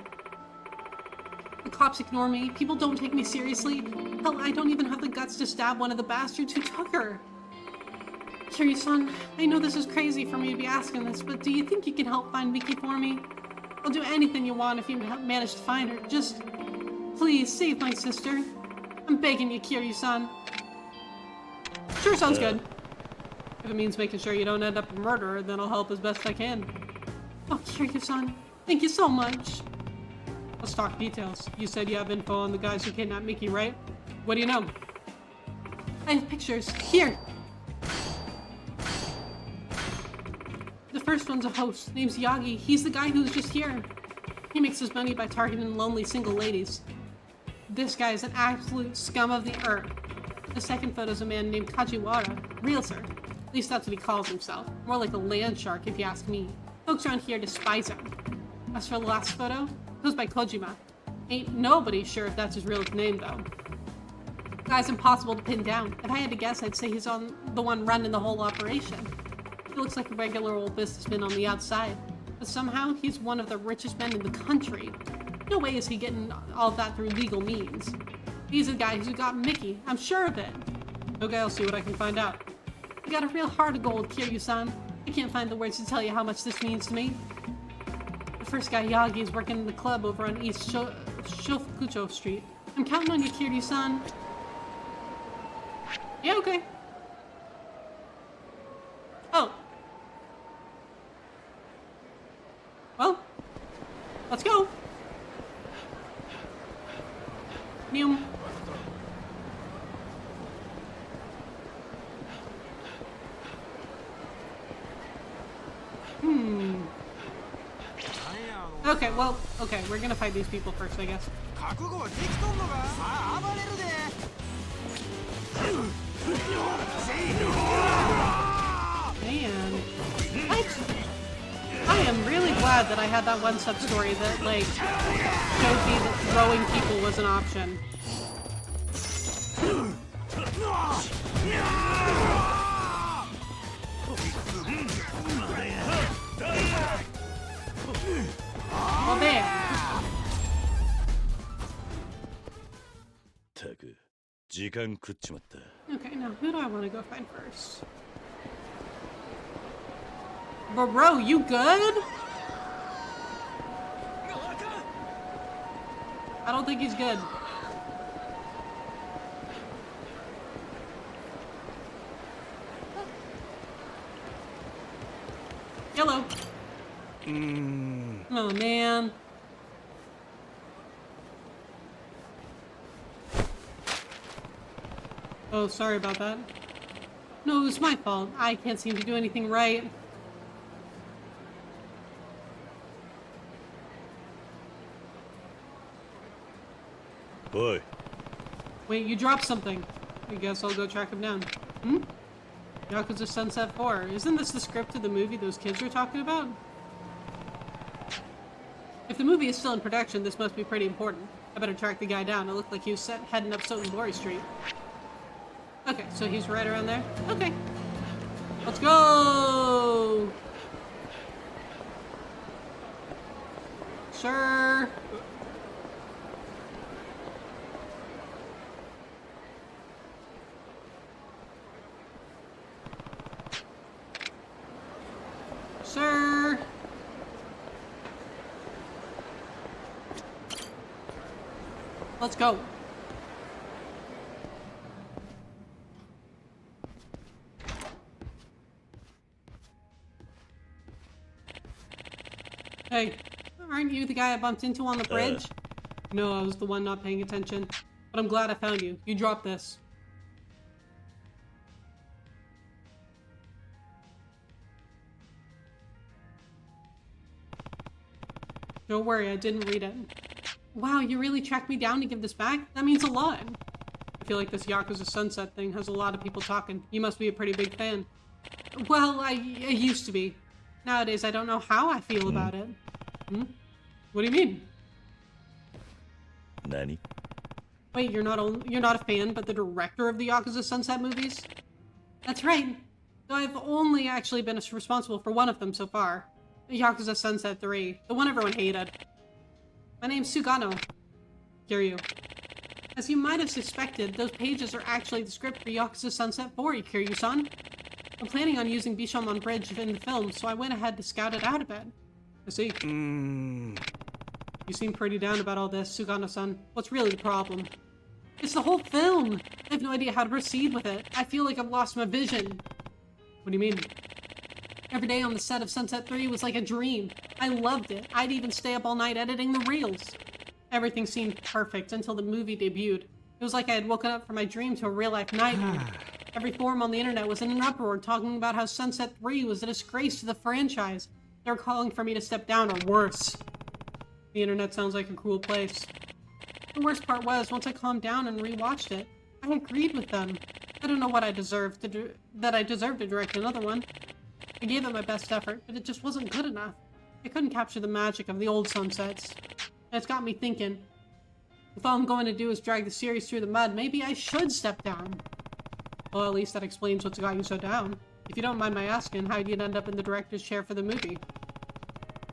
The cops ignore me. People don't take me seriously. Hell, I don't even have the guts to stab one of the bastards who took her. Kiryu-san, I know this is crazy for me to be asking this, but do you think you can help find Miki for me? I'll do anything you want if you manage to find her. Just, please, save my sister. I'm begging you, Kiryu-san. Sure, sounds good. If it means making sure you don't end up a murderer, then I'll help as best I can. Oh, Kiryu-san, thank you so much. Let's talk details. You said you have info on the guys who kidnapped Miki, right? What do you know? I have pictures. Here! The first one's a host. Name's Yagi. He's the guy who's just here. He makes his money by targeting lonely single ladies. This guy is an absolute scum of the earth. The second photo's a man named Kajiwara, realtor. At least that's what he calls himself. More like a land shark, if you ask me. Folks around here despise him. As for the last photo, it was by Kojima. Ain't nobody sure if that's his real name, though. The guy's impossible to pin down. If I had to guess, I'd say he's on the one running the whole operation. He looks like a regular old businessman on the outside, but somehow he's one of the richest men in the country. No way is he getting all of that through legal means. He's the guy who got Mickey, I'm sure of it. Okay, I'll see what I can find out. You got a real heart of gold, Kiryu-san. I can't find the words to tell you how much this means to me. The first guy, Yagi, is working in the club over on East Shofukucho Street. I'm counting on you, Kiryu-san. Yeah, okay. Oh. Well, let's go. Neum. Okay, well, okay, we're gonna fight these people first, I guess. Man. What? I am really glad that I had that one sub-story that, like, showed me that throwing people was an option. Well, there. Okay, now who do I want to go find first? Bro, you good? I don't think he's good. Yellow. Oh, man. Oh, sorry about that. No, it was my fault. I can't seem to do anything right. Boy. Wait, you dropped something. I guess I'll go track him down. Hmm? Yakuza Sunset 4. Isn't this the script of the movie those kids were talking about? If the movie is still in production, this must be pretty important. I better track the guy down. It looked like he was heading up Soten Glory Street. Okay, so he's right around there? Okay. Let's go! Sure. Sir. Let's go. Hey, aren't you the guy I bumped into on the bridge? No, I was the one not paying attention. But I'm glad I found you. You dropped this. Don't worry, I didn't read it. Wow, you really tracked me down to give this back? That means a lot. I feel like this Yakuza Sunset thing has a lot of people talking. You must be a pretty big fan. Well, I used to be. Nowadays, I don't know how I feel about it. Hmm? What do you mean? Nani? Wait, you're not a fan, but the director of the Yakuza Sunset movies? That's right. Though I've only actually been responsible for one of them so far. Yakuza Sunset 3, the one everyone hated. My name's Sugano. Kiryu. As you might have suspected, those pages are actually the script for Yakuza Sunset 4, Kiryu-san. I'm planning on using Bishamon Bridge in the film, so I went ahead to scout it out a bit. I see. You seem pretty down about all this, Sugano-san. What's really the problem? It's the whole film! I have no idea how to proceed with it. I feel like I've lost my vision. What do you mean? Every day on the set of Sunset 3 was like a dream. I loved it. I'd even stay up all night editing the reels. Everything seemed perfect until the movie debuted. It was like I had woken up from my dream to a real-life nightmare. Every forum on the internet was in an uproar talking about how Sunset 3 was a disgrace to the franchise. They were calling for me to step down or worse. The internet sounds like a cruel place. The worst part was, once I calmed down and rewatched it, I agreed with them. I don't know what I deserved to do, that I deserved to direct another one. I gave it my best effort, but it just wasn't good enough. I couldn't capture the magic of the old sunsets. And it's got me thinking, if all I'm going to do is drag the series through the mud, maybe I should step down. Well, at least that explains what's got you so down. If you don't mind my asking, how'd you end up in the director's chair for the movie?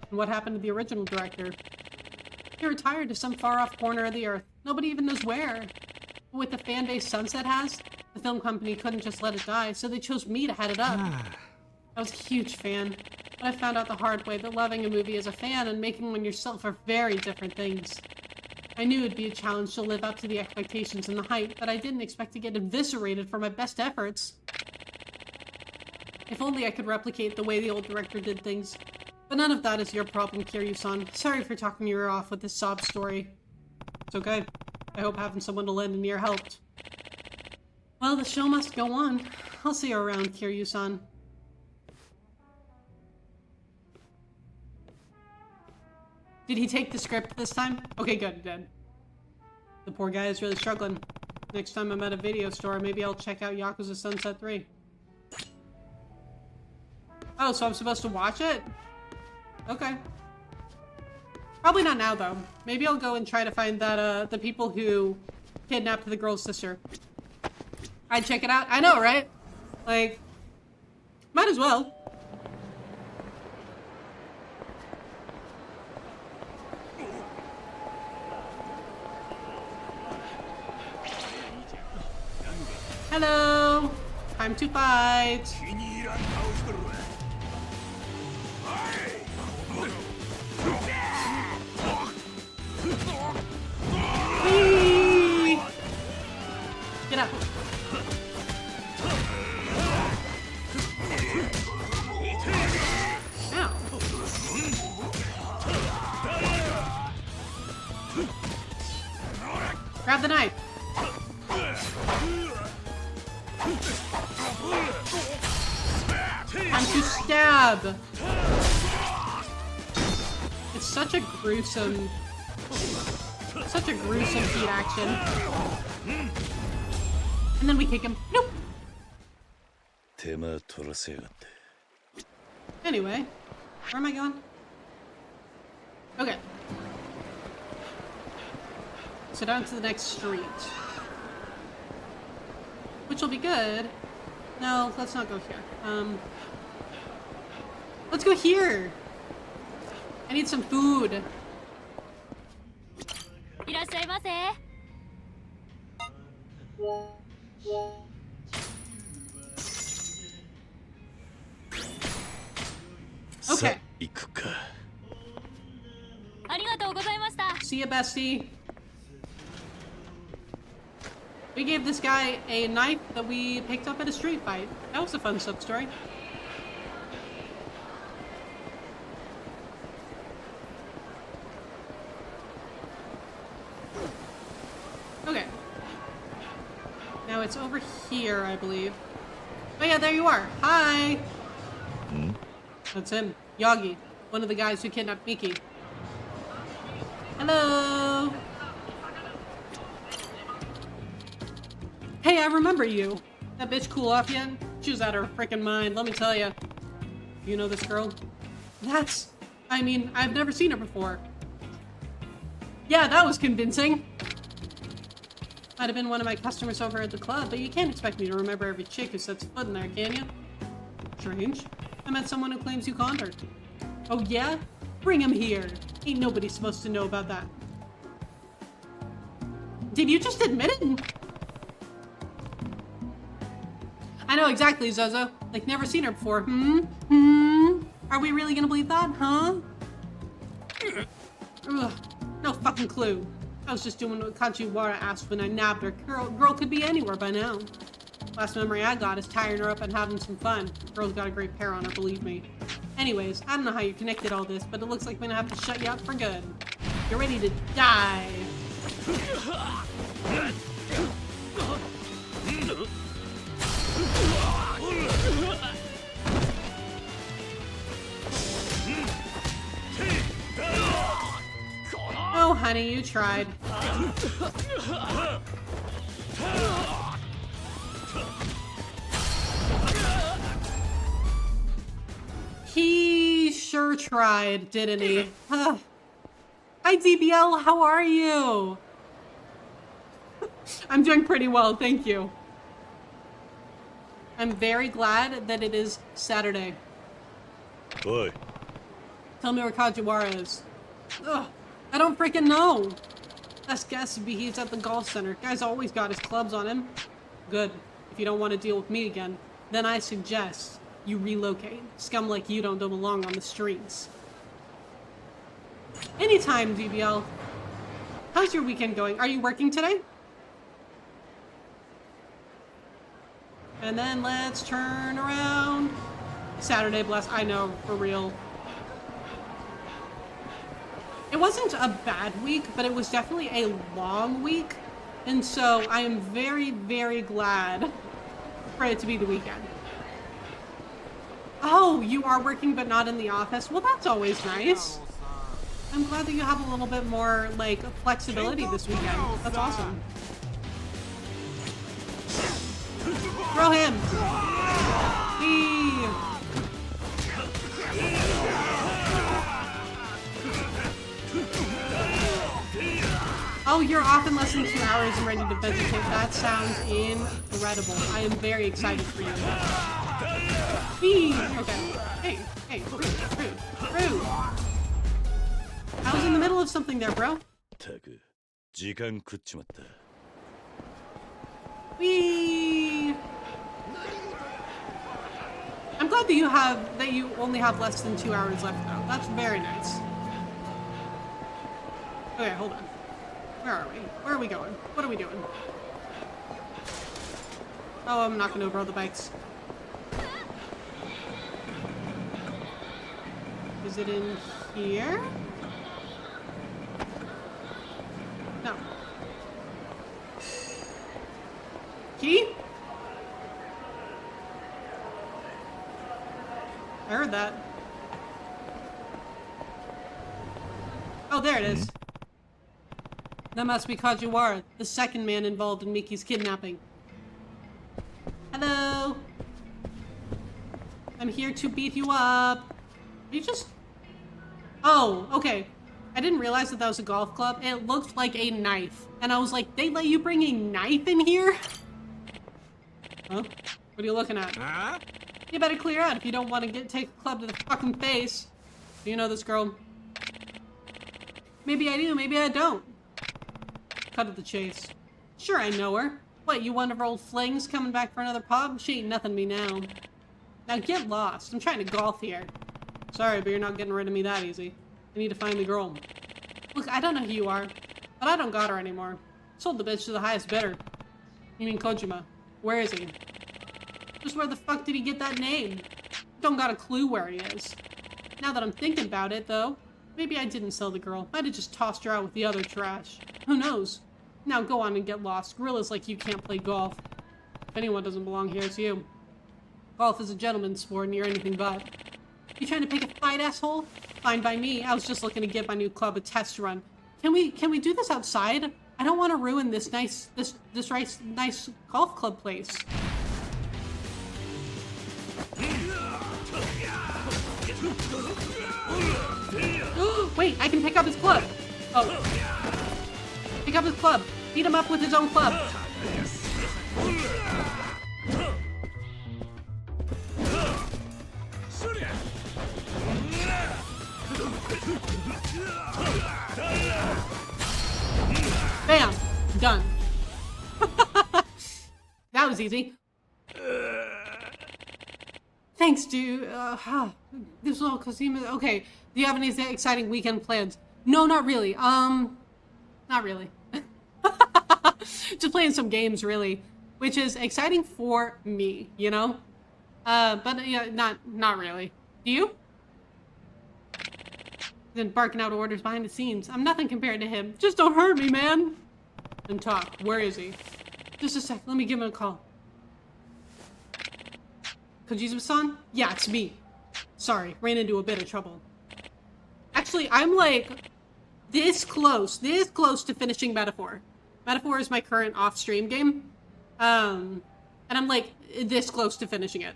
And what happened to the original director? He retired to some far-off corner of the earth. Nobody even knows where. But with the fan base Sunset has, the film company couldn't just let it die, so they chose me to head it up. I was a huge fan, but I found out the hard way that loving a movie as a fan and making one yourself are very different things. I knew it'd be a challenge to live up to the expectations and the hype, but I didn't expect to get eviscerated for my best efforts. If only I could replicate the way the old director did things. But none of that is your problem, Kiryu-san. Sorry for talking your ear off with this sob story. It's okay. I hope having someone to lend an ear helped. Well, the show must go on. I'll see you around, Kiryu-san. Did he take the script this time? Okay, good, he did. The poor guy is really struggling. Next time I'm at a video store, maybe I'll check out Yakuza Sunset 3. Oh, so I'm supposed to watch it? Okay. Probably not now, though. Maybe I'll go and try to find that, the people who kidnapped the girl's sister. I'd check it out. I know, right? Like, might as well. Hello! Time to fight! Whee! Get up! Ow! Grab the knife! Time to stab! It's such a gruesome feat action. And then we kick him. Nope! Anyway, where am I going? Okay. So down to the next street. Which will be good. No, let's not go here. Let's go here! I need some food. いらっしゃいませ。Okay. 行くか。ありがとうございました。 See ya, bestie. We gave this guy a knife that we picked up at a street fight. That was a fun sub-story. Okay. Now it's over here, I believe. Oh yeah, there you are. Hi! That's him. Yagi. One of the guys who kidnapped Miki. Hello! Hey, I remember you. That bitch cool off yet? She was out of her freaking mind, let me tell ya. You know this girl? I mean, I've never seen her before. Yeah, that was convincing. Might have been one of my customers over at the club, but you can't expect me to remember every chick who sets foot in there, can you? Strange. I met someone who claims you conned her. Oh yeah? Bring him here. Ain't nobody supposed to know about that. Did you just admit it? I know exactly, Zozo. Like, never seen her before. Are we really gonna believe that, huh? Ugh, no fucking clue. I was just doing what Kajiwara asked when I nabbed her. Girl could be anywhere by now. Last memory I got is tying her up and having some fun. Girl's got a great pair on her, believe me. Anyways, I don't know how you connected all this, but it looks like we're gonna have to shut you up for good. You're ready to die. Oh, honey, you tried. He sure tried, didn't he? Hi, DBL, how are you? I'm doing pretty well, thank you. I'm very glad that it is Saturday. Oi. Tell me where Kajiwara is. Ugh, I don't freaking know. Best guess would be he's at the golf center. Guy's always got his clubs on him. Good. If you don't want to deal with me again, then I suggest you relocate. Scum like you don't belong on the streets. Anytime, DBL. How's your weekend going? Are you working today? And then let's turn around. Saturday, bless. I know, for real. It wasn't a bad week, but it was definitely a long week. And so I am very, very glad for it to be the weekend. Oh, you are working but not in the office? Well, that's always nice. I'm glad that you have a little bit more, like, flexibility this weekend. That's awesome. Throw him! Whee! Oh, you're off in less than 2 hours and ready to vegetate. That sounds incredible. I am very excited for you. Whee! Okay. Hey, rude. I was in the middle of something there, bro. Whee! I'm glad that you only have less than 2 hours left though. That's very nice. Okay, hold on. Where are we? Where are we going? What are we doing? Oh, I'm not gonna overhaul the bikes. Is it in here? No. Key? I heard that. Oh, there it is. That must be Kajiwara, the second man involved in Miki's kidnapping. Hello! I'm here to beat you up. You just... Oh, okay. I didn't realize that was a golf club. It looked like a knife. And I was like, they let you bring a knife in here? Huh? What are you looking at? Huh? You better clear out if you don't want to take a club to the fucking face. Do you know this girl? Maybe I do, maybe I don't. Cut to the chase. Sure, I know her. What, you one of her old flings coming back for another pub? She ain't nothing to me now. Now get lost. I'm trying to golf here. Sorry, but you're not getting rid of me that easy. I need to find the girl. Look, I don't know who you are, but I don't got her anymore. Sold the bitch to the highest bidder. You mean Kojima? Where is he? Just where the fuck did he get that name? Don't got a clue where he is. Now that I'm thinking about it, though, maybe I didn't sell the girl. Might have just tossed her out with the other trash. Who knows? Now go on and get lost. Gorillas like you can't play golf. If anyone doesn't belong here, it's you. Golf is a gentleman's sport and you're anything but. You trying to pick a fight, asshole? Fine by me. I was just looking to give my new club a test run. Can we do this outside? I don't want to ruin this nice golf club place. Wait, I can pick up his club. Oh. Pick up his club. Beat him up with his own club. Bam! Done. That was easy. Thanks, dude. This is all Cosima. Okay. Do you have any exciting weekend plans? No, not really. Not really. Just playing some games, really, which is exciting for me, you know. But yeah, not really. Do you? Then barking out orders behind the scenes. I'm nothing compared to him. Just don't hurt me, man. And talk. Where is he? Just a sec. Let me give him a call. Kojima-san? Yeah, it's me. Sorry, ran into a bit of trouble. Actually, I'm like this close to finishing Metaphor. Metaphor is my current off-stream game. And I'm like this close to finishing it.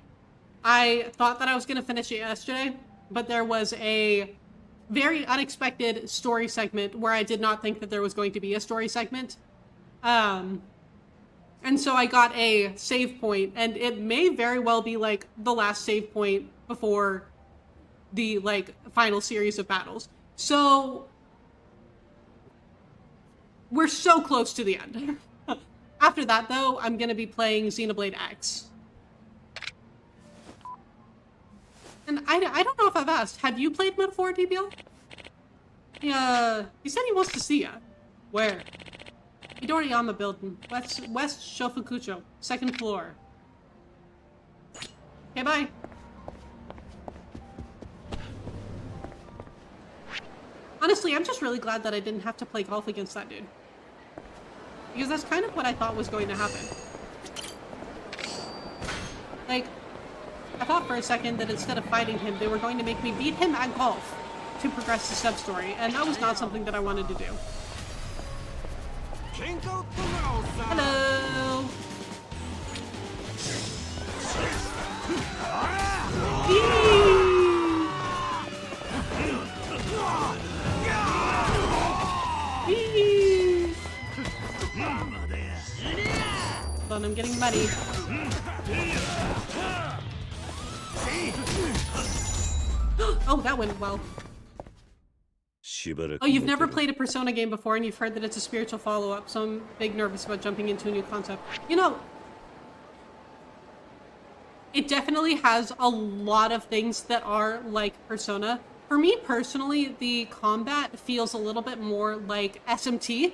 I thought that I was going to finish it yesterday, but there was a very unexpected story segment where I did not think that there was going to be a story segment. And so I got a save point, and it may very well be like the last save point before the like final series of battles. So we're so close to the end. After that, though, I'm going to be playing Xenoblade X. And I don't know if I've asked, have you played Metaphor, DBL? He said he wants to see ya. Where? Midoriyama building. West Shofukucho. 2nd floor. Okay, bye. Honestly, I'm just really glad that I didn't have to play golf against that dude. Because that's kind of what I thought was going to happen. Like, I thought for a second that instead of fighting him, they were going to make me beat him at golf to progress the sub-story, and that was not something that I wanted to do. Hello! Hold on, I'm getting muddy. Oh, that went well. Oh, you've never played a Persona game before and you've heard that it's a spiritual follow-up, so I'm big nervous about jumping into a new concept. You know, it definitely has a lot of things that are like Persona. For me personally, the combat feels a little bit more like SMT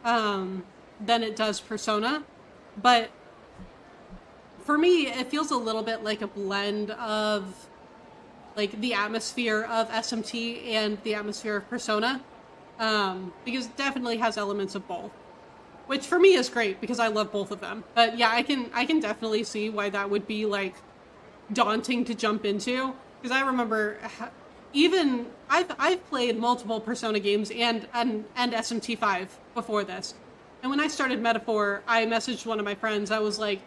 than it does Persona, but for me, it feels a little bit like a blend of like the atmosphere of SMT and the atmosphere of Persona, because it definitely has elements of both, which for me is great because I love both of them. But yeah, I can definitely see why that would be like daunting to jump into, because I remember even I've played multiple Persona games and SMT5 before this, and when I started Metaphor, I messaged one of my friends. I was like,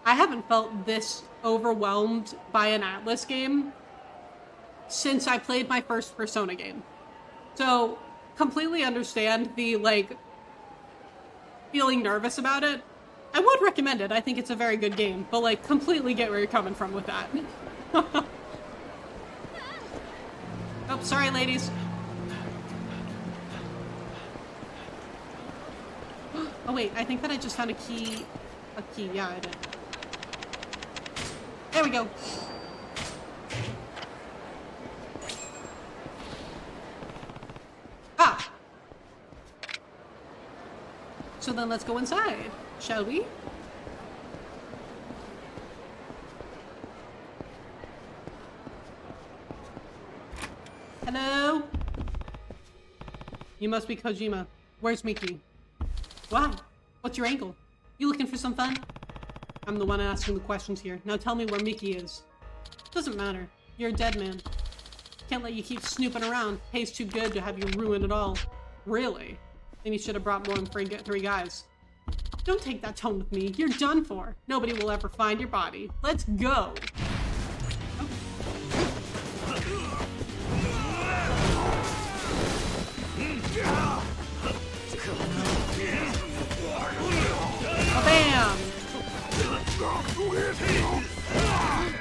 I haven't felt this overwhelmed by an Atlas game since I played my first Persona game. So, completely understand the, like, feeling nervous about it. I would recommend it. I think it's a very good game, but, like, completely get where you're coming from with that. Oh, sorry, ladies. Oh, wait, I think that I just found a key. A key, yeah, I did. There we go. Ah! So then let's go inside, shall we? Hello? You must be Kojima. Where's Miki? Why? What's your angle? You looking for some fun? I'm the one asking the questions here. Now tell me where Miki is. Doesn't matter. You're a dead man. Can't let you keep snooping around. Pays too good to have you ruin it all. Really? Then you should have brought more than three guys. Don't take that tone with me. You're done for. Nobody will ever find your body. Let's go. Oh, bam!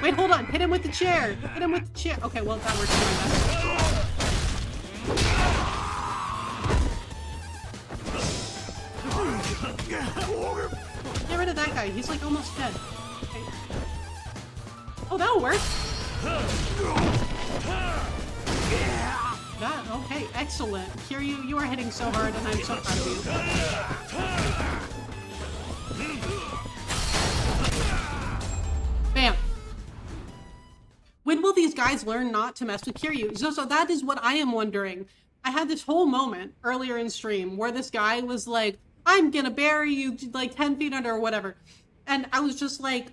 Wait, hold on. Hit him with the chair. Hit him with the chair. Okay, well, that works for my best. Get rid of that guy. He's like almost dead. Okay. Oh, that'll work. That, okay, excellent. Kiryu, you are hitting so hard and I'm so proud of you. Bam. When will these guys learn not to mess with Kiryu? So that is what I am wondering. I had this whole moment earlier in stream where this guy was like, I'm gonna bury you like 10 feet under or whatever. And I was just like,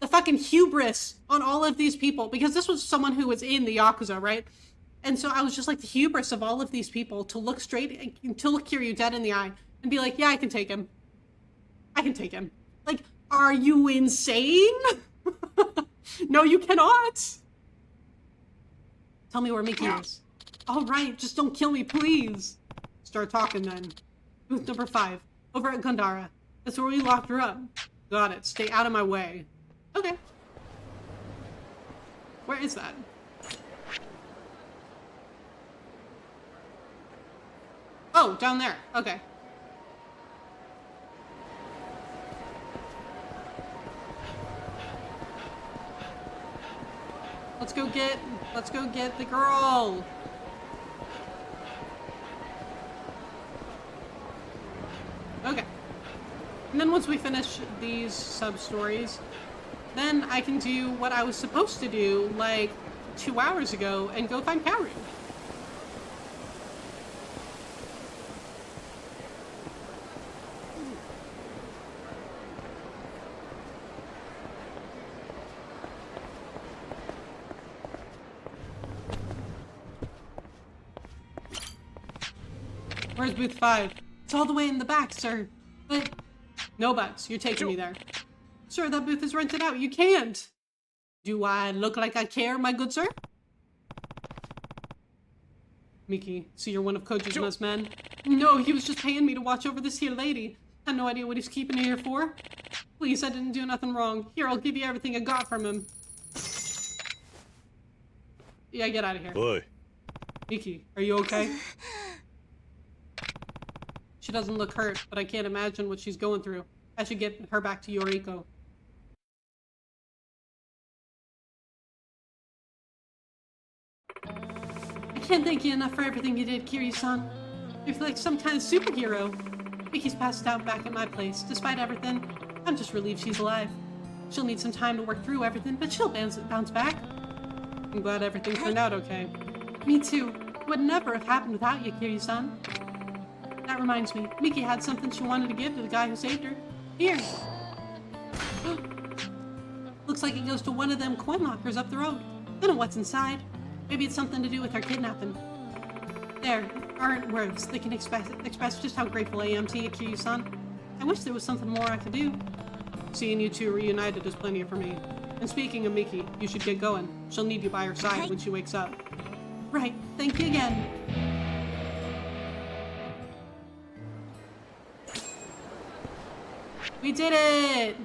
the fucking hubris on all of these people, because this was someone who was in the Yakuza, right? And so I was just like, the hubris of all of these people to look Kiryu dead in the eye and be like, yeah, I can take him. I can take him. Like, are you insane? No, you cannot! Tell me where Miki is. Alright, just don't kill me, please! Start talking then. Booth number 5. Over at Gandara. That's where we locked her up. Got it. Stay out of my way. Okay. Where is that? Oh, down there. Okay. Let's go get the girl. Okay. And then once we finish these sub-stories, then I can do what I was supposed to do like 2 hours ago and go find Kaoru. Where's booth 5? It's all the way in the back, sir. But no buts. You're taking me there. Sir, that booth is rented out. You can't. Do I look like I care, my good sir? Miki, so you're one of Kojima's men? No, he was just paying me to watch over this here lady. I had no idea what he's keeping her here for. Please, I didn't do nothing wrong. Here, I'll give you everything I got from him. Yeah, get out of here. Oi. Miki, are you okay? She doesn't look hurt, but I can't imagine what she's going through. I should get her back to Yoriko. I can't thank you enough for everything you did, Kiryu-san. You're like some kind of superhero. Miki's passed out back at my place. Despite everything, I'm just relieved she's alive. She'll need some time to work through everything, but she'll bounce back. I'm glad everything turned out okay. Me too. It would never have happened without you, Kiryu-san. That reminds me, Miki had something she wanted to give to the guy who saved her. Here. Looks like it goes to one of them coin lockers up the road. I don't know what's inside. Maybe it's something to do with her kidnapping. There aren't words that can express just how grateful I am to you, Kiryu-san. I wish there was something more I could do. Seeing you two reunited is plenty for me. And speaking of Miki, you should get going. She'll need you by her side when she wakes up. Right, thank you again. We did it!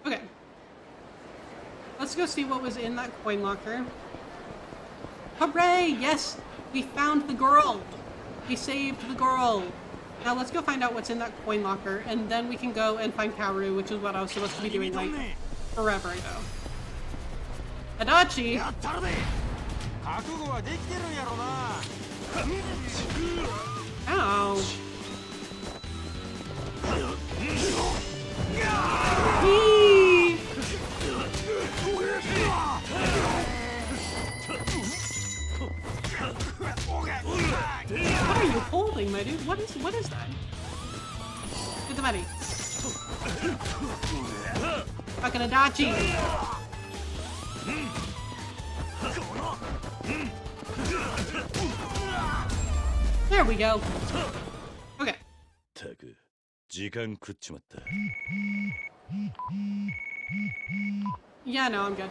Okay. Let's go see what was in that coin locker. Hooray! Yes! We found the girl! We saved the girl! Now let's go find out what's in that coin locker, and then we can go and find Kaoru, which is what I was supposed to be doing, like, forever ago. Adachi! Ow! Whee! What are you holding, my dude? What is that? Get the money. Fucking Adachi! There we go. Okay. たく時間食っちまった。 Yeah, no, I'm good.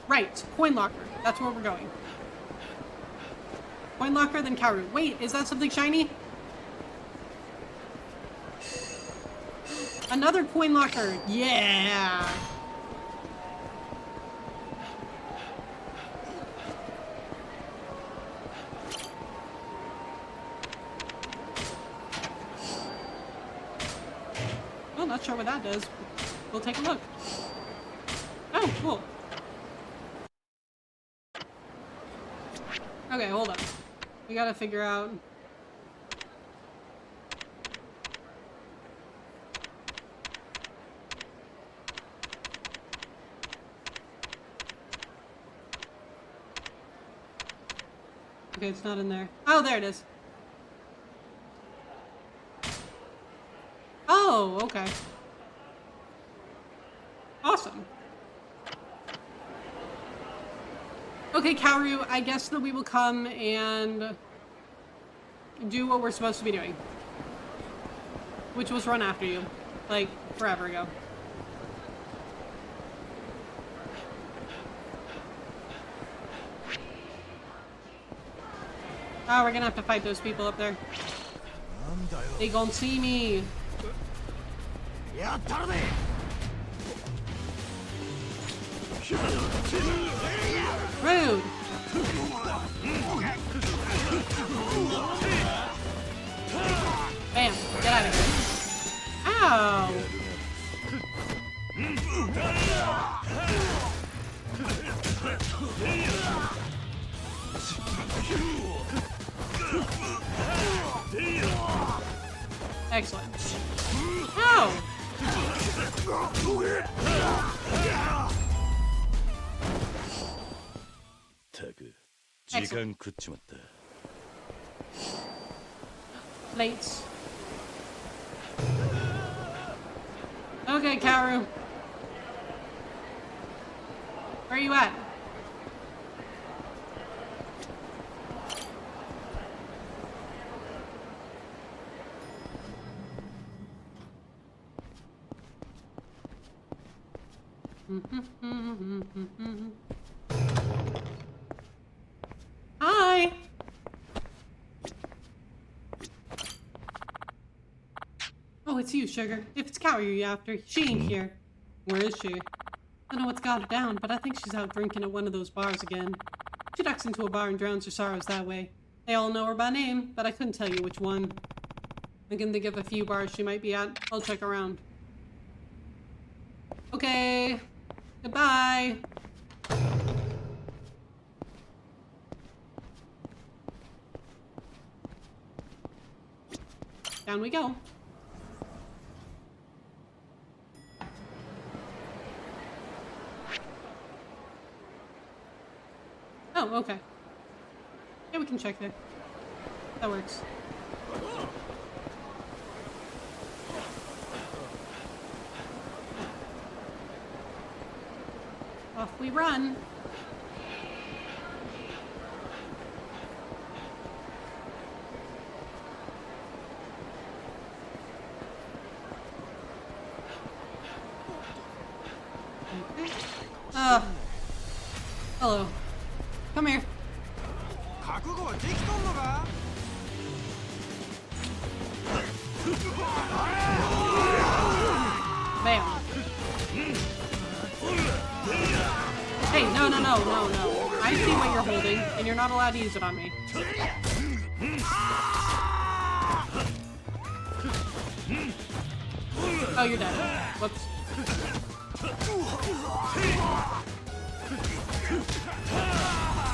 Right, coin locker. That's where we're going. Coin locker, then Kaoru. Wait, is that something shiny? Another coin locker. Yeah. Well, not sure what that does. We'll take a look. Oh, cool. Okay, hold on. We gotta figure out... Okay, it's not in there. Oh, there it is. Oh, okay. Awesome. Okay, Kaoru, I guess that we will come and do what we're supposed to be doing. which was run after you, like, forever ago. Oh, we're gonna have to fight those people up there. They gon' see me. Rude. Bam. Get out of here. Ow. Excellent. Ow. たく時間食っちまった。Plates. Okay, Karu. Where are you at? Hi. Oh, it's you, Sugar. If it's Karu you're after, she ain't here. Where is she? I don't know what's got her down, but I think she's out drinking at one of those bars again. She ducks into a bar and drowns her sorrows that way. They all know her by name, but I couldn't tell you which one. I can think of a few bars she might be at. I'll check around. Okay. Goodbye. Down we go. Oh, okay. Yeah, we can check there. That works. Off we run. Hello. Come here. Bam. Hey, no. I see what you're holding, and you're not allowed to use it on me. Oh, you're dead. Whoops.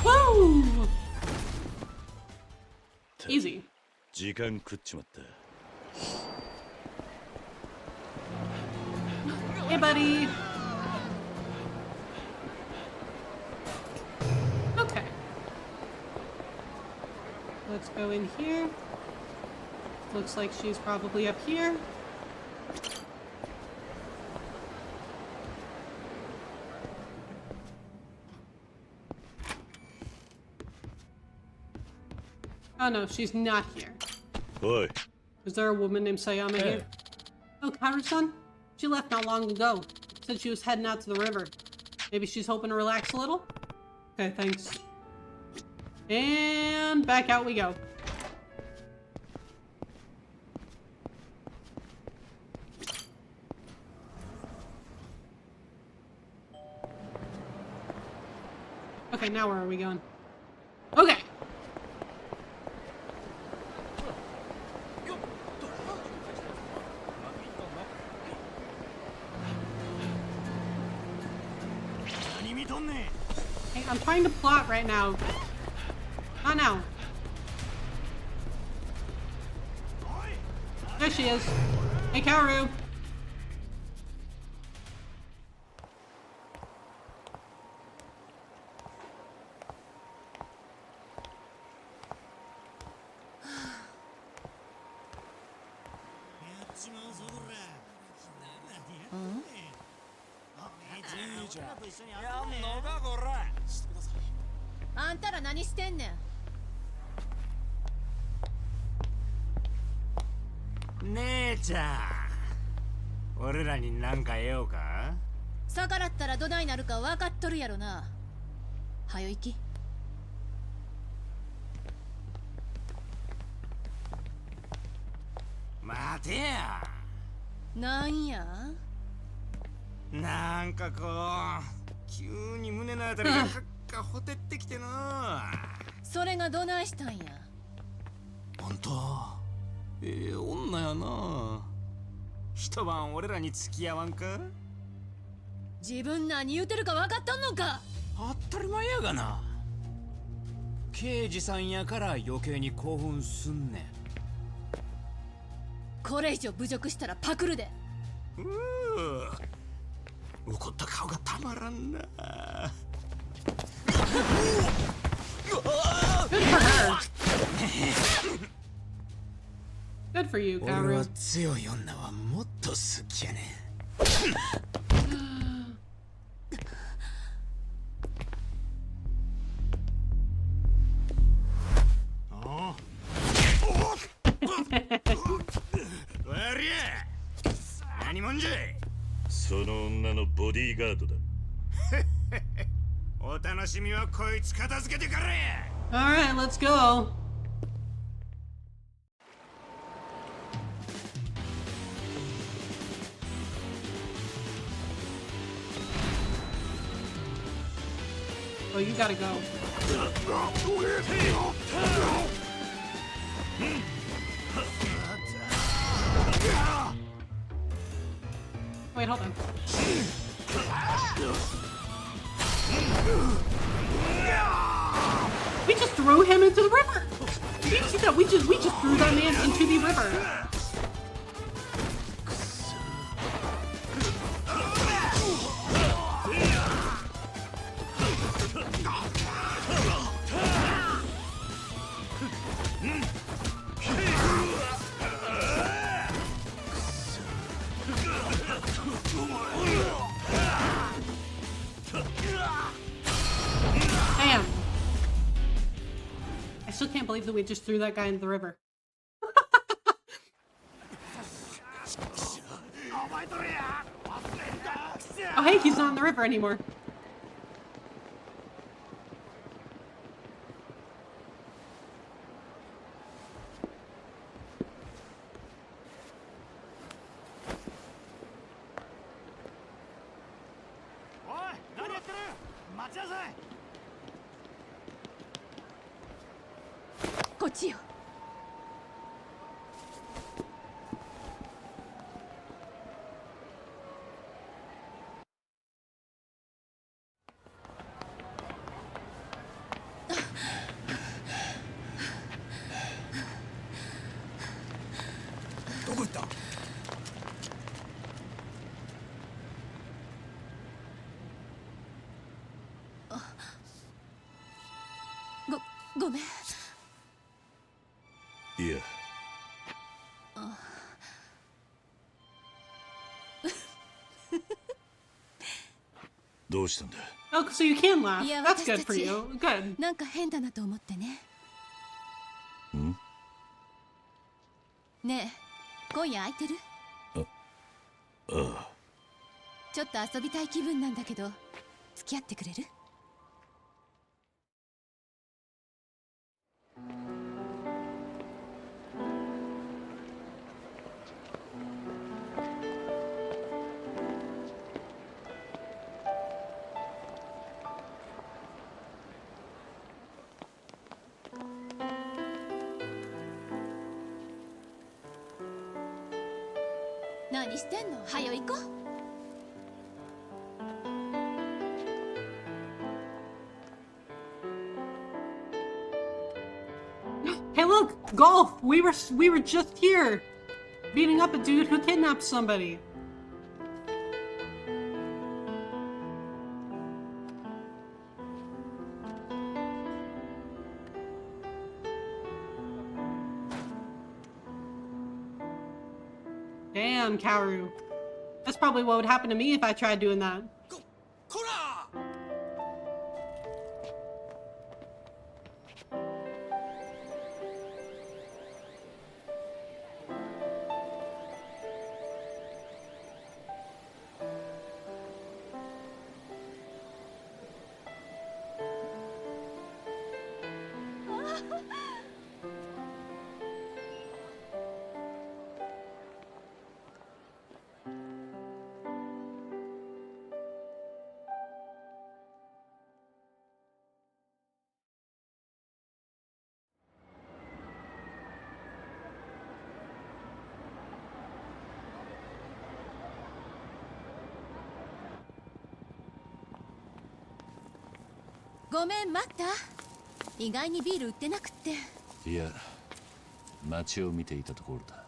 Woo! Easy. 時間食っちまった。 Hey, buddy. Okay. Let's go in here. Looks like she's probably up here. Oh no, she's not here. Oi. Is there a woman named Sayama here? Oh, Karu-san? She left not long ago. Said she was heading out to the river. Maybe she's hoping to relax a little? Okay, thanks. And back out we go. Okay, now where are we going? Okay. Hey, I'm trying to plot right now. Not now. There she is. Hey, Karu.あんたら何してんねん。姉ちゃん、俺らに何か得ようか？逆らったらどないなるか分かっとるやろな。はよ行き。待てや。なんや？なんかこう急に胸のあたりがカッカほてってきてな。それがどないしたんや？ほんと女やな。一晩俺らに付き合わんか？自分何言うてるか分かっとんのか？当たり前やがな。刑事さんやから余計に興奮すんねん。これ以上侮辱したらパクるで。怒った顔がたまらんな。Good for you, 俺 Kaoru. は強い女はもっと好きやねん。悪や、何もんじゃい。その女のボディーガードだ。お楽しみはこいつ片付けてからや。 Alright, let's go. Oh, you gotta go. Wait, hold on. We just threw him into the river. Did you see that? We just threw that man into the river. Damn. I still can't believe that we just threw that guy into the river. Oh hey, he's not in the river anymore.ごめん。いや。どうしたんだ? Oh, so you can laugh. いや、 That's 私 good た for ち you. Good. なんか変だなと思ってね。ねえ、今夜空いてる？ああ。ちょっと遊びたい気分なんだけど、付き合ってくれる？何してんの？はよ行こう。Hey, look, golf. We were just here, beating up a dude who kidnapped somebody. Damn, Kaoru. That's probably what would happen to me if I tried doing that. ごめん待った。意外にビール売ってなくって。いや、街を見ていたところだ。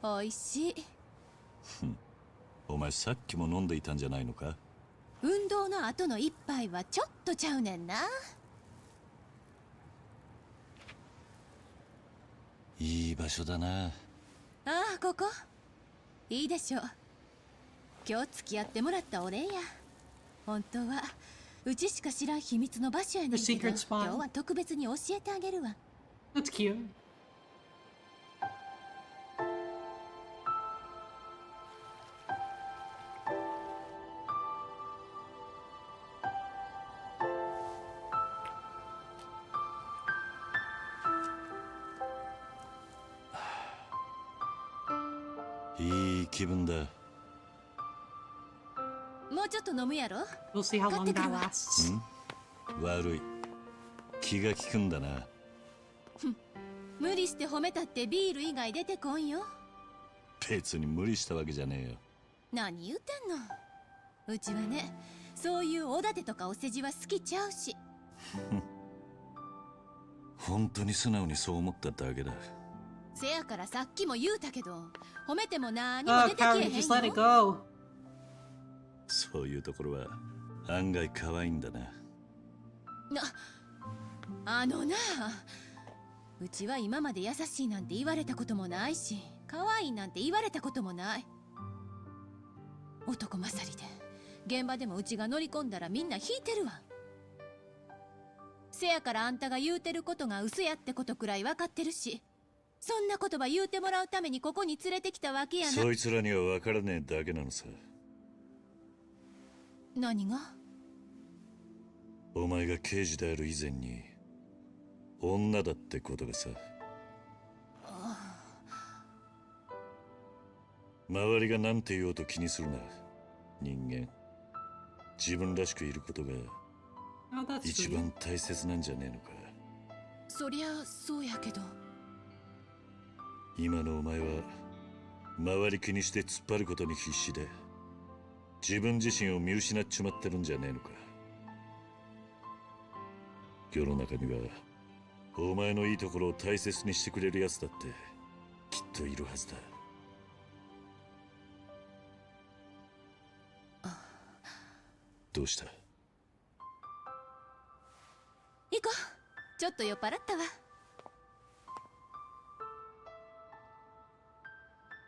おいしい。お前さっきも飲んでいたんじゃないのか？運動の後の一杯はちょっとちゃうねんな。いい場所だな。ああ、ここいいでしょう。今日付き合ってもらったお礼や。本当はうちしか知らん秘密の場所やねんけど、今日は特別に教えてあげるわ。 That's cute. いい気分だ。もうちょっと飲むやろ。 We'll see how long that lasts. 悪い。気が利くんだな。無理して褒めたってビール以外出てこんよ。別に無理したわけじゃねえよ。何言うてんの。うちはね、そういうおだてとかお世辞は好きちゃうし。本当に素直にそう思っただけだ。せやからさっきも言うたけど、褒めても何も Oh, 出てけえ Carrie, へん just let it よ。 go. そういうところは案外可愛いんだな。あのな、うちは今まで優しいなんて言われたこともないし、可愛いなんて言われたこともない。男勝りで現場でもうちが乗り込んだらみんな引いてるわ。せやからあんたが言うてることが嘘やってことくらい分かってるし、そんな言葉言うてもらうためにここに連れてきたわけやな。そいつらには分からねえだけなのさ。何が？お前が刑事である以前に女だってことがさ。周りが何て言おうと気にするな。人間、自分らしくいることが Oh, that's 一 sweet. 番大切なんじゃねえのか。そりゃそうやけど。今のお前は周り気にして突っ張ることに必死で自分自身を見失っちまってるんじゃねえのか。世の中にはお前のいいところを大切にしてくれる奴だってきっといるはずだ。どうした？行こう。ちょっと酔っ払ったわ。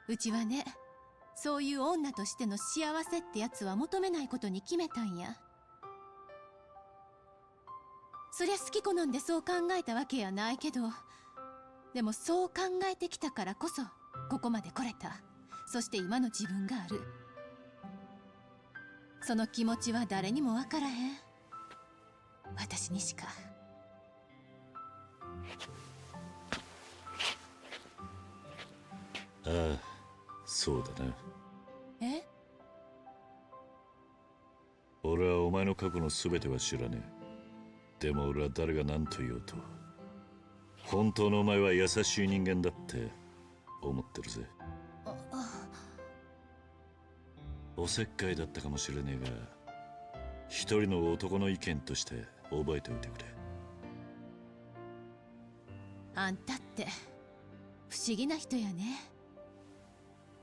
うちはね、そういう女としての幸せってやつは求めないことに決めたんや。そりゃ好き好んでそう考えたわけやないけど、でもそう考えてきたからこそここまで来れた。そして今の自分がある。その気持ちは誰にも分からへん。私にしか。ああ、そうだな。え？俺はお前の過去の全ては知らねえ。でも俺は誰が何と言おうと本当のお前は優しい人間だって思ってるぜ。おせっかいだったかもしれねえが一人の男の意見として覚えておいてくれ。あんたって不思議な人やね。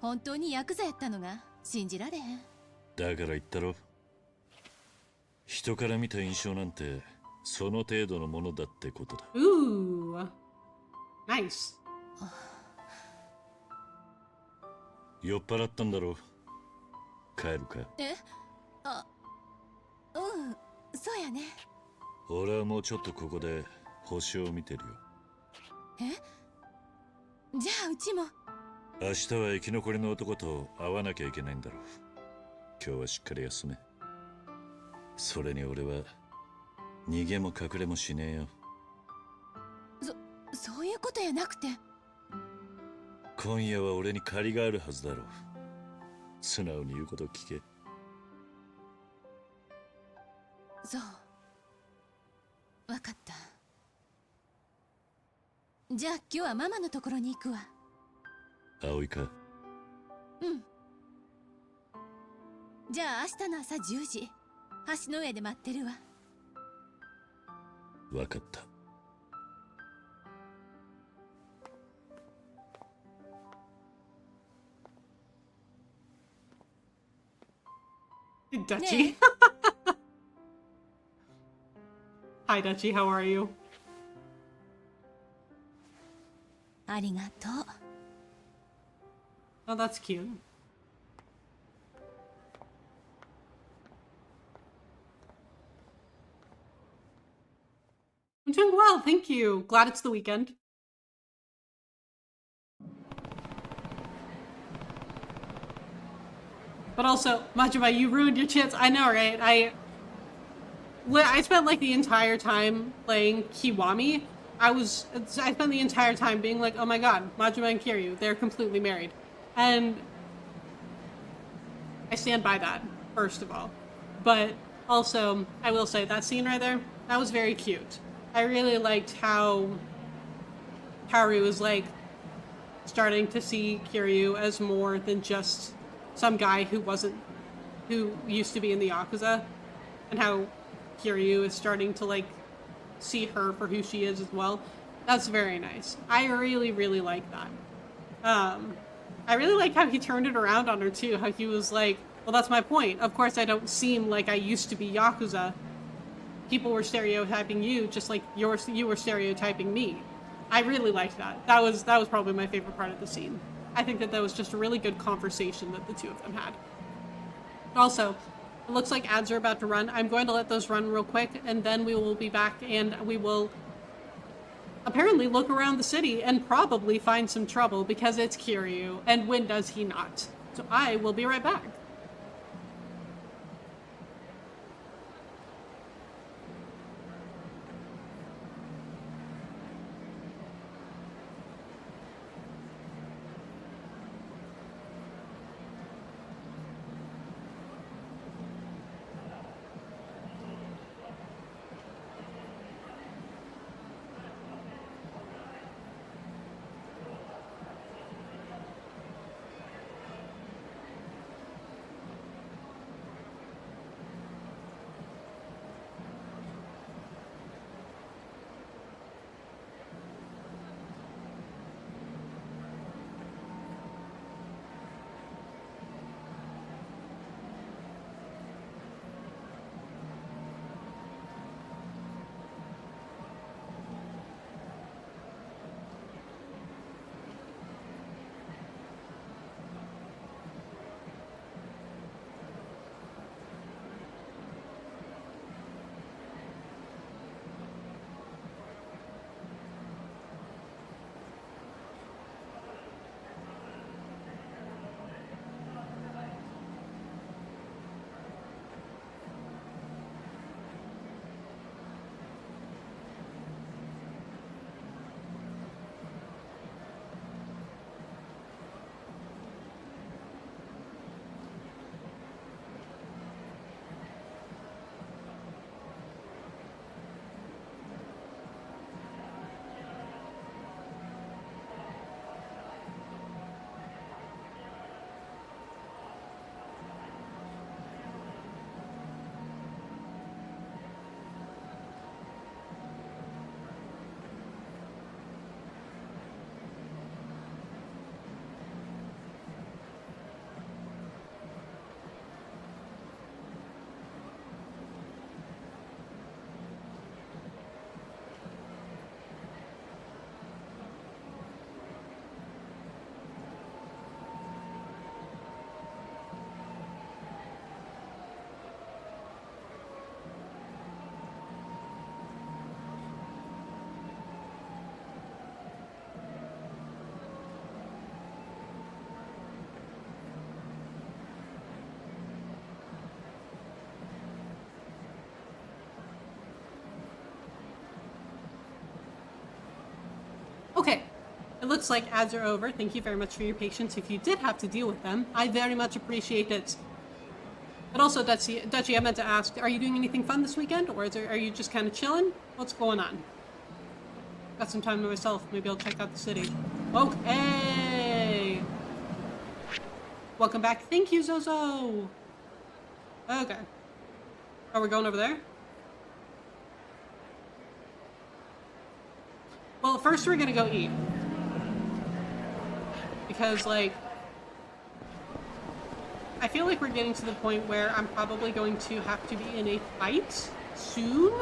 本当にヤクザやったのが信じられへん。だから言ったろ、人から見た印象なんてその程度のものだってことだ。Ooh, nice. 酔っ払ったんだろう。帰るか？え？あ、うん、そうやね。俺はもうちょっとここで星を見てるよ。え？じゃあうちも。明日は生き残りの男と会わなきゃいけないんだろう。今日はしっかり休め。それに俺は逃げも隠れもしねえよ。そういうことやなくて。今夜は俺に借りがあるはずだろう。素直に言うことを聞け。そう。わかった。じゃあ今日はママのところに行くわ。葵か。うん。じゃあ明日の朝10時、橋の上で待ってるわ。わかった。Dutchie. Hi, Dutchie. How are you? ありがとう。Oh, that's cute. I'm doing well, thank you. Glad it's the weekend. But also, Majima, you ruined your chance. I know, right? I spent like the entire time playing Kiwami. I spent the entire time being like, oh my god, Majima and Kiryu, they're completely married. And I stand by that, first of all. But also, I will say, that scene right there, that was very cute. I really liked how Haru was like starting to see Kiryu as more than just some guy who used to be in the Yakuza, and how Kiryu is starting to like see her for who she is as well. That's very nice. I really, really like that. I really like how he turned it around on her too, how he was like, well, that's my point. Of course I don't seem like I used to be Yakuza. People were stereotyping you just like you were stereotyping me. I really liked that. That was probably my favorite part of the scene. I think that was just a really good conversation that the two of them had. Also, it looks like ads are about to run. I'm going to let those run real quick, and then we will be back and we will apparently look around the city and probably find some trouble because it's Kiryu, and when does he not? So I will be right back. Okay, it looks like ads are over. Thank you very much for your patience. If you did have to deal with them, I very much appreciate it. But also, Dutchy, I meant to ask, are you doing anything fun this weekend? Or are you just kind of chilling? What's going on? Got some time to myself. Maybe I'll check out the city. Okay. Welcome back. Thank you, Zozo. Okay. Are we going over there? Well, first we're gonna go eat. Because, like, I feel like we're getting to the point where I'm probably going to have to be in a fight soon.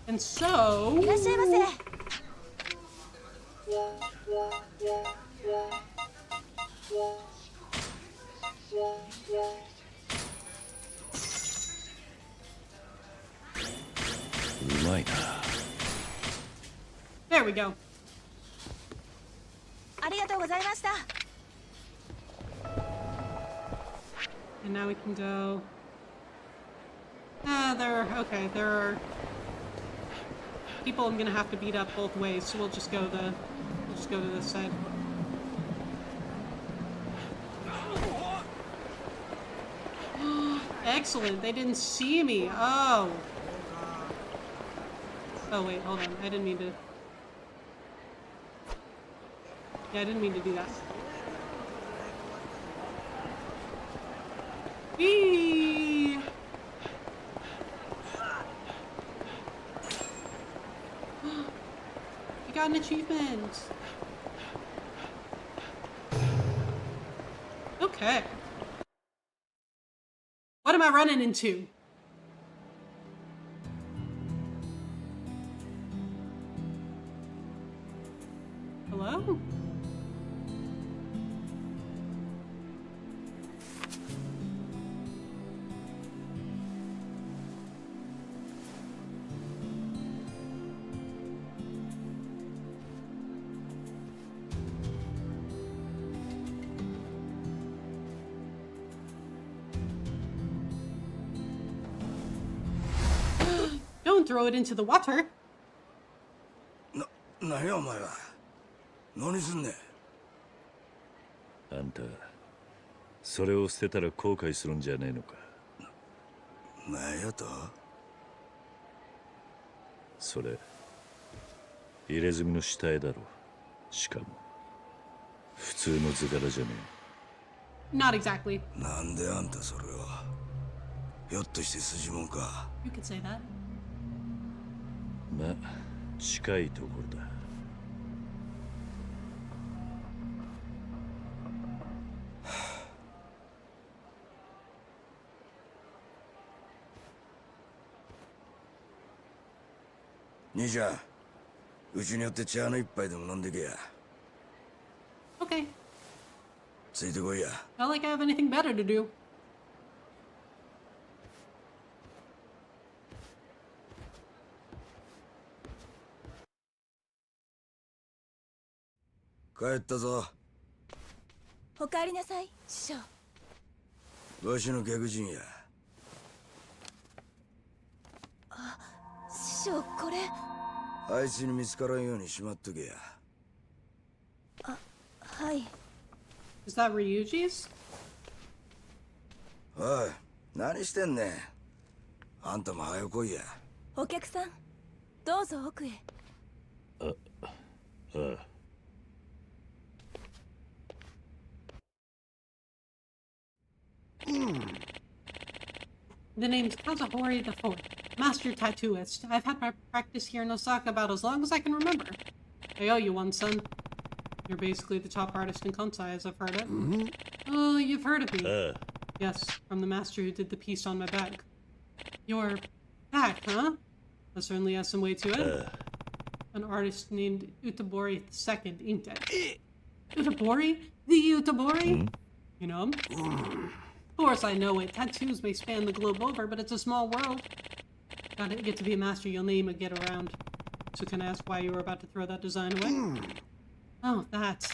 And so... There we go. And now we can go... okay, there are people I'm gonna have to beat up both ways, so we'll just go to this side. Excellent, they didn't see me. Oh. Oh wait, hold on. I didn't mean to... Yeah, I didn't mean to do that. Whee! I got an achievement. Okay. What am I running into? Hello? Don't throw it into the water. 何やお前は。何すんねん。あんた、それを捨てたら後悔するんじゃねえのか。何やと？それ、入れ墨の下絵だろ。しかも、普通の図柄じゃねえ。Not exactly. なんであんたそれを。ひょっとして筋もんか。You could say that. まあ、近いところだ。兄ちゃん、うちによって茶の一杯でも飲んでけや。Okay. ついてこいや。Not like I have anything better to do. 帰ったぞ。お帰りなさい、師匠。わしの客人や。あ、師匠、これ。あいつに見つからんようにしまっとけや。あ、はい。Is that Ryuji's? おい、何してんねん。あんたも早来いや。お客さん、どうぞ奥へ。ああ。The name's Kazahori IV, master tattooist. I've had my practice here in Osaka about as long as I can remember. I owe you one, son. You're basically the top artist in Kansai, as I've heard it. Mm-hmm. Oh, you've heard of me. Yes, from the master who did the piece on my back. Your back, huh? That certainly has some weight to it. An artist named Utabori II inked it. Utabori? The Utabori? You know him? Of course I know it. Tattoos may span the globe over, but it's a small world. Gotta get to be a master, you'll name and get around. So can I ask why you were about to throw that design away? Oh, that.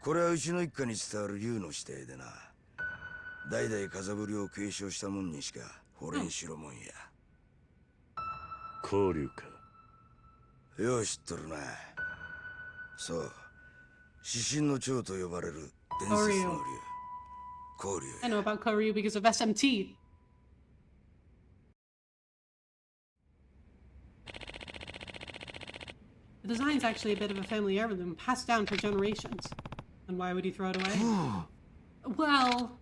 これはうちの一家に伝わる竜の指定でな。代々風振りを継承したもんにしか惚れんしろもんや。交流か。よう知っとるな。そう。指針の長と呼ばれる伝説の竜。光竜。 I know about Koryu because of SMT. The design's actually a bit of a family heirloom, passed down for generations. And why would he throw it away? Well...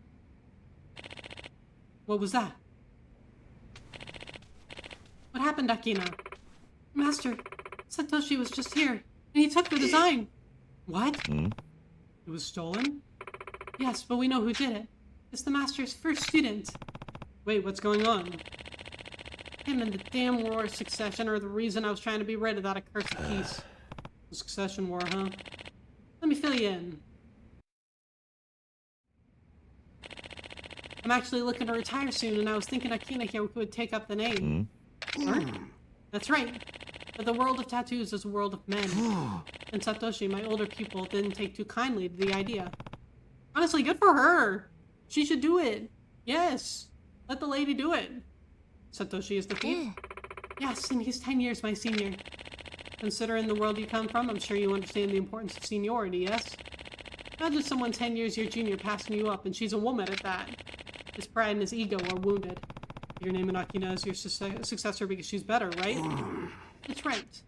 What was that? What happened, Akina? Master, Satoshi was just here, and he took the design. What? It was stolen? Yes, but we know who did it. It's the Master's first student. Wait, what's going on? Him and the damn War of Succession are the reason I was trying to be rid of that accursed piece. The Succession War, huh? Let me fill you in. I'm actually looking to retire soon, and I was thinking Akina here would take up the name. That's right. But the world of tattoos is a world of men. And Satoshi, my older pupil, didn't take too kindly to the idea. Honestly, good for her. She should do it. Yes. Let the lady do it. Satoshi is the thief? Yes, and he's 10 years my senior. Considering the world you come from, I'm sure you understand the importance of seniority, yes? Imagine someone 10 years your junior passing you up, and she's a woman at that. His pride and his ego are wounded. You're naming Akina as your successor because she's better, right? That's right.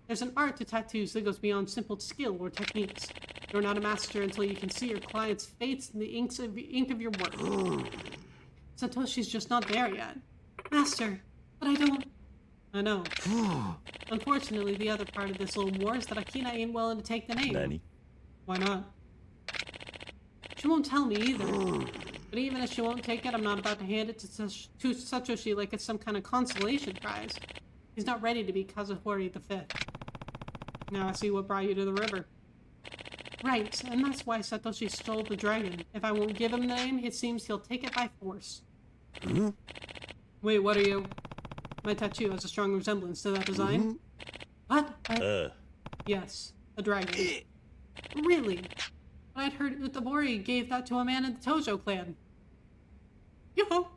There's an art to tattoos that goes beyond simple skill or techniques. You're not a master until you can see your client's fates in the ink of your work. Satoshi's just not there yet. Master, but I don't... I know. Unfortunately, the other part of this little war is that Akina ain't willing to take the name. Nani? Why not? She won't tell me either. But even if she won't take it, I'm not about to hand it to Satoshi like it's some kind of consolation prize. He's not ready to be Kazuhori V. Now I see what brought you to the river. Right, and that's why Satoshi stole the dragon. If I won't give him the name, it seems he'll take it by force. Wait, what are you? My tattoo has a strong resemblance to that design. What? Yes, a dragon. Really? But I'd heard Utabori gave that to a man in the Tojo clan. Yo-ho!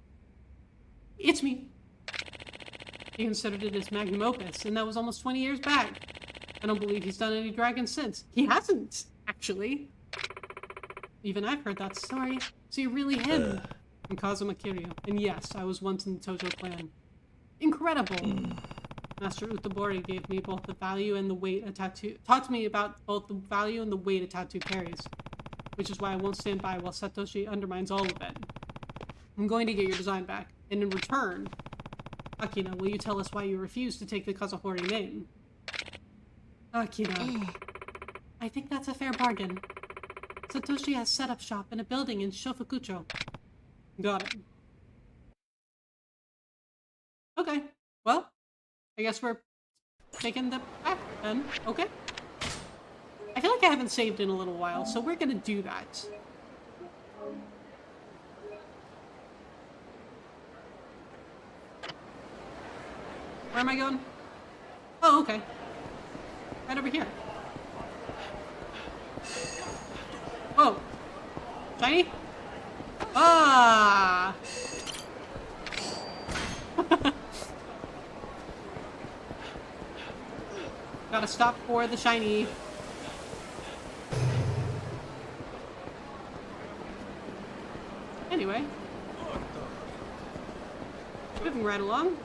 It's me. He considered it his magnum opus, and that was almost 20 years back. I don't believe he's done any dragons since. He hasn't, actually. Even I've heard that story. So you're really him. I'm Kazuma Kiryu, and yes, I was once in the Tojo clan. Incredible! Master Utabori gave me both the value and the weight a tattoo- taught me about both the value and the weight a tattoo carries. Which is why I won't stand by while Satoshi undermines all of it. I'm going to get your design back, and in return, Akina, will you tell us why you refuse to take the Kazuhori name? Akina, I think that's a fair bargain. Satoshi has set up shop in a building in Shofukucho. Got it. Okay, well, I guess we're taking the back then. Okay. I feel like I haven't saved in a little while, so we're gonna do that. Where am I going? Oh, okay. Right over here. Whoa. Shiny? Ah! Gotta stop for the shiny. Anyway. Moving right along.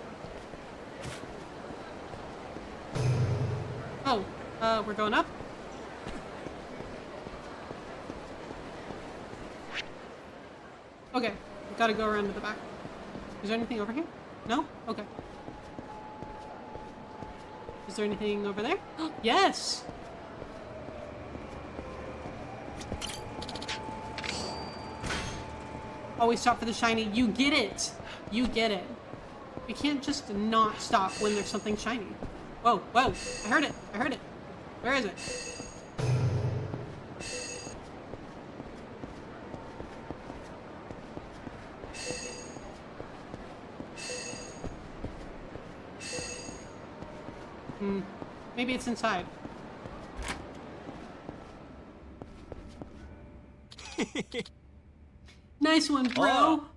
Oh, we're going up? Okay, we've gotta go around to the back. Is there anything over here? No? Okay. Is there anything over there? Yes! Always stop for the shiny. You get it! You get it. We can't just not stop when there's something shiny. Whoa, whoa! I heard it! I heard it! Where is it? Maybe it's inside. Nice one, bro! Oh.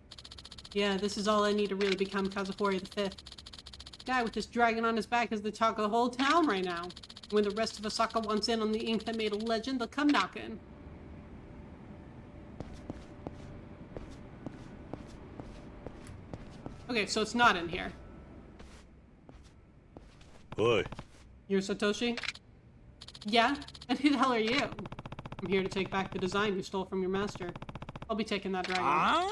Yeah, this is all I need to really become Kazuhori V. Guy with this dragon on his back is the talk of the whole town right now. When the rest of Osaka wants in on the ink that made a legend, they'll come knocking. Okay, so it's not in here. Oi. You're Satoshi? Yeah? And who the hell are you? I'm here to take back the design you stole from your master. I'll be taking that dragon.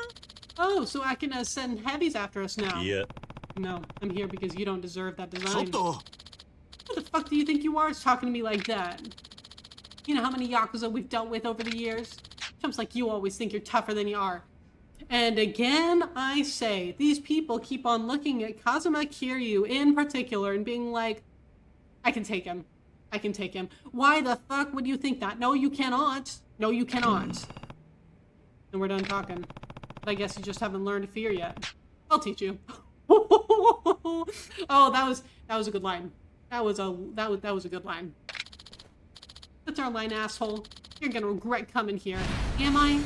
Oh, so Akina's sending heavies after us now. Yeah. No, I'm here because you don't deserve that design. Who the fuck do you think you are talking to me like that? You know how many Yakuza we've dealt with over the years? Chumps like you always think you're tougher than you are. And again, I say, these people keep on looking at Kazuma Kiryu in particular and being like, I can take him. I can take him. Why the fuck would you think that? No, you cannot. No, you cannot. And we're done talking. But I guess you just haven't learned to fear yet. I'll teach you. Oh, that was a good line. That was a good line. That's our line, asshole. You're gonna regret coming here. Am I?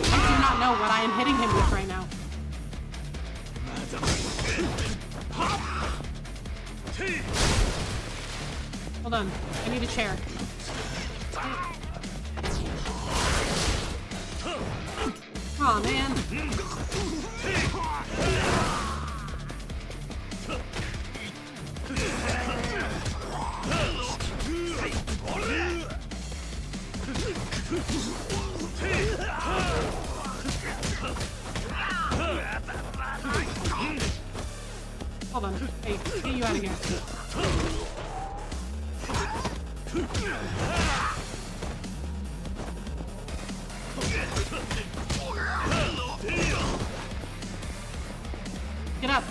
I do not know what I am hitting him with right now. Hold on. I need a chair. Aw, man. Hold on. Hey, get you out of here. Get up.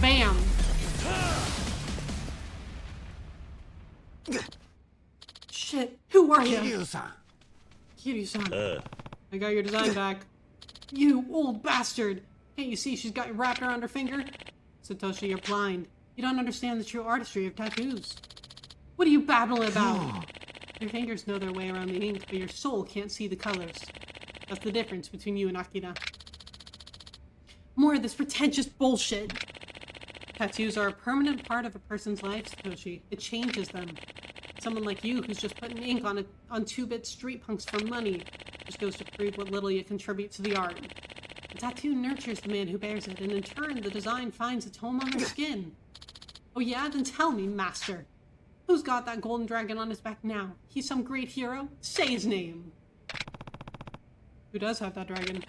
Bam. Shit. Who are you? Kiryu-san. Kiryu-san. I got your design back. You old bastard. Can't you see she's got you wrapped around her finger? Satoshi, you're blind. You don't understand the true artistry of tattoos. What are you babbling about? Your fingers know their way around the ink, but your soul can't see the colors. That's the difference between you and Akira. More of this pretentious bullshit. Tattoos are a permanent part of a person's life, Satoshi. It changes them. Someone like you who's just putting ink on 2-bit street punks for money just goes to prove what little you contribute to the art. The tattoo nurtures the man who bears it, and in turn, the design finds its home on their skin. Oh yeah? Then tell me, master. Who's got that golden dragon on his back now? He's some great hero? Say his name. Who does have that dragon?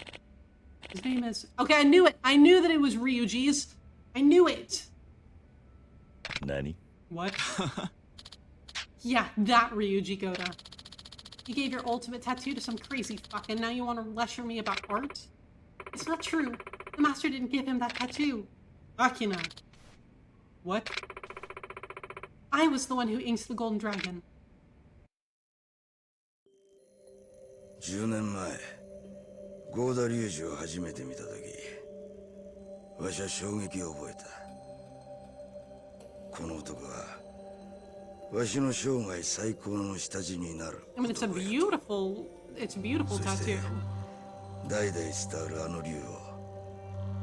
His name is... Okay, I knew it! I knew that it was Ryuji's! I knew it! Nani? What? Yeah, that Ryuji Goda. You gave your ultimate tattoo to some crazy fuck, and now you want to lecture me about art? It's not true. The master didn't give him that tattoo. Akina. What? I was the one who inks the golden dragon. 10年前、ゴーダ龍二を初めて見たとき、わしは衝撃を覚えた。この男は、わしの生涯最高の下地になる。I mean, it's a beautiful tattoo. 代々伝わるあの竜を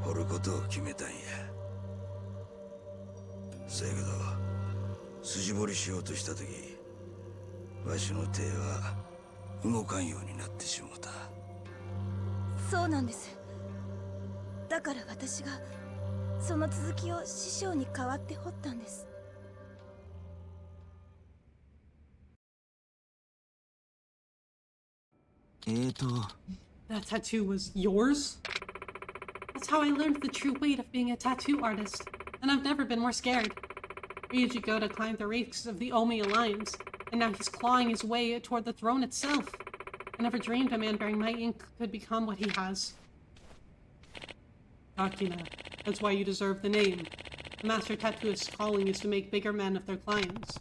掘ることを決めたんや。せやけど、筋彫りしようとしたとき、わしの手は動かんようになってしもうた。そうなんです。だから私がその続きを師匠に代わって彫ったんです。That tattoo was yours? That's how I learned the true weight of being a tattoo artist, and I've never been more scared. Ryuji Goda climbed the ranks of the Omi Alliance, and now he's clawing his way toward the throne itself. I never dreamed a man bearing my ink could become what he has. Akina, that's why you deserve the name. The master tattooist's calling is to make bigger men of their clients.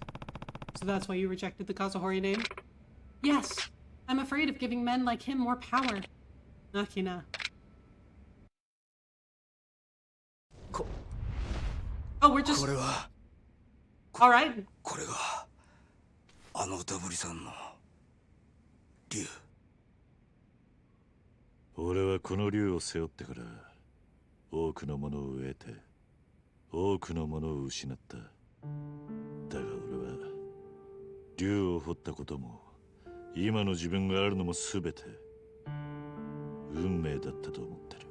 So that's why you rejected the Kazuhori name? Yes! I'm afraid of giving men like him more power. Akina. Oh, we're just... Alright. これがあの歌ぶりさんの竜。俺はこの竜を背負ってから多くのものを得て多くのものを失った。だが俺は竜を掘ったことも今の自分があるのも全て運命だったと思ってる。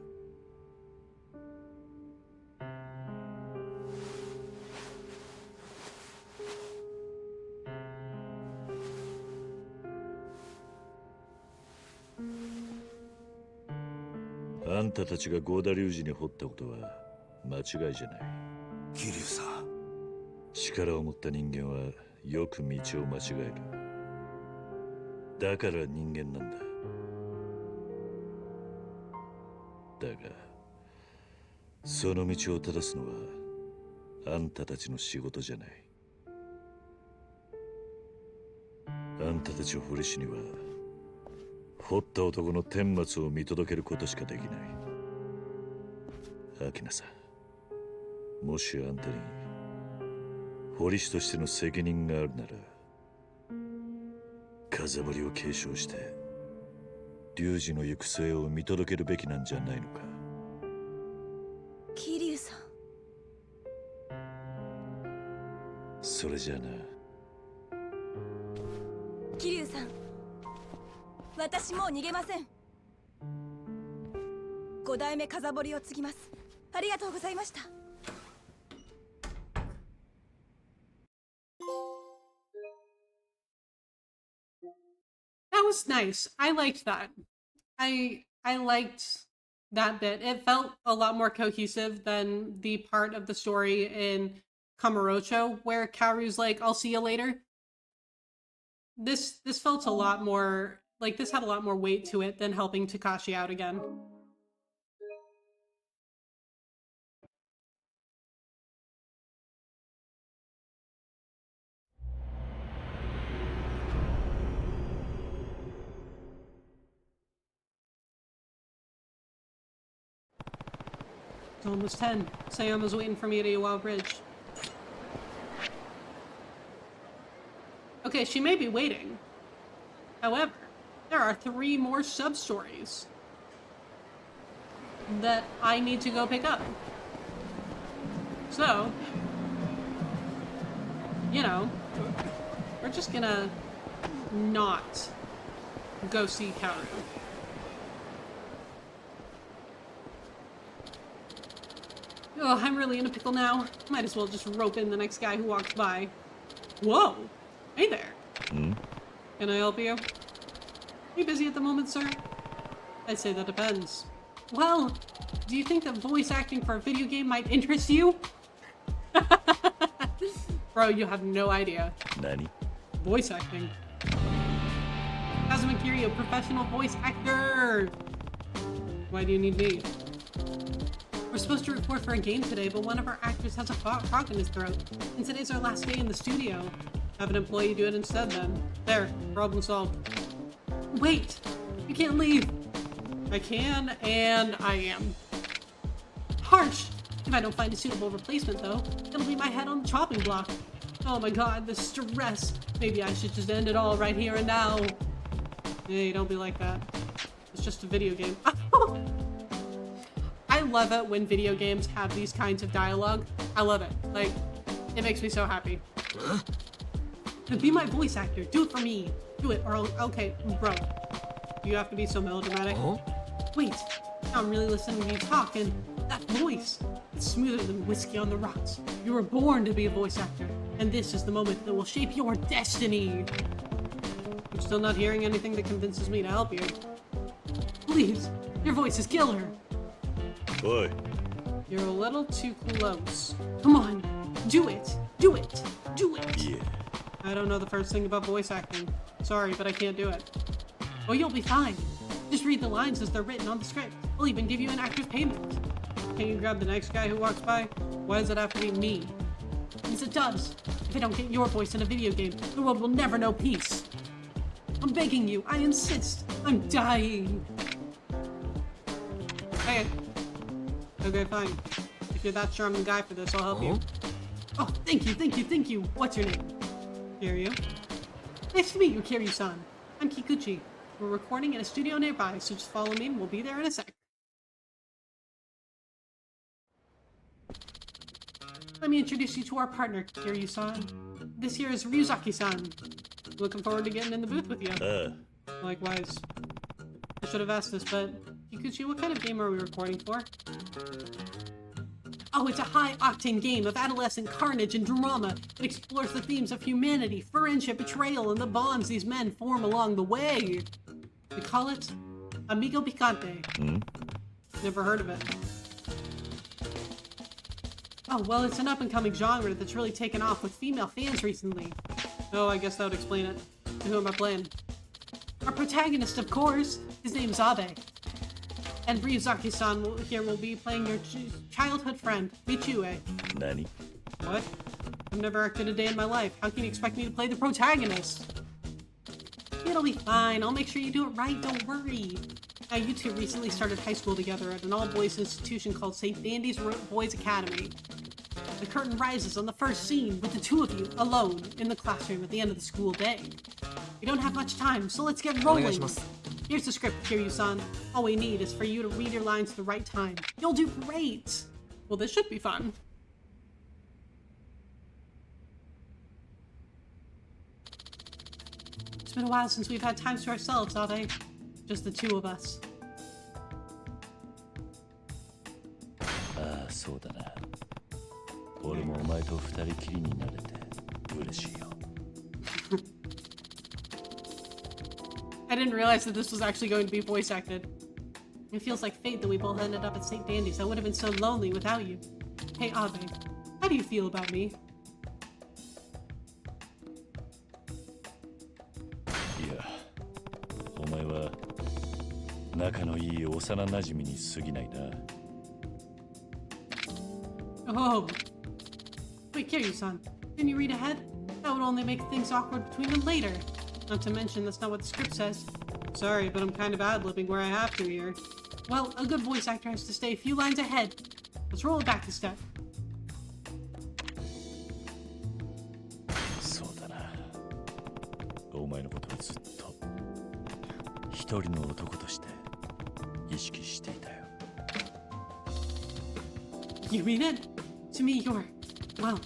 あんたたちがゴーダ龍二に掘ったことは間違いじゃない。桐生さん、力を持った人間はよく道を間違える。だから人間なんだ。だがその道を正すのはあんたたちの仕事じゃない。あんたたちを掘り師には掘った男の顛末を見届けることしかできない。アキナさん、もしあんたに彫り師としての責任があるなら風彫りを継承して龍二の行く末を見届けるべきなんじゃないのか。桐生さん、それじゃあな。桐生さん、私もう逃げません。5代目風彫りを継ぎます。ありがとうございました。That was nice. I liked that. I liked that bit. It felt a lot more cohesive than the part of the story in Kamurocho where Kaoru's like, I'll see you later. This felt a lot more like this had a lot more weight to it than helping Takashi out again. It's almost 10. Sayama's waiting for me at Iwao Bridge. Okay, she may be waiting. However, there are 3 more sub-stories that I need to go pick up. So, you know, we're just gonna not go see Kaoru. Oh, I'm really in a pickle now. Might as well just rope in the next guy who walks by. Whoa! Hey there. Can I help you? Are you busy at the moment, sir? I'd say that depends. Well, do you think that voice acting for a video game might interest you? Bro, you have no idea. Nani? Voice acting. Kazuma Kiryu, professional voice actor! Why do you need me? We're supposed to record for a game today, but one of our actors has a frog in his throat. And today's our last day in the studio. Have an employee do it instead then. There, problem solved. Wait! You can't leave! I can, and I am. Harsh! If I don't find a suitable replacement though, it'll be my head on the chopping block. Oh my god, the stress! Maybe I should just end it all right here and now. Hey, don't be like that. It's just a video game. I love it when video games have these kinds of dialogue. I love it. Like, it makes me so happy. Be my voice actor. Do it for me. Do it, or okay, bro. You have to be so melodramatic. Wait, now I'm really listening to you talk, and that voice, it's smoother than whiskey on the rocks. You were born to be a voice actor, and this is the moment that will shape your destiny. I'm still not hearing anything that convinces me to help you. Please, your voice is killer. Boy. You're a little too close. Come on, do it, do it, do it. Yeah. I don't know the first thing about voice acting. Sorry, but I can't do it. Oh, you'll be fine. Just read the lines as they're written on the script. I'll even give you an actor's payment. Can you grab the next guy who walks by? Why does it have to be me? Yes, it does. If I don't get your voice in a video game, the world will never know peace. I'm begging you. I insist. I'm dying. Okay. Okay, fine. If you're that sure I'm the guy for this, I'll help you. Oh, thank you, thank you, thank you. What's your name? Kiryu. Nice to meet you, Kiryu-san. I'm Kikuchi. We're recording in a studio nearby, so just follow me and we'll be there in a sec. Let me introduce you to our partner, Kiryu-san. This here is Ryuzaki-san. Looking forward to getting in the booth with you. Likewise. I should have asked this, but Kikuchi, what kind of game are we recording for? Oh, it's a high-octane game of adolescent carnage and drama. It explores the themes of humanity, friendship, betrayal, and the bonds these men form along the way. We call it Amigo Picante. Never heard of it. Oh, well, it's an up-and-coming genre that's really taken off with female fans recently. Oh, I guess that would explain it. Who am I playing? Our protagonist, of course. His name's Abe. And Ryuzaki-san here will be playing your childhood friend, Michue. Nani? What? I've never acted a day in my life. How can you expect me to play the protagonist? It'll be fine. I'll make sure you do it right. Don't worry. Now, you two recently started high school together at an all-boys institution called St. Dandy's Boys Academy. The curtain rises on the first scene with the two of you alone in the classroom at the end of the school day. We don't have much time, so let's get rolling. Here's the script, Kiryu-san. All we need is for you to read your lines at the right time. You'll do great! Well, this should be fun. It's been a while since we've had times to ourselves, Abe. Just the two of us. ああ、そうだな。俺もお前と二人きりになれて嬉しいよ。I didn't realize that this was actually going to be voice acted. It feels like fate that we both ended up at St. Dandy's. I would have been so lonely without you. Hey, Abe, how do you feel about me? いや、お前は仲のいい幼馴染に過ぎないな。Oh. Wait, Kiryu-san, can you read ahead? That would only make things awkward between them later. Not to mention, that's not what the script says. Sorry, but I'm kind of ad-libbing where I have to here. Well, a good voice actor has to stay a few lines ahead. Let's roll it back a step. そうだな。お前のことはずっと一人の男として意識していたよ。You mean it? To me, well,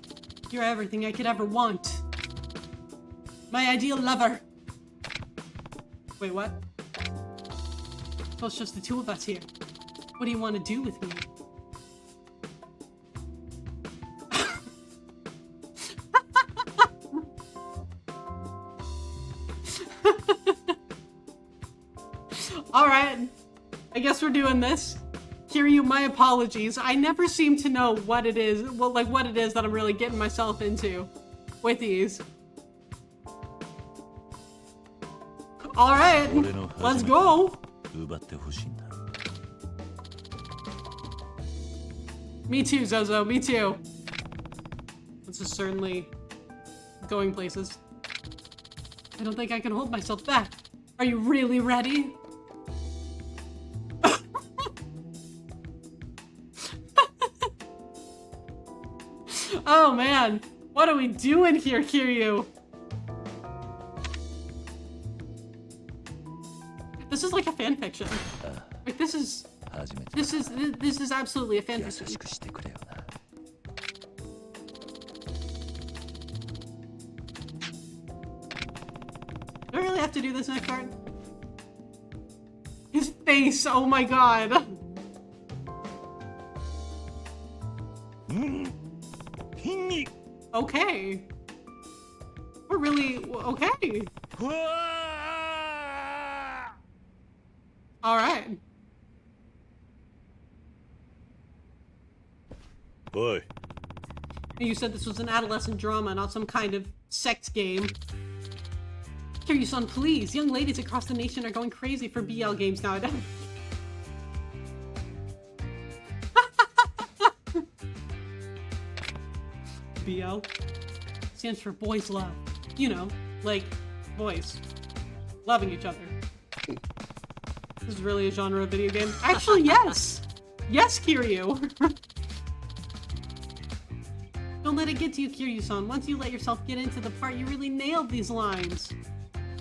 you're everything I could ever want. My ideal lover. Wait, what? So it's just the two of us here. What do you want to do with me? Alright. I guess we're doing this. Kiryu, my apologies. I never seem to know what it is, well, like what it is that I'm really getting myself into with these. Alright, let's go! Me too, Zozo, me too. This is certainly going places. I don't think I can hold myself back. Are you really ready? Oh man, what are we doing here, Kiryu? This is like a fan fiction. Like this is absolutely a fan fiction. Do I really have to do this next part? His face, oh my god. Okay. We're really okay. Alright. Boy. You said this was an adolescent drama, not some kind of sex game. Kiryu-san, please. Young ladies across the nation are going crazy for BL games nowadays. BL stands for boys love. You know, like boys loving each other. This is really a genre of video game. Actually, yes! Yes, Kiryu! Don't let it get to you, Kiryu-san. Once you let yourself get into the part, you really nailed these lines.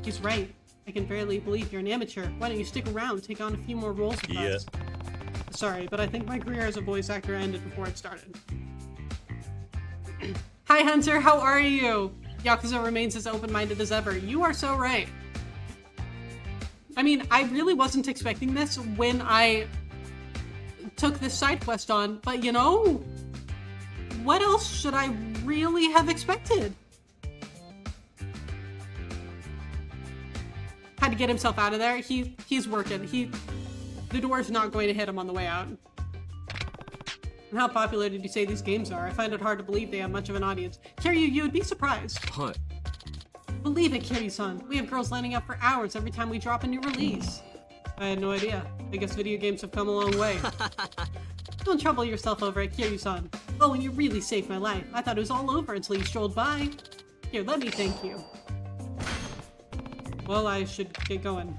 He's right. I can barely believe you're an amateur. Why don't you stick around, take on a few more roles with us? Sorry, but I think my career as a voice actor ended before it started. Hi Hunter, how are you? Yakuza remains as open-minded as ever. You are so right. I mean, I really wasn't expecting this when I took this side quest on, but you know, what else should I really have expected? Had to get himself out of there. He's working. The door's not going to hit him on the way out. And how popular did you say these games are? I find it hard to believe they have much of an audience. Kiryu, you would be surprised. Hi. Believe it, Kiryu-san. We have girls lining up for hours every time we drop a new release. I had no idea. I guess video games have come a long way. Don't trouble yourself over it, Kiryu-san. Oh, and you really saved my life. I thought it was all over until you strolled by. Here, let me thank you. Well, I should get going.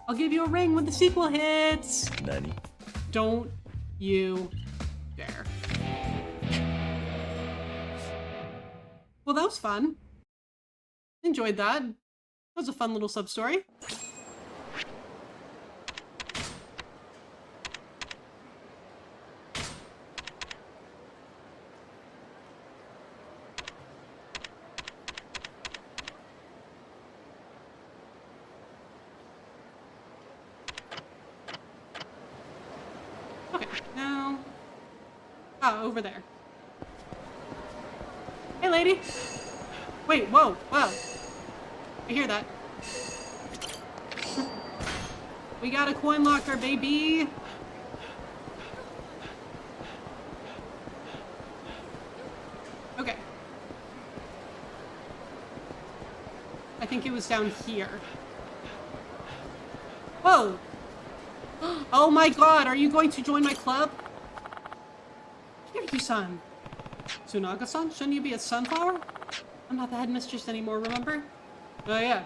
I'll give you a ring when the sequel hits! Nani? Don't you dare. Well, that was fun. Enjoyed that. That was a fun little sub-story. Okay, now... Oh, over there. Hey, lady! Wait, whoa, whoa. I hear that. We got a coin locker, baby! Okay. I think it was down here. Whoa! Oh my god, are you going to join my club? Kiryu-san. Tsunaga-san, shouldn't you be a sunflower? I'm not the headmistress anymore, remember? Oh yeah.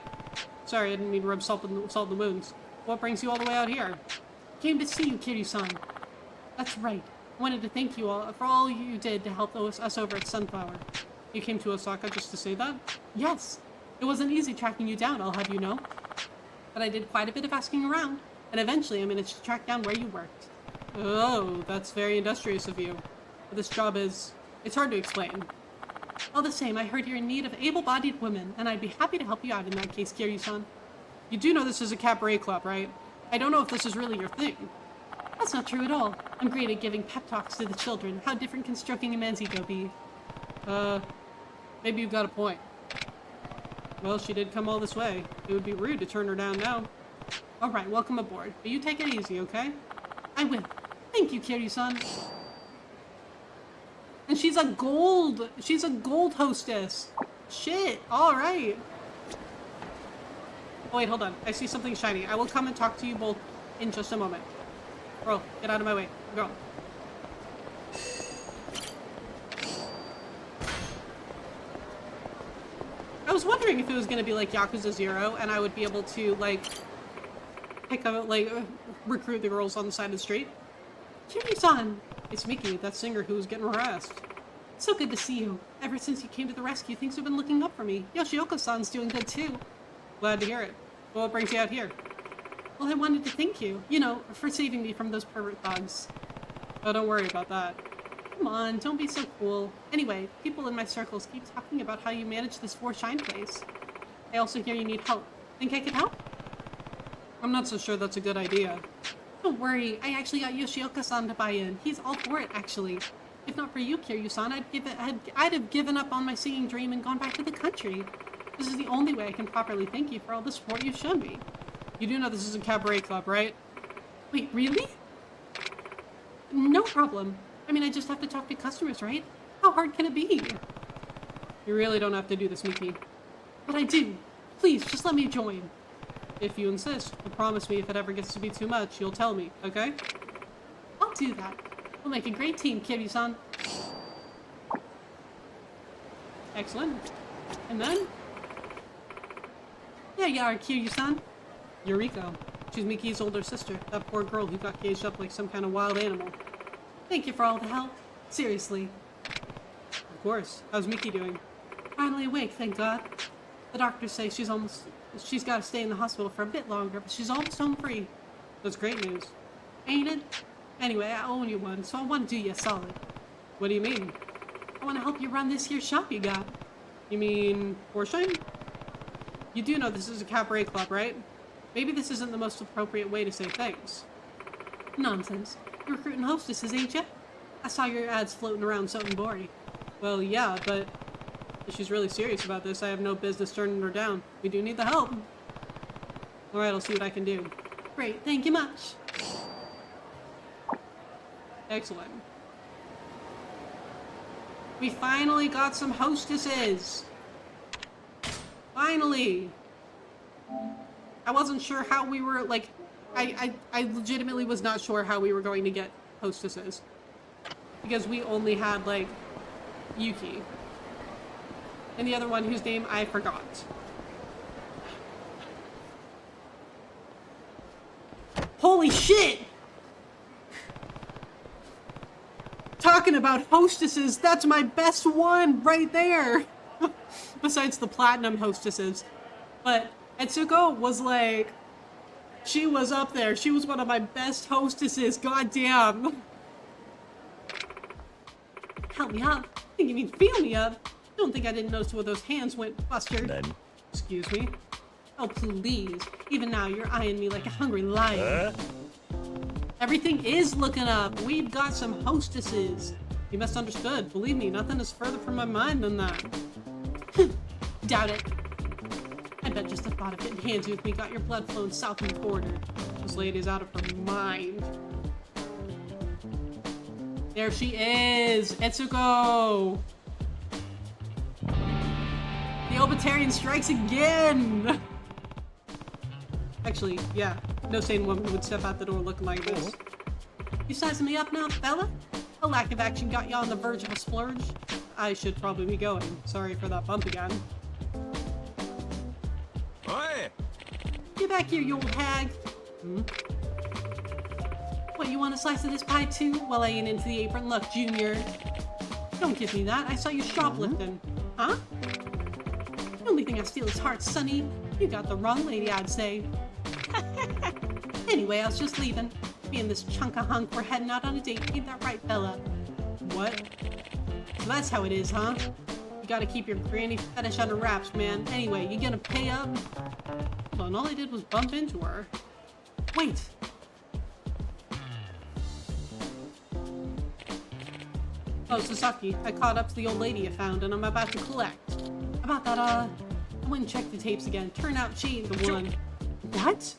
Sorry, I didn't mean to rub salt in the wounds. What brings you all the way out here? Came to see you, Kiryu-san. That's right. I wanted to thank you all for all you did to help us over at Sunflower. You came to Osaka just to say that? Yes. It wasn't easy tracking you down, I'll have you know. But I did quite a bit of asking around, and eventually I managed to track down where you worked. Oh, that's very industrious of you. But this job is... it's hard to explain. All the same, I heard you're in need of able-bodied women, and I'd be happy to help you out in that case, Kiryu-san. You do know this is a cabaret club, right? I don't know if this is really your thing. That's not true at all. I'm great at giving pep talks to the children. How different can stroking a man's ego be? Maybe you've got a point. Well, she did come all this way. It would be rude to turn her down now. Alright, welcome aboard. But you take it easy, okay? I will. Thank you, Kiryu-san. And she's a gold hostess. Shit, alright. Oh wait, hold on. I see something shiny. I will come and talk to you both in just a moment. Girl, get out of my way. Girl. I was wondering if it was gonna be like Yakuza 0 and I would be able to like pick up, recruit the girls on the side of the street. Kiryu-san! It's Miki, that singer who was getting harassed. So good to see you. Ever since you came to the rescue, things have been looking up for me. Yoshioka-san's doing good too. Glad to hear it. Well, what brings you out here? Well, I wanted to thank you, you know, for saving me from those pervert thugs. Oh, don't worry about that. Come on, don't be so cool. Anyway, people in my circles keep talking about how you manage this 4-Shine place. I also hear you need help. Think I could help? I'm not so sure that's a good idea. Don't worry, I actually got Yoshioka-san to buy in. He's all for it, actually. If not for you, Kiryu-san, I'd have given up on my singing dream and gone back to the country. This is the only way I can properly thank you for all the support you've shown me. You do know this is a cabaret club, right? Wait, really? No problem. I mean, I just have to talk to customers, right? How hard can it be? You really don't have to do this, Miki. But I do. Please, just let me join. If you insist, but promise me if it ever gets to be too much, you'll tell me, okay? I'll do that. We'll make a great team, Kiryu-san. Excellent. And then? There you are, Kiryu-san. Yuriko. She's Miki's older sister, that poor girl who got caged up like some kind of wild animal. Thank you for all the help. Seriously. Of course. How's Mickey doing? Finally awake, thank God. The doctors say she's got to stay in the hospital for a bit longer, but she's almost home free. That's great news. Ain't it? Anyway, I owe you one, so I want to do you a solid. What do you mean? I want to help you run this here shop you got. You mean Porsche? You do know this is a cabaret club, right? Maybe this isn't the most appropriate way to say things. Nonsense. You're recruiting hostesses, ain't ya? I saw your ads floating around something boring. Well, yeah, but if she's really serious about this, I have no business turning her down. We do need the help. Alright, I'll see what I can do. Great, thank you much. Excellent. We finally got some hostesses. Finally. I wasn't sure how we were, like, I legitimately was not sure how we were going to get hostesses. Because we only had, like, Yuki. And the other one whose name I forgot. Holy shit! Talking about hostesses, that's my best one right there! Besides the platinum hostesses. But Etsuko was like, she was up there. She was one of my best hostesses, goddamn. Help me up? I think you mean feel me up. Don't think I didn't notice where those hands went, Buster. None. Excuse me? Oh, please. Even now, you're eyeing me like a hungry lion. Everything is looking up. We've got some hostesses. You misunderstood. Believe me, nothing is further from my mind than that. Doubt it. I bet just the thought of getting handsy with me got your blood flowing south of the border. This lady is out of her mind. There she is! Etsuko! The Obitarian strikes again! Actually, yeah. No sane woman would step out the door looking like this. You sizing me up now, fella? A lack of action got you on the verge of a splurge? I should probably be going. Sorry for that bump again. Oi! Get back here, you old hag! Hmm? What, you want a slice of this pie too? While I ain't into the apron? Look, Junior. Don't give me that. I saw you shoplifting. Huh? The only thing I steal is hearts, Sonny. You got the wrong lady, I'd say. Anyway, I was just leaving. Me and this chunk of hunk were heading out on a date. Ain't that right, Bella? What? So that's how it is, huh? You gotta keep your granny fetish under wraps, man. Anyway, you gonna pay up? Well, and all I did was bump into her. Wait! Oh, Sasaki, I caught up to the old lady you found, and I'm about to collect. About that, I went and checked the tapes again. Turned out she ain't the one. What?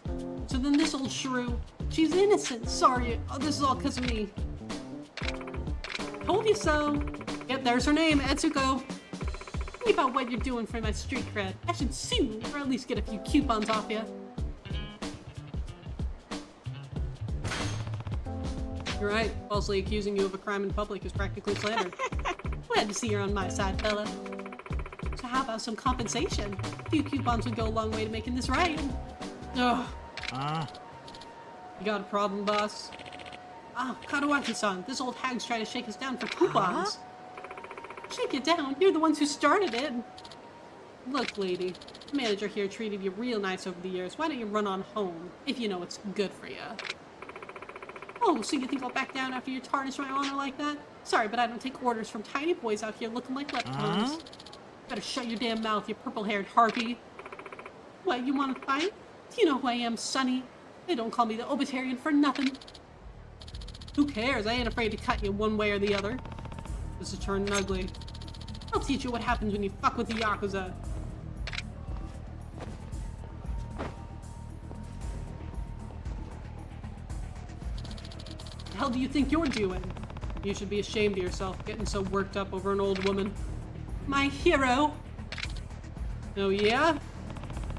So then this old shrew, she's innocent. Sorry, oh, this is all because of me. Told you so. Yep, there's her name, Etsuko. Think about what you're doing for my street cred. I should sue you, or at least get a few coupons off you. You're right. Falsely accusing you of a crime in public is practically slander. Glad to see you're on my side, fella. So how about some compensation? A few coupons would go a long way to making this right. Ugh. You got a problem, boss? Ah, Kadawaki-san, this old hag's trying to shake us down for coupons. Shake it down? You're the ones who started it. Look, lady, the manager here treated you real nice over the years. Why don't you run on home, if you know it's good for you? Oh, so you think I'll back down after you tarnish my honor like that? Sorry, but I don't take orders from tiny boys out here looking like leprechauns. Better shut your damn mouth, you purple-haired harpy. What, you want to fight? Do you know who I am, Sonny? They don't call me the Obitarian for nothing. Who cares? I ain't afraid to cut you one way or the other. This is turning ugly. I'll teach you what happens when you fuck with the Yakuza. What the hell do you think you're doing? You should be ashamed of yourself, getting so worked up over an old woman. My hero! Oh yeah?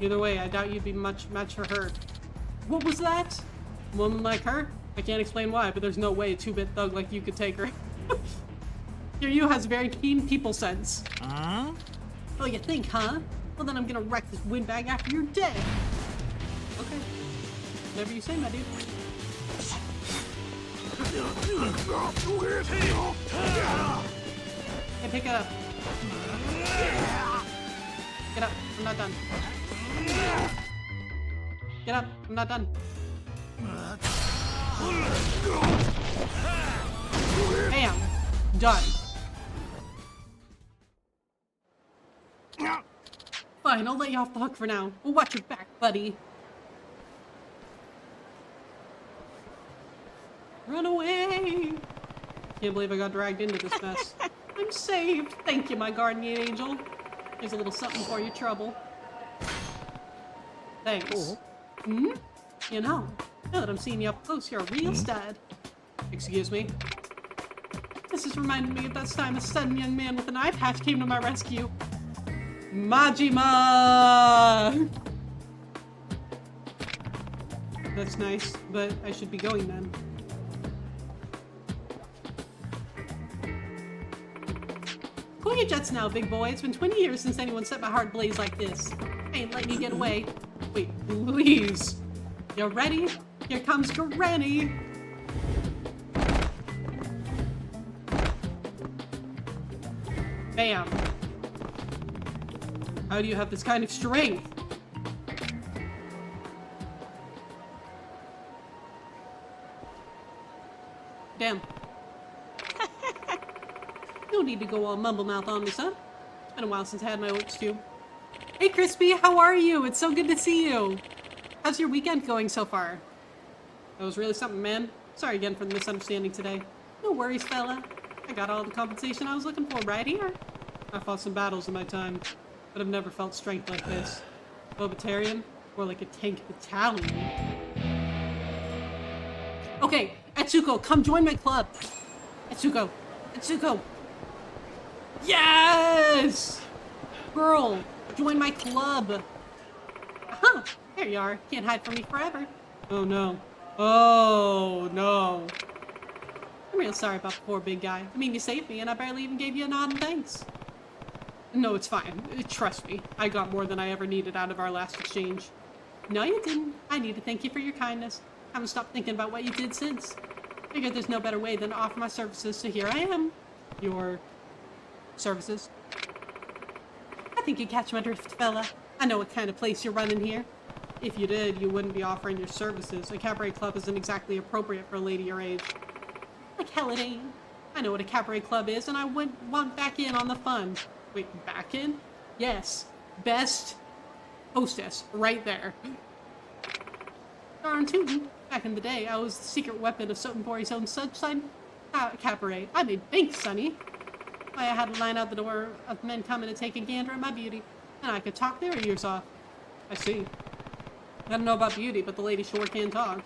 Either way, I doubt you'd be much match for her. What was that? A woman like her? I can't explain why, but there's no way a 2-bit thug like you could take her. Kiryu has very keen people sense. Oh, you think, huh? Well, then I'm gonna wreck this windbag after you're dead. Okay. Whatever you say, my dude. Hey, pick it up. Get up. I'm not done. Get up. I'm not done. Bam. Done. Fine, I'll let you off the hook for now. We'll watch your back, buddy. Run away! Can't believe I got dragged into this mess. I'm saved. Thank you, my guardian angel. Here's a little something for your trouble. Thanks. Hmm? You know, now that I'm seeing you up close, you're a real stud. Excuse me? This has reminded me of that time a sudden young man with an eye patch came to my rescue. Majima! That's nice, but I should be going then. Cool your jets now, big boy. It's been 20 years since anyone set my heart ablaze like this. I ain't letting you get away. Wait, please. You ready? Here comes Granny. Bam. How do you have this kind of strength? Damn. No need to go all mumble mouth on me, son. It's been a while since I had my oats too. Hey Crispy, how are you? It's so good to see you. How's your weekend going so far? That was really something, man. Sorry again for the misunderstanding today. No worries, fella. I got all the compensation I was looking for right here. I fought some battles in my time, but I've never felt strength like this. Bobitarian, or like a tank battalion. Okay, Etsuko, come join my club. Etsuko, Etsuko. Yes! Girl, join my club. Aha, there you are. Can't hide from me forever. Oh no. Oh no. I'm real sorry about the poor big guy. I mean, you saved me and I barely even gave you a nod and thanks. No, it's fine. Trust me. I got more than I ever needed out of our last exchange. No, you didn't. I need to thank you for your kindness. I haven't stopped thinking about what you did since. Figured there's no better way than to offer my services, so here I am. Your services. I think you catch my drift, fella. I know what kind of place you're running here. If you did, you wouldn't be offering your services. A cabaret club isn't exactly appropriate for a lady your age. Like hell it ain't. I know what a cabaret club is, and I want back in on the fun. Wait, back in? Yes. Best hostess. Right there. Darn tootin'. Back in the day, I was the secret weapon of Sotenbori's own sunshine cabaret. I made bank, sonny. Why, I had a line out the door of men coming to take a gander at my beauty, and I could talk their ears off. I see. I don't know about beauty, but the lady sure can talk.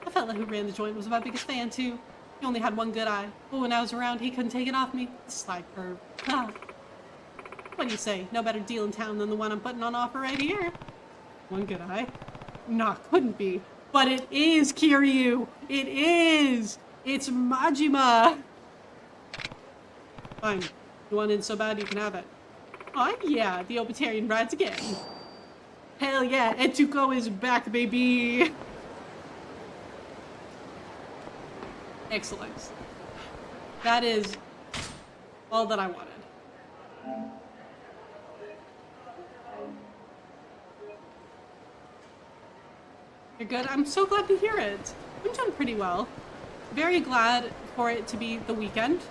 The fella who ran the joint was my biggest fan, too. He only had one good eye, but when I was around, he couldn't take it off me. The sly curve. Ah. What do you say? No better deal in town than the one I'm putting on offer right here. One good eye? Nah, couldn't be. But it is, Kiryu! It is! It's Majima! Fine. You want in so bad you can have it. Oh yeah, the Obitarian rides again. Hell yeah, Etsuko is back, baby! Excellent. That is all that I wanted. You're good? I'm so glad to hear it. I'm doing pretty well. Very glad for it to be the weekend.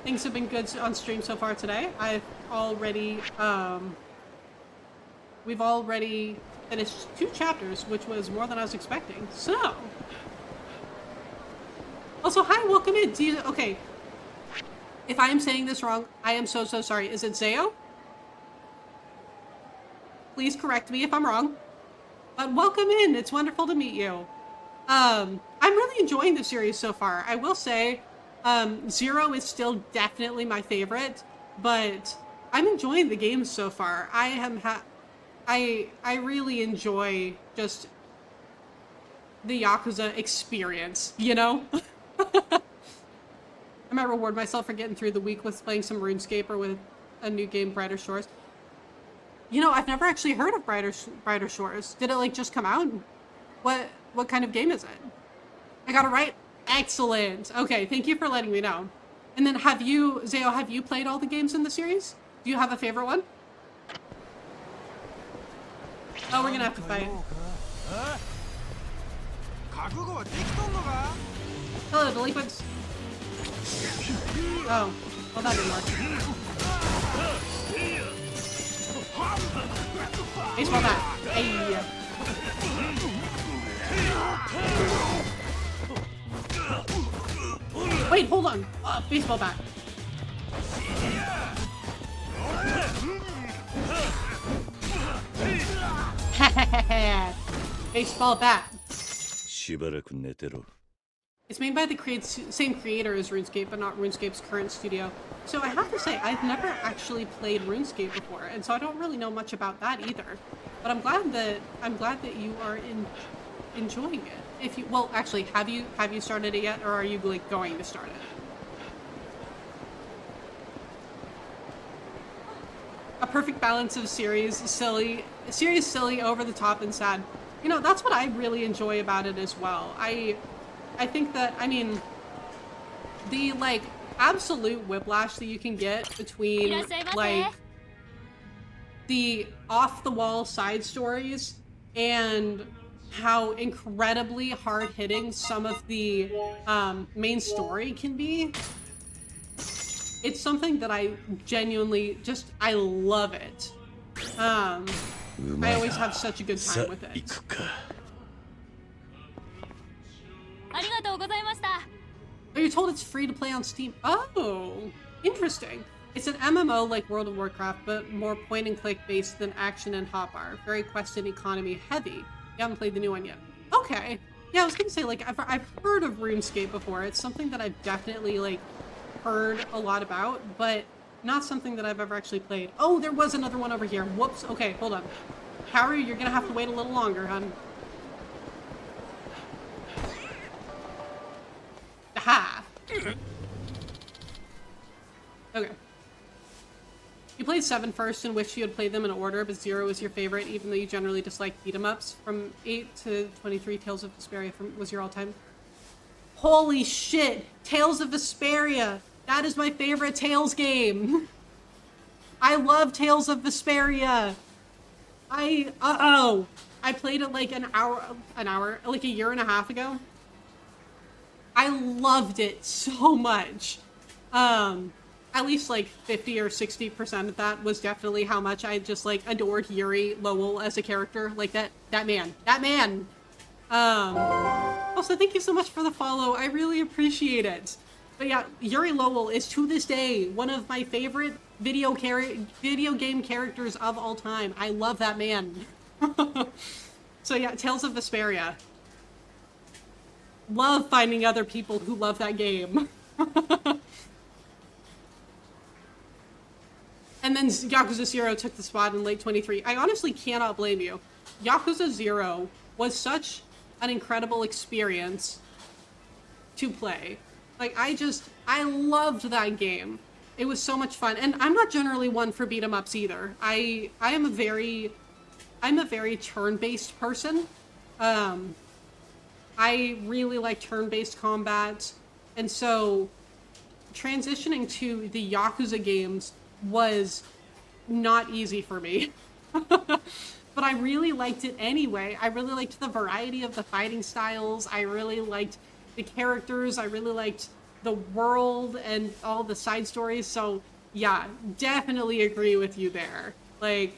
Things have been good on stream so far today. I've already, we've already finished 2 chapters, which was more than I was expecting. So, also, hi, welcome in. Okay, if I am saying this wrong, I am so sorry. Is it Zeo? Please correct me if I'm wrong. But welcome in. It's wonderful to meet you. I'm really enjoying the series so far. I will say, Zero is still definitely my favorite, but I'm enjoying the game so far. I really enjoy just the Yakuza experience, you know? I might reward myself for getting through the week with playing some RuneScape or with a new game, Brighter Shores. You know, I've never actually heard of Brighter Shores. Did it, like, just come out? What kind of game is it? I got it right? Excellent. Okay, thank you for letting me know. And then Zeo, have you played all the games in the series? Do you have a favorite one? Oh, we're gonna have to fight. Hello, delinquents. Oh, well that didn't work. Baseball bat. Hey. Wait, hold on. Baseball bat. Baseball bat. しばらく寝てろ。 It's made by the same creator as RuneScape, but not RuneScape's current studio. So I have to say, I've never actually played RuneScape before, and so I don't really know much about that either. But I'm glad that you are enjoying it. If you, well, actually, have you started it yet, or are you like going to start it? A perfect balance of serious, silly, over the top, and sad. You know, that's what I really enjoy about it as well. I think that, I mean, the, like, absolute whiplash that you can get between, like, the off-the-wall side stories and how incredibly hard-hitting some of the main story can be. It's something that I genuinely just, I love it. I always have such a good time with it. Oh, you're told it's free to play on Steam. Oh, interesting. It's an MMO like World of Warcraft, but more point and click based than action and hotbar. Very quest and economy heavy. You haven't played the new one yet. Okay. Yeah, I was gonna say, like, I've heard of RuneScape before. It's something that I've definitely, like, heard a lot about, but not something that I've ever actually played. Oh, there was another one over here. Whoops. Okay, hold on. Harry, you're gonna have to wait a little longer, hun. Aha! Okay. You played 7 first, in which you had played them in order, but 0 was your favorite, even though you generally dislike beat-em-ups. From 8 to 23, Tales of Vesperia was your all-time. Holy shit! Tales of Vesperia! That is my favorite Tales game! I love Tales of Vesperia! I played it like an hour, like a year and a half ago. I loved it so much. At least like 50 or 60% of that was definitely how much I just like adored Yuri Lowell as a character. Like that man. Also, thank you so much for the follow. I really appreciate it. But yeah, Yuri Lowell is to this day one of my favorite video game characters of all time. I love that man. So yeah, Tales of Vesperia. Love finding other people who love that game. And then Yakuza 0 took the spot in late 23. I honestly cannot blame you. Yakuza 0 was such an incredible experience to play. Like, I loved that game. It was so much fun. And I'm not generally one for beat 'em ups either. I'm a very turn-based person. I really like turn-based combat. And so transitioning to the Yakuza games was not easy for me. But I really liked it anyway. I really liked the variety of the fighting styles. I really liked the characters. I really liked the world and all the side stories. So yeah, definitely agree with you there. Like,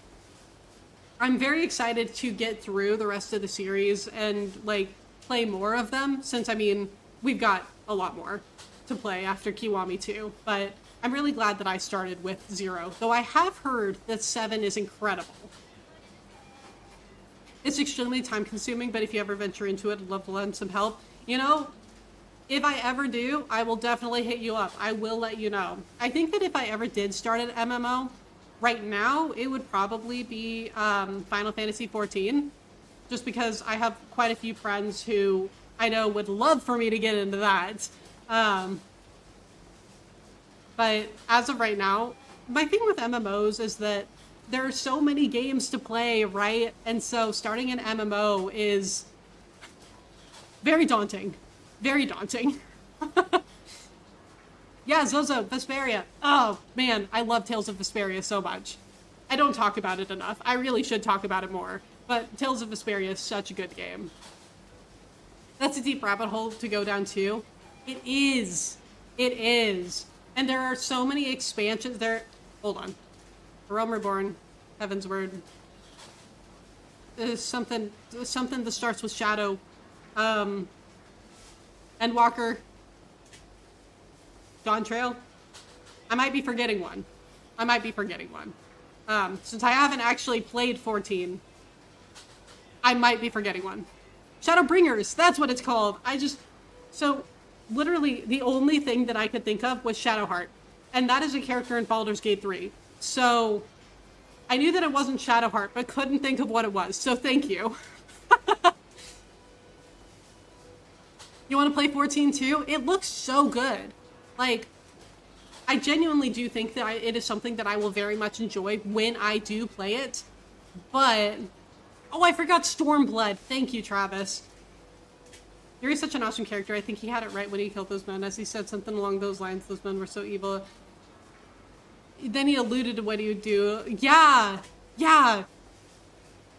I'm very excited to get through the rest of the series and like play more of them, since I mean, we've got a lot more to play after Kiwami 2, but I'm really glad that I started with 0, though I have heard that 7 is incredible. It's extremely time consuming, but if you ever venture into it, I'd love to lend some help. You know, if I ever do, I will definitely hit you up. I will let you know. I think that if I ever did start an MMO, right now, it would probably be Final Fantasy XIV, just because I have quite a few friends who I know would love for me to get into that. But as of right now, my thing with MMOs is that there are so many games to play, right? And so starting an MMO is very daunting. Very daunting. Yeah, Zozo, Vesperia. Oh, man, I love Tales of Vesperia so much. I don't talk about it enough. I really should talk about it more. But Tales of Vesperia is such a good game. That's a deep rabbit hole to go down too. It is. It is. And there are so many expansions there. Hold on. A Realm Reborn, Heaven's Word. There's something that starts with Shadow. Endwalker. Dawn Trail. I might be forgetting one. Since I haven't actually played 14, I might be forgetting one. Shadowbringers, that's what it's called. So literally the only thing that I could think of was Shadowheart. And that is a character in Baldur's Gate 3. So I knew that it wasn't Shadowheart, but couldn't think of what it was. So thank you. You want to play 14 too? It looks so good. Like, I genuinely do think that it is something that I will very much enjoy when I do play it. But, oh, I forgot Stormblood. Thank you, Travis. Yuri's such an awesome character. I think he had it right when he killed those men. As he said something along those lines, those men were so evil. Then he alluded to what he would do. Yeah.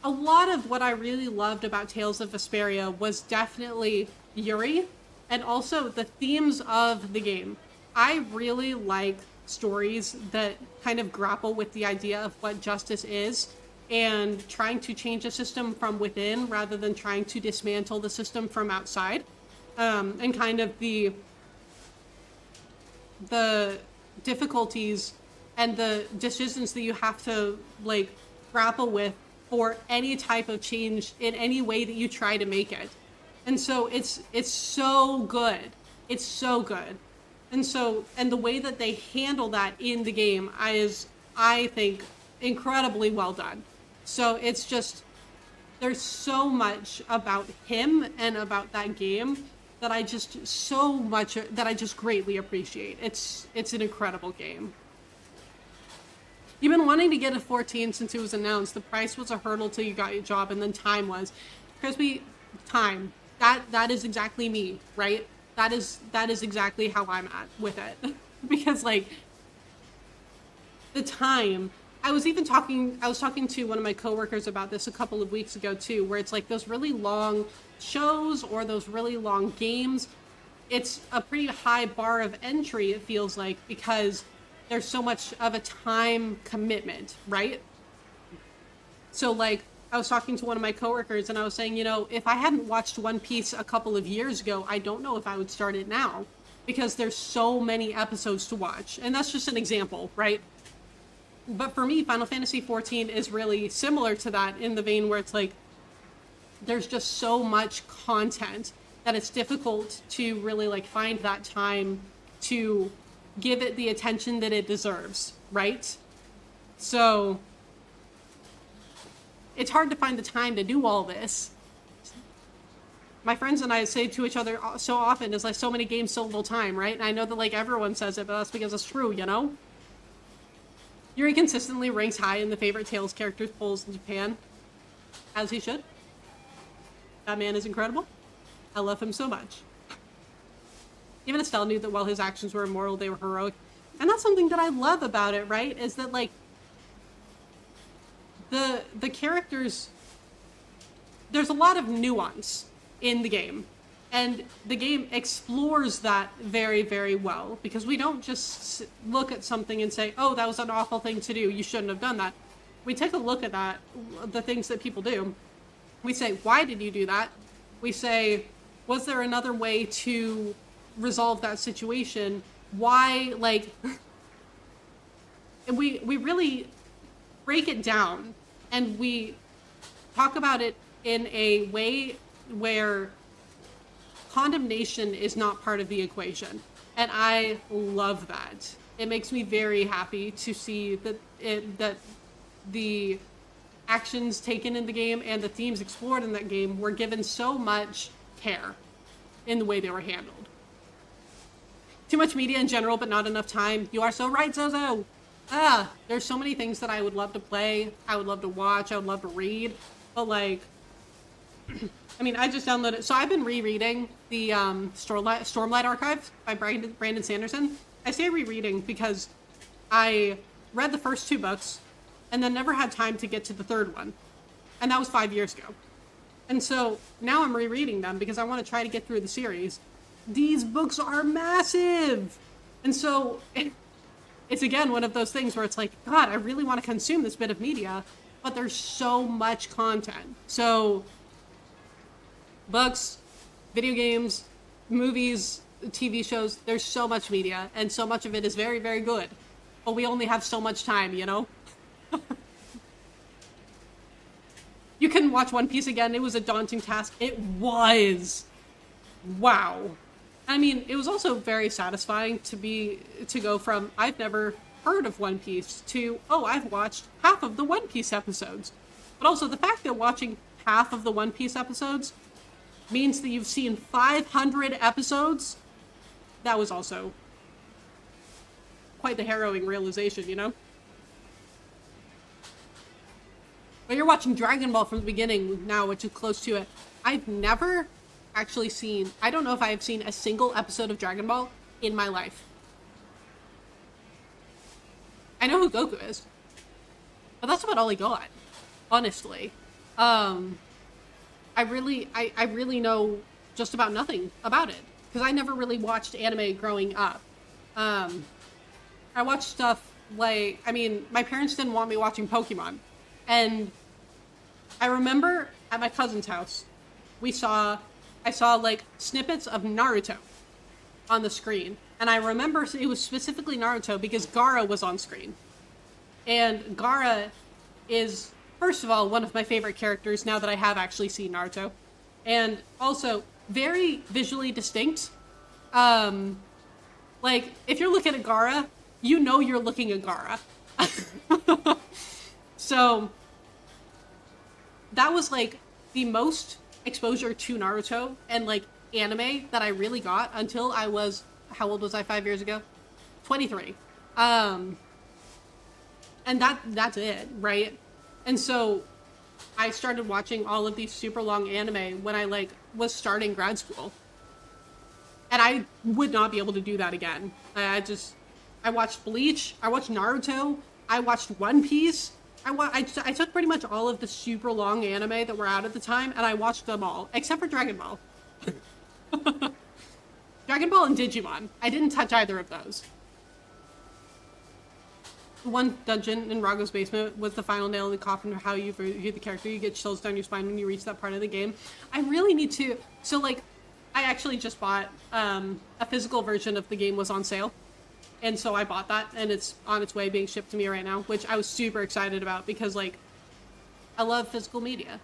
A lot of what I really loved about Tales of Vesperia was definitely Yuri, and also the themes of the game. I really like stories that kind of grapple with the idea of what justice is and trying to change a system from within rather than trying to dismantle the system from outside. And kind of the difficulties and the decisions that you have to like grapple with for any type of change in any way that you try to make it. And so it's so good. It's so good. And the way that they handle that in the game is, I think, incredibly well done. So it's just, there's so much about him and about that game that I just greatly appreciate. It's an incredible game. You've been wanting to get a 14 since it was announced. The price was a hurdle till you got your job, and then time was. Crispy, time. That is exactly me, right? That is exactly how I'm at with it. Because like the time, I was talking to one of my coworkers about this a couple of weeks ago too, where it's like those really long shows or those really long games, it's a pretty high bar of entry, it feels like, because there's so much of a time commitment, right? So like, I was talking to one of my coworkers and I was saying, you know, if I hadn't watched One Piece a couple of years ago, I don't know if I would start it now because there's so many episodes to watch. And that's just an example, right? But for me, Final Fantasy XIV is really similar to that in the vein where it's like, there's just so much content that it's difficult to really like find that time to give it the attention that it deserves, right? So it's hard to find the time to do all this. My friends and I say to each other so often, it's like so many games, so little time, right? And I know that like everyone says it, but that's because it's true, you know? Yuri consistently ranks high in the favorite Tales characters polls in Japan, as he should. That man is incredible. I love him so much. Even Estelle knew that while his actions were immoral, they were heroic. And that's something that I love about it, right? Is that like, the characters, there's a lot of nuance in the game, and the game explores that very, very well, because we don't just look at something and say, oh, that was an awful thing to do, you shouldn't have done that. We take a look at that, the things that people do. We say, why did you do that? We say, was there another way to resolve that situation? Why, like, and we really break it down, and we talk about it in a way where condemnation is not part of the equation. And I love that. It makes me very happy to see that the actions taken in the game and the themes explored in that game were given so much care in the way they were handled. Too much media in general, but not enough time. You are so right, Zozo. There's so many things that I would love to play, I would love to watch, I would love to read, but like, I mean, I just downloaded, so I've been rereading the Stormlight Archive by Brandon Sanderson. I say rereading because I read the first 2 books and then never had time to get to the 3rd one. And that was 5 years ago. And so now I'm rereading them because I want to try to get through the series. These books are massive. And so it's again one of those things where it's like, God, I really want to consume this bit of media, but there's so much content. So books, video games, movies, TV shows, there's so much media, and so much of it is very, very good. But we only have so much time, you know? You couldn't watch One Piece again. It was a daunting task. It was. Wow. I mean, it was also very satisfying to go from, I've never heard of One Piece, to, oh, I've watched half of the One Piece episodes. But also the fact that watching half of the One Piece episodes means that you've seen 500 episodes, that was also quite the harrowing realization, you know? But you're watching Dragon Ball from the beginning now, which is close to it. I've never actually seen, I don't know if I've seen a single episode of Dragon Ball in my life. I know who Goku is, but that's about all I got, honestly. I really know just about nothing about it, because I never really watched anime growing up. I watched stuff like, I mean, my parents didn't want me watching Pokemon, and I remember at my cousin's house, I saw like snippets of Naruto on the screen. And I remember it was specifically Naruto because Gaara was on screen. And Gaara is, first of all, one of my favorite characters now that I have actually seen Naruto. And also very visually distinct. Like, if you're looking at Gaara, you know you're looking at Gaara. So that was like the most exposure to Naruto and like anime that I really got until I was, how old was I 5 years ago? 23. And that's it, right? And so I started watching all of these super long anime when I like was starting grad school. And I would not be able to do that again. I watched Bleach, I watched Naruto, I watched One Piece. I took pretty much all of the super long anime that were out at the time, and I watched them all, except for Dragon Ball. Dragon Ball and Digimon. I didn't touch either of those. One dungeon in Rago's basement was the final nail in the coffin of how you view the character. You get chills down your spine when you reach that part of the game. I really need to... So, like, I actually just bought a physical version of the game was on sale. And so I bought that, and it's on its way being shipped to me right now, which I was super excited about because, like, I love physical media.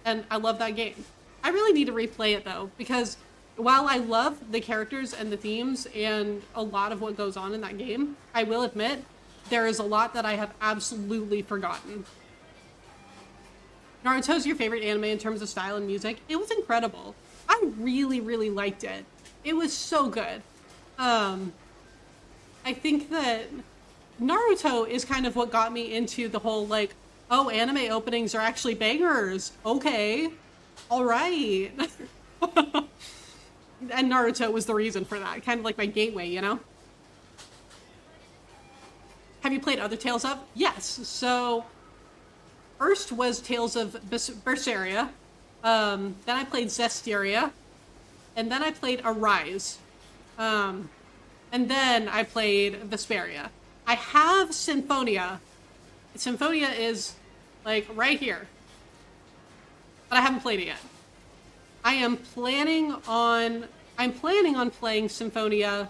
And I love that game. I really need to replay it, though, because while I love the characters and the themes and a lot of what goes on in that game, I will admit there is a lot that I have absolutely forgotten. Naruto's your favorite anime in terms of style and music? It was incredible. I really, really liked it. It was so good. I think that Naruto is kind of what got me into the whole, like, oh, anime openings are actually bangers. Okay. All right. And Naruto was the reason for that. Kind of like my gateway, you know? Have you played other Tales of? Yes. So, first was Tales of Berseria. Then I played Zestiria. And then I played Arise. And then I played Vesperia. I have Symphonia. Symphonia is, like, right here. But I haven't played it yet. I'm planning on playing Symphonia,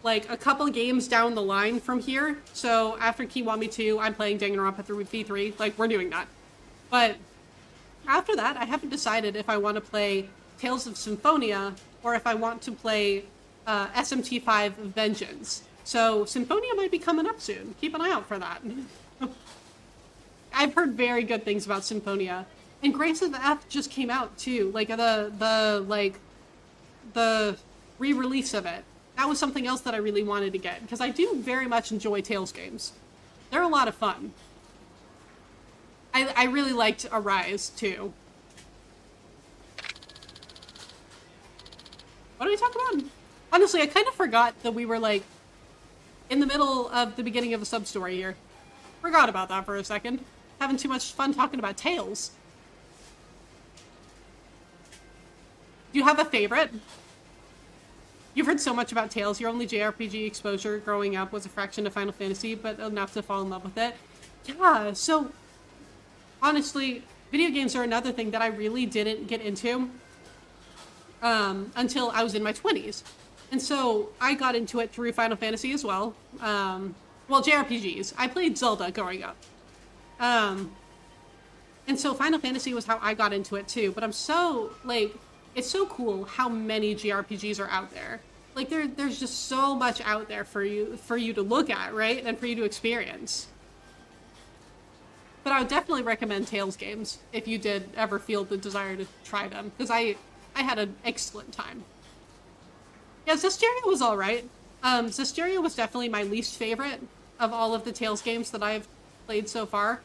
like, a couple games down the line from here. So, after Kiwami 2, I'm playing Danganronpa V3. Like, we're doing that. But after that, I haven't decided if I want to play Tales of Symphonia or if I want to play SMT5 Vengeance. So Symphonia might be coming up soon. Keep an eye out for that. I've heard very good things about Symphonia. And Grace of F just came out too. Like the re-release of it. That was something else that I really wanted to get because I do very much enjoy Tales games. They're a lot of fun. I really liked Arise too. What are we talking about? Honestly, I kind of forgot that we were, like, in the middle of the beginning of a sub-story here. Forgot about that for a second. Having too much fun talking about Tales. Do you have a favorite? You've heard so much about Tales. Your only JRPG exposure growing up was a fraction of Final Fantasy, but enough to fall in love with it. Yeah, so honestly, video games are another thing that I really didn't get into until I was in my 20s. And so I got into it through Final Fantasy as well. Well, JRPGs. I played Zelda growing up. And so Final Fantasy was how I got into it too. But I'm so, like, it's so cool how many JRPGs are out there. Like, there's just so much out there for you to look at, right? And for you to experience. But I would definitely recommend Tales games if you did ever feel the desire to try them. Because I had an excellent time. Yeah, Zestiria was alright. Zestiria was definitely my least favorite of all of the Tales games that I've played so far.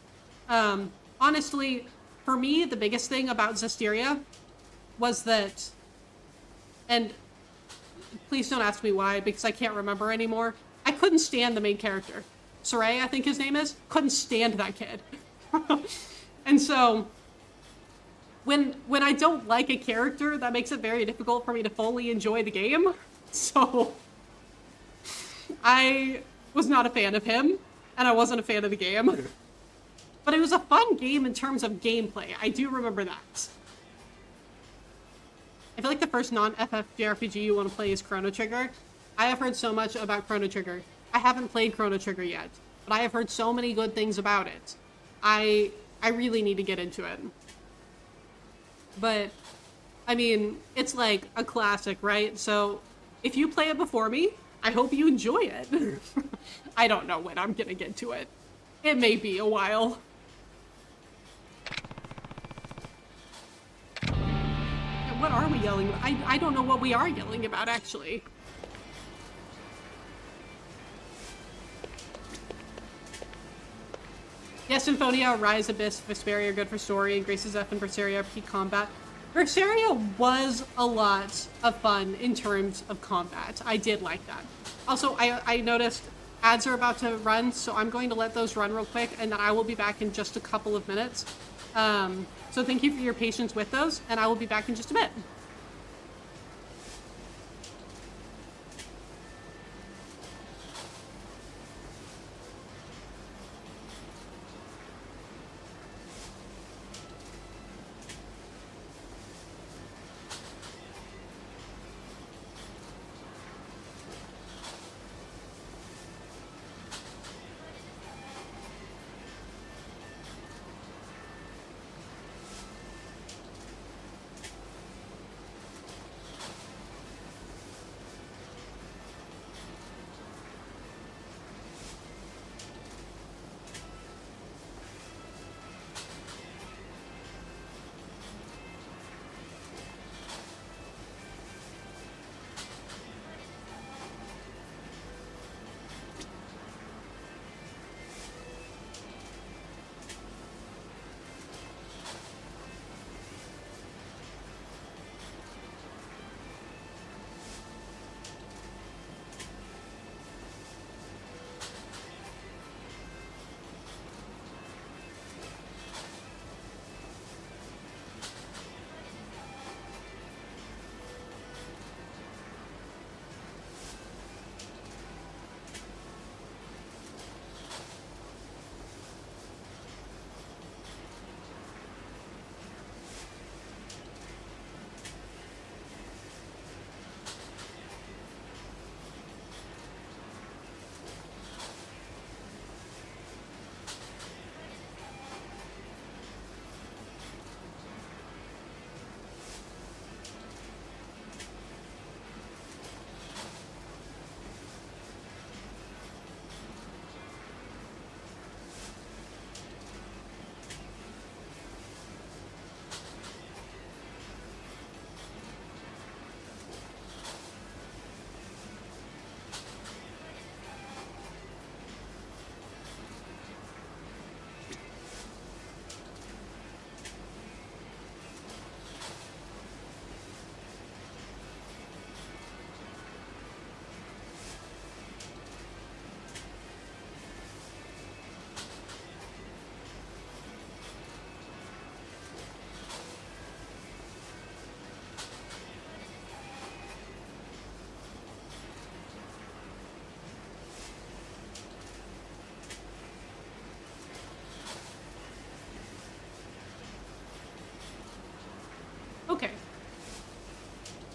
Honestly, for me, the biggest thing about Zestiria was that, and please don't ask me why, because I can't remember anymore. I couldn't stand the main character. Saray, I think his name is. Couldn't stand that kid. And so, when I don't like a character, that makes it very difficult for me to fully enjoy the game. So, I was not a fan of him, and I wasn't a fan of the game. But it was a fun game in terms of gameplay. I do remember that. I feel like the first non-FF JRPG you want to play is Chrono Trigger. I have heard so much about Chrono Trigger. I haven't played Chrono Trigger yet, but I have heard so many good things about it. I really need to get into it. But, I mean, it's like a classic, right? So, if you play it before me, I hope you enjoy it. I don't know when I'm gonna get to it. It may be a while. What are we yelling about? I don't know what we are yelling about, actually. Yes, Symphonia, Rise, Abyss, Vesperia are good for story, and Grace's F and Berseria are peak combat. Berseria was a lot of fun in terms of combat. I did like that. Also, I noticed ads are about to run, so I'm going to let those run real quick, and then I will be back in just a couple of minutes. So thank you for your patience with those, and I will be back in just a bit.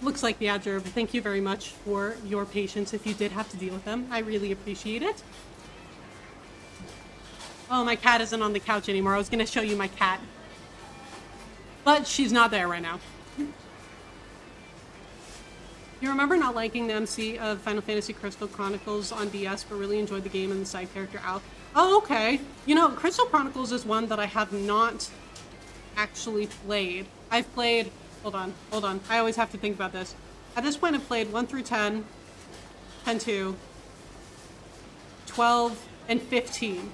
Looks like the ads are over. Thank you very much for your patience if you did have to deal with them. I really appreciate it. Oh, my cat isn't on the couch anymore. I was going to show you my cat. But she's not there right now. You remember not liking the MC of Final Fantasy Crystal Chronicles on DS, but really enjoyed the game and the side character Al. Oh, okay. You know, Crystal Chronicles is one that I have not actually played. I've played... Hold on. I always have to think about this. At this point, I've played 1 through 10, 10-2, 12, and 15.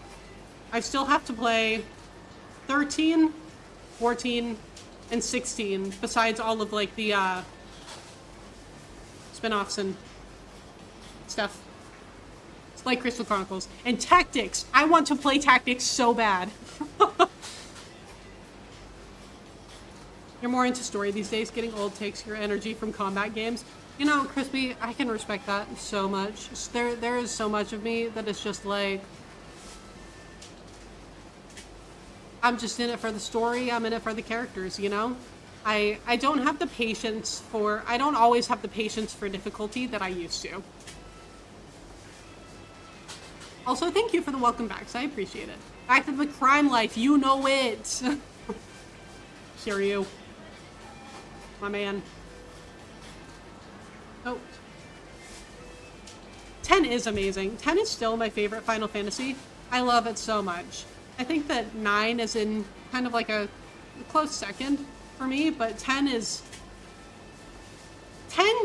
I still have to play 13, 14, and 16, besides all of, like, the, spin-offs and stuff. It's like Crystal Chronicles. And Tactics! I want to play Tactics so bad. You're more into story these days. Getting old takes your energy from combat games. You know, Crispy, I can respect that so much. There is so much of me that is just like... I'm just in it for the story. I'm in it for the characters, you know? I don't have the patience for... I don't always have the patience for difficulty that I used to. Also, thank you for the welcome backs. I appreciate it. Back to the crime life. You know it. Kiryu. My man. Oh. 10 is amazing. 10 is still my favorite Final Fantasy. I love it so much. I think that 9 is in kind of like a close second for me, but 10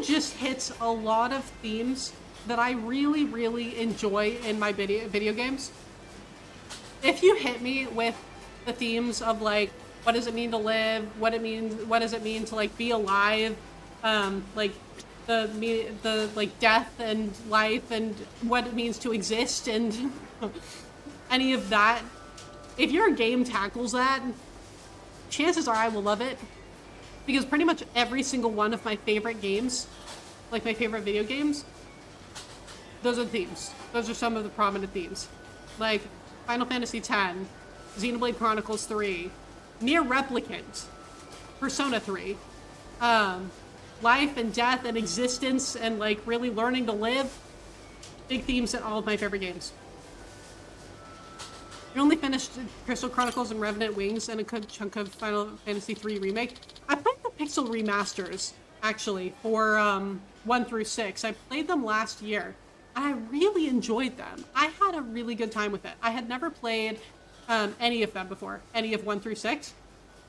just hits a lot of themes that I really, really enjoy in my video games. If you hit me with the themes of like, what does it mean to live? What does it mean to like be alive? Like the like death and life and what it means to exist and any of that. If your game tackles that, chances are I will love it. Because pretty much every single one of my favorite games, like my favorite video games, those are the themes. Those are some of the prominent themes. Like Final Fantasy X, Xenoblade Chronicles 3, Nier Replicant, Persona 3, life and death and existence and like really learning to live. Big themes in all of my favorite games. We only finished Crystal Chronicles and Revenant Wings and a good chunk of Final Fantasy III Remake. I played the Pixel remasters, actually, for 1 through 6. I played them last year, and I really enjoyed them. I had a really good time with it. I had never played any of them before, any of 1 through 6.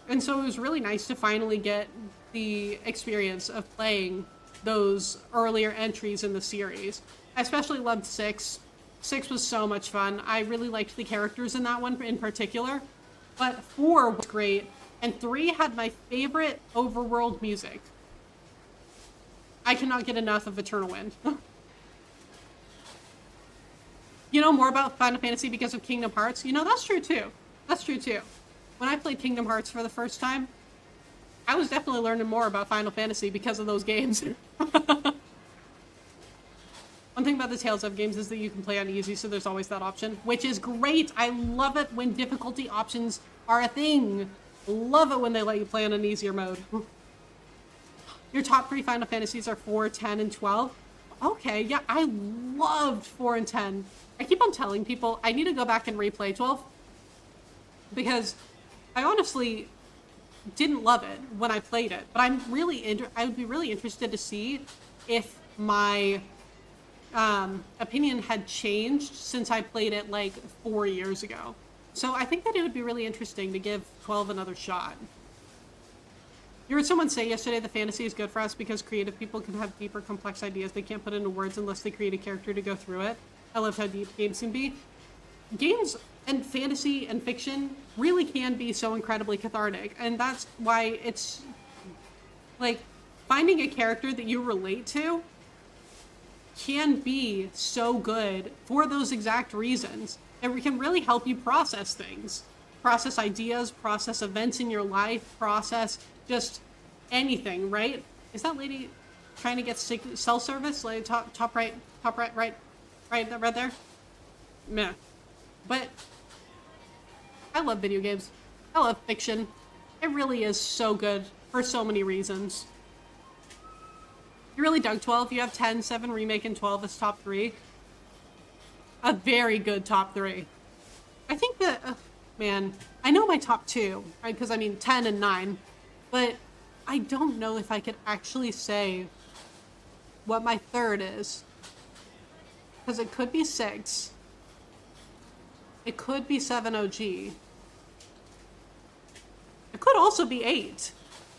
And so it was really nice to finally get the experience of playing those earlier entries in the series. I especially loved 6. 6 was so much fun. I really liked the characters in that one in particular. But 4 was great, and 3 had my favorite overworld music. I cannot get enough of Eternal Wind. You know more about Final Fantasy because of Kingdom Hearts? You know, that's true too. That's true too. When I played Kingdom Hearts for the first time, I was definitely learning more about Final Fantasy because of those games. One thing about the Tales of games is that you can play on easy, so there's always that option, which is great. I love it when difficulty options are a thing. Love it when they let you play on an easier mode. Your top 3 Final Fantasies are 4, 10, and 12. Okay, yeah, I loved 4 and 10. I keep on telling people I need to go back and replay 12 because I honestly didn't love it when I played it, but I would be really interested to see if my opinion had changed since I played it like 4 years ago. So I think that it would be really interesting to give 12 another shot. You heard someone say yesterday the fantasy is good for us because creative people can have deeper, complex ideas they can't put into words unless they create a character to go through it. I love how deep games can be. Games and fantasy and fiction really can be so incredibly cathartic, and that's why it's like finding a character that you relate to can be so good for those exact reasons. It can really help you process things, process ideas, process events in your life, process just anything, right? Is that lady trying to get cell service? Like top right, right there? Meh. But I love video games. I love fiction. It really is so good for so many reasons. You really dug 12. You have 10, 7 remake, and 12 as top 3. A very good top 3. I think that, man, I know my top 2, right? Because I mean 10 and 9, but I don't know if I could actually say what my third is. Because it could be 6. It could be 7 OG. It could also be 8.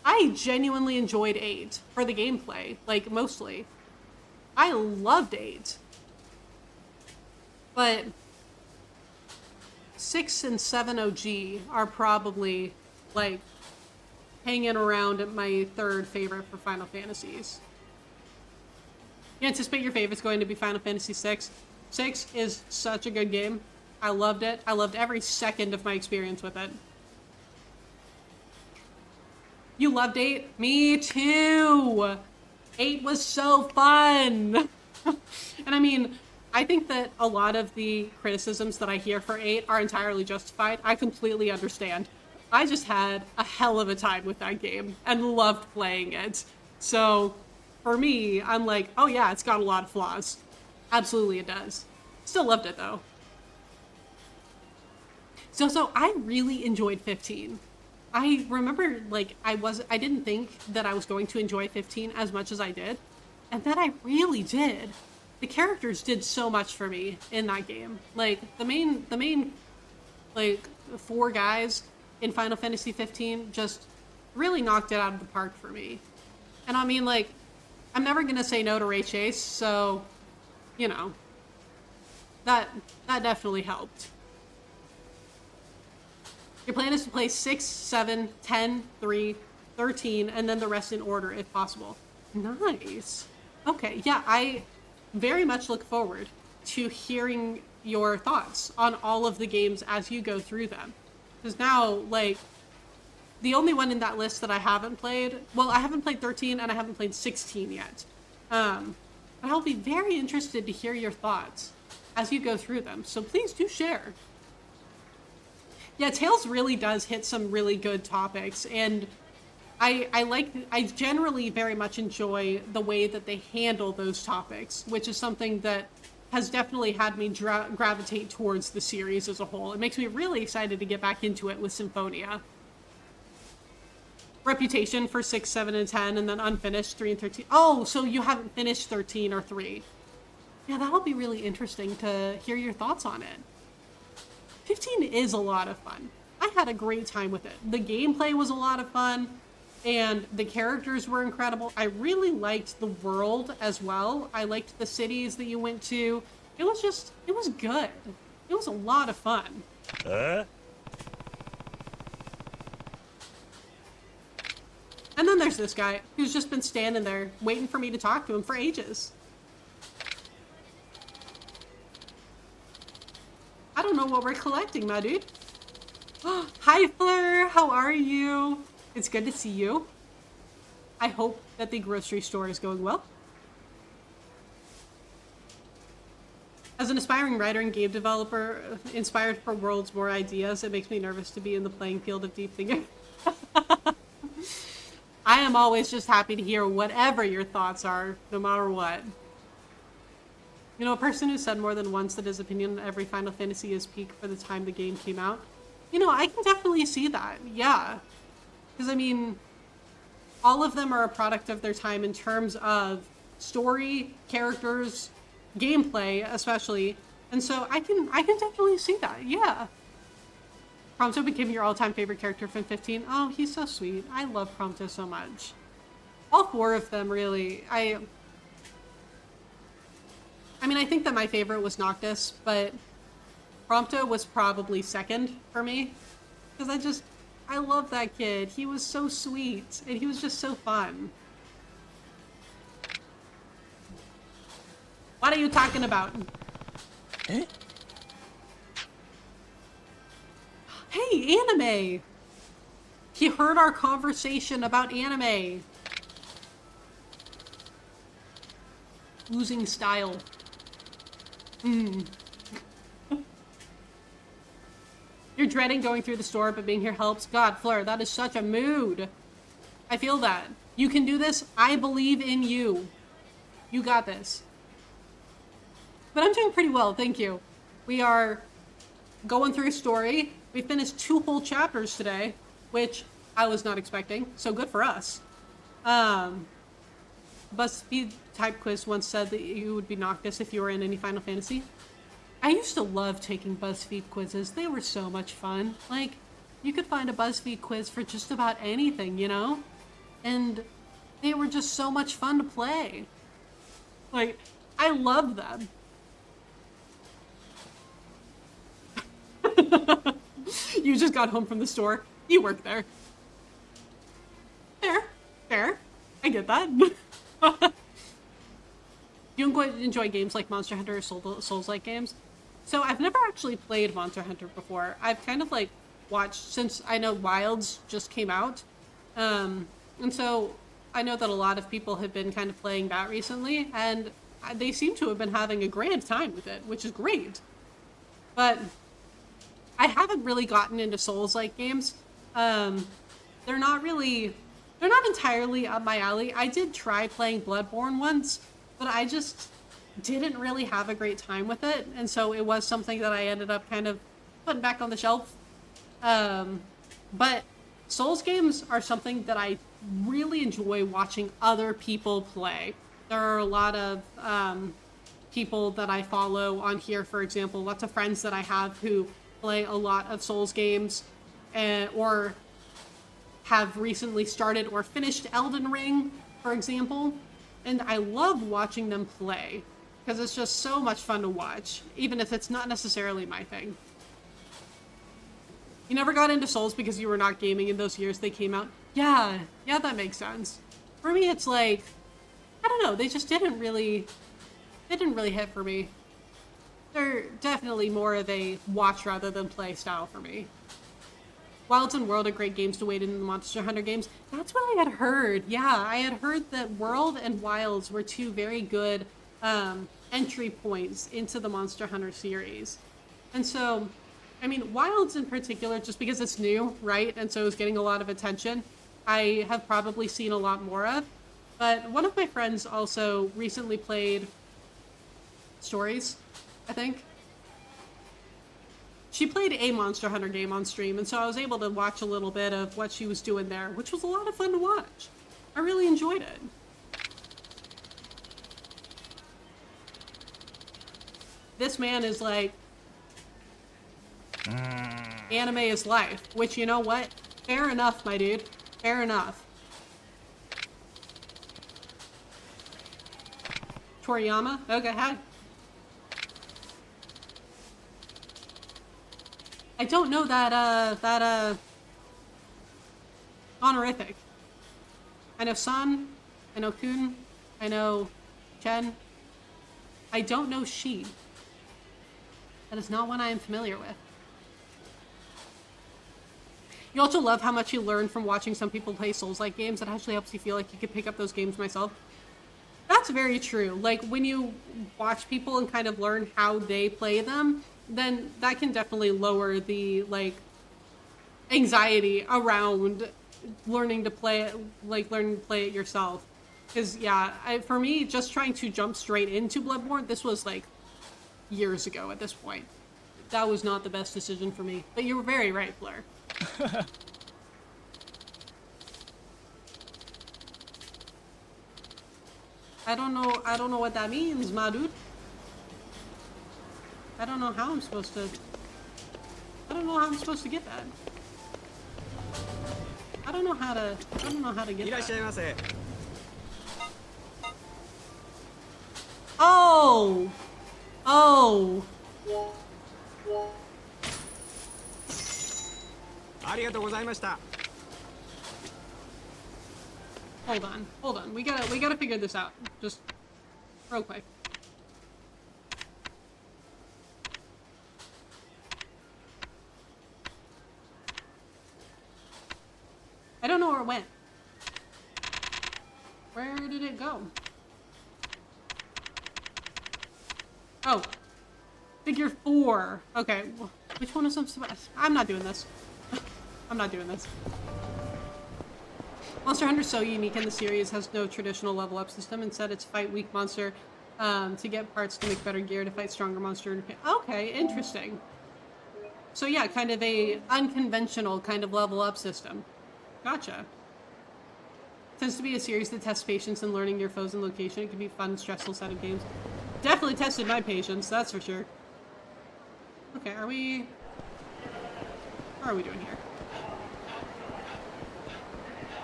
I genuinely enjoyed 8 for the gameplay, like mostly. I loved 8. But 6 and 7 OG are probably like hanging around at my third favorite for Final Fantasies. You anticipate your favorite's going to be Final Fantasy VI? 6 is such a good game. I loved it. I loved every second of my experience with it. You loved 8? Me too! 8 was so fun! And I mean, I think that a lot of the criticisms that I hear for 8 are entirely justified. I completely understand. I just had a hell of a time with that game and loved playing it. So, for me, I'm like, oh yeah, it's got a lot of flaws. Absolutely it does. Still loved it though. So I really enjoyed 15. I remember, like, I didn't think that I was going to enjoy 15 as much as I did, and then I really did. The characters did so much for me in that game. Like, the main, like, 4 guys in Final Fantasy 15 just really knocked it out of the park for me. And I mean, like, I'm never gonna say no to Ray Chase, so, you know, that definitely helped. Your plan is to play 6, 7, 10, 3, 13, and then the rest in order if possible. Nice. Okay, yeah, I very much look forward to hearing your thoughts on all of the games as you go through them. Because now, like, the only one in that list that I haven't played, well, I haven't played 13 and I haven't played 16 yet. But I'll be very interested to hear your thoughts as you go through them. So please do share. Yeah, Tales really does hit some really good topics, and I generally very much enjoy the way that they handle those topics, which is something that has definitely had me gravitate towards the series as a whole. It makes me really excited to get back into it with Symphonia. Reputation for 6, 7, and 10, and then unfinished 3 and 13. Oh, so you haven't finished 13 or 3. Yeah, that'll be really interesting to hear your thoughts on it. 15 is a lot of fun. I had a great time with it. The gameplay was a lot of fun, and the characters were incredible. I really liked the world as well. I liked the cities that you went to. It was good. It was a lot of fun. And then there's this guy who's just been standing there waiting for me to talk to him for ages. I don't know what we're collecting, my dude. Hi, Fleur. How are you? It's good to see you. I hope that the grocery store is going well. As an aspiring writer and game developer, inspired for worlds, more ideas, it makes me nervous to be in the playing field of deep thinking. I am always just happy to hear whatever your thoughts are, no matter what. You know, a person who said more than once that his opinion on every Final Fantasy is peak for the time the game came out. You know, I can definitely see that, yeah. Because, I mean, all of them are a product of their time in terms of story, characters, gameplay, especially. And so I can definitely see that, yeah. Prompto became your all-time favorite character from 15. Oh, he's so sweet. I love Prompto so much. All 4 of them, really. I mean, I think that my favorite was Noctis, but Prompto was probably second for me. Because I love that kid. He was so sweet, and he was just so fun. What are you talking about? Eh? Hey, anime! He heard our conversation about anime. Losing style. You're dreading going through the store, but being here helps. God, Fleur, that is such a mood. I feel that. You can do this. I believe in you. You got this. But I'm doing pretty well, thank you. We are going through a story. We finished 2 whole chapters today, which I was not expecting, so good for us. BuzzFeed type quiz once said that you would be Noctis if you were in any Final Fantasy. I used to love taking BuzzFeed quizzes. They were so much fun. Like, you could find a BuzzFeed quiz for just about anything, you know? And they were just so much fun to play. Like, I love them. You just got home from the store. You work there. Fair. I get that. You enjoy games like Monster Hunter or Souls-like games? So I've never actually played Monster Hunter before. I've kind of like watched, since I know Wilds just came out. And so I know that a lot of people have been kind of playing that recently, and they seem to have been having a grand time with it, which is great. But I haven't really gotten into Souls-like games. They're not entirely up my alley. I did try playing Bloodborne once, but I just didn't really have a great time with it, and so it was something that I ended up kind of putting back on the shelf. But Souls games are something that I really enjoy watching other people play. There are a lot of people that I follow on here, for example, lots of friends that I have who play a lot of Souls games, or have recently started or finished Elden Ring, for example. And I love watching them play, because it's just so much fun to watch, even if it's not necessarily my thing. You never got into Souls because you were not gaming in those years they came out? Yeah, that makes sense. For me, it's like, I don't know, they just didn't really hit for me. They're definitely more of a watch rather than play style for me. Wilds and World are great games to wade into the Monster Hunter games. That's what I had heard. Yeah, I had heard that World and Wilds were 2 very good entry points into the Monster Hunter series. And so, I mean, Wilds in particular, just because it's new, right? And so it's getting a lot of attention, I have probably seen a lot more of. But one of my friends also recently played Stories, I think. She played a Monster Hunter game on stream, and so I was able to watch a little bit of what she was doing there, which was a lot of fun to watch. I really enjoyed it. This man is like, anime is life, which, you know what? Fair enough, my dude. Fair enough. Toriyama? Okay, hi. I don't know that honorific. I know San, I know Kun, I know Chen. I don't know Shi. That is not one I am familiar with. You also love how much you learn from watching some people play Souls-like games. That actually helps you feel like you could pick up those games myself. That's very true. Like, when you watch people and kind of learn how they play them, then that can definitely lower the, like, anxiety around learning to play it, like, learning to play it yourself. Because, yeah, for me, just trying to jump straight into Bloodborne, this was, like, years ago at this point. That was not the best decision for me. But you were very right, Blair. I don't know what that means, my dude. I don't know how I'm supposed to get that. I don't know how to get that. Oh! Oh! Hold on. We gotta figure this out. Just real quick. I don't know where it went. Where did it go? Oh. Figure 4. Okay. Which one is I'm not doing this. I'm not doing this. Monster Hunter is so unique in the series, has no traditional level up system. Instead, it's fight weak monster to get parts to make better gear to fight stronger monster. Okay, interesting. So yeah, kind of a unconventional kind of level up system. Gotcha. Tends to be a series that tests patience and learning your foes and location. It can be a fun, stressful set of games. Definitely tested my patience, that's for sure. Okay, are we... What are we doing here?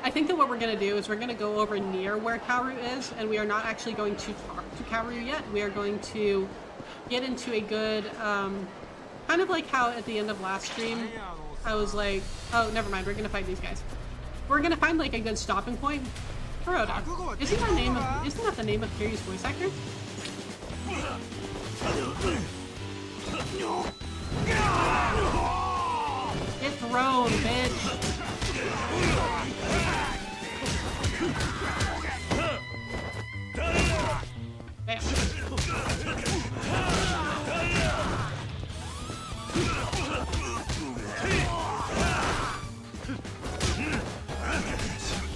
I think that what we're going to do is we're going to go over near where Kaoru is, and we are not actually going to talk to Kaoru yet. We are going to get into a good, kind of like how at the end of last stream, I was like, oh, never mind, we're going to fight these guys. We're going to find like a good stopping point. Kuroda. Isn't that the name of Kiryu's voice actor? Get thrown, bitch. Bam.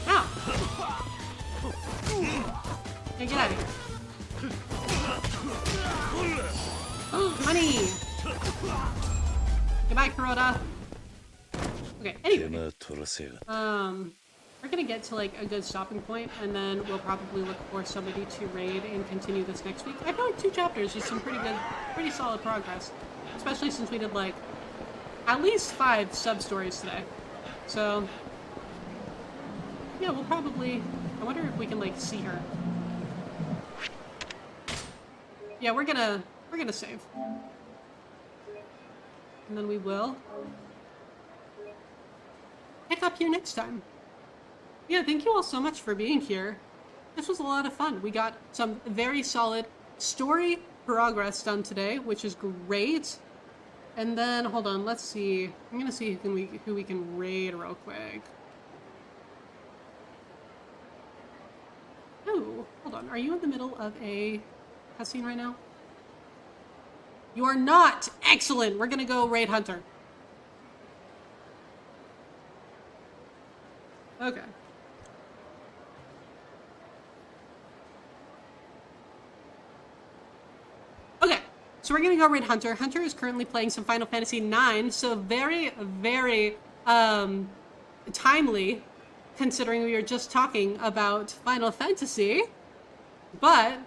Ow. Okay, get out of here. Honey! Goodbye, Kuroda. Okay, anyway. We're gonna get to like a good stopping point, and then we'll probably look for somebody to raid and continue this next week. I feel like 2 chapters is some pretty solid progress. Especially since we did like at least 5 sub-stories today. So yeah, we'll probably, I wonder if we can like see her. Yeah, we're gonna save. And then we will pick up here next time. Yeah, thank you all so much for being here. This was a lot of fun. We got some very solid story progress done today, which is great. And then, hold on, let's see. I'm gonna see who we can raid real quick. Oh, hold on. Are you in the middle of a cutscene right now? You are not! Excellent! We're gonna go raid Hunter. Okay. Okay, so we're gonna go raid Hunter. Hunter is currently playing some Final Fantasy IX, so very, very timely, considering we were just talking about Final Fantasy. But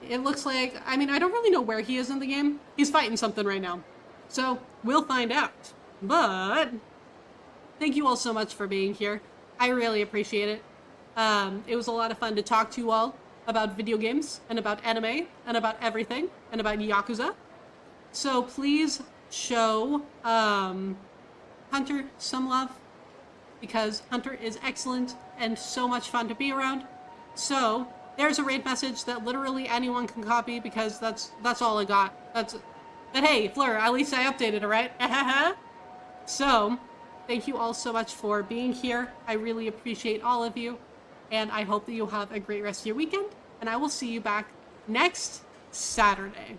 it looks like, I mean, I don't really know where he is in the game. He's fighting something right now, so we'll find out. But thank you all so much for being here. I really appreciate it. It was a lot of fun to talk to you all about video games and about anime and about everything and about Yakuza. So please show Hunter some love, because Hunter is excellent and so much fun to be around. So there's a raid message that literally anyone can copy, because that's all I got. But hey, Fleur, at least I updated it, right? So thank you all so much for being here. I really appreciate all of you, and I hope that you'll have a great rest of your weekend, and I will see you back next Saturday.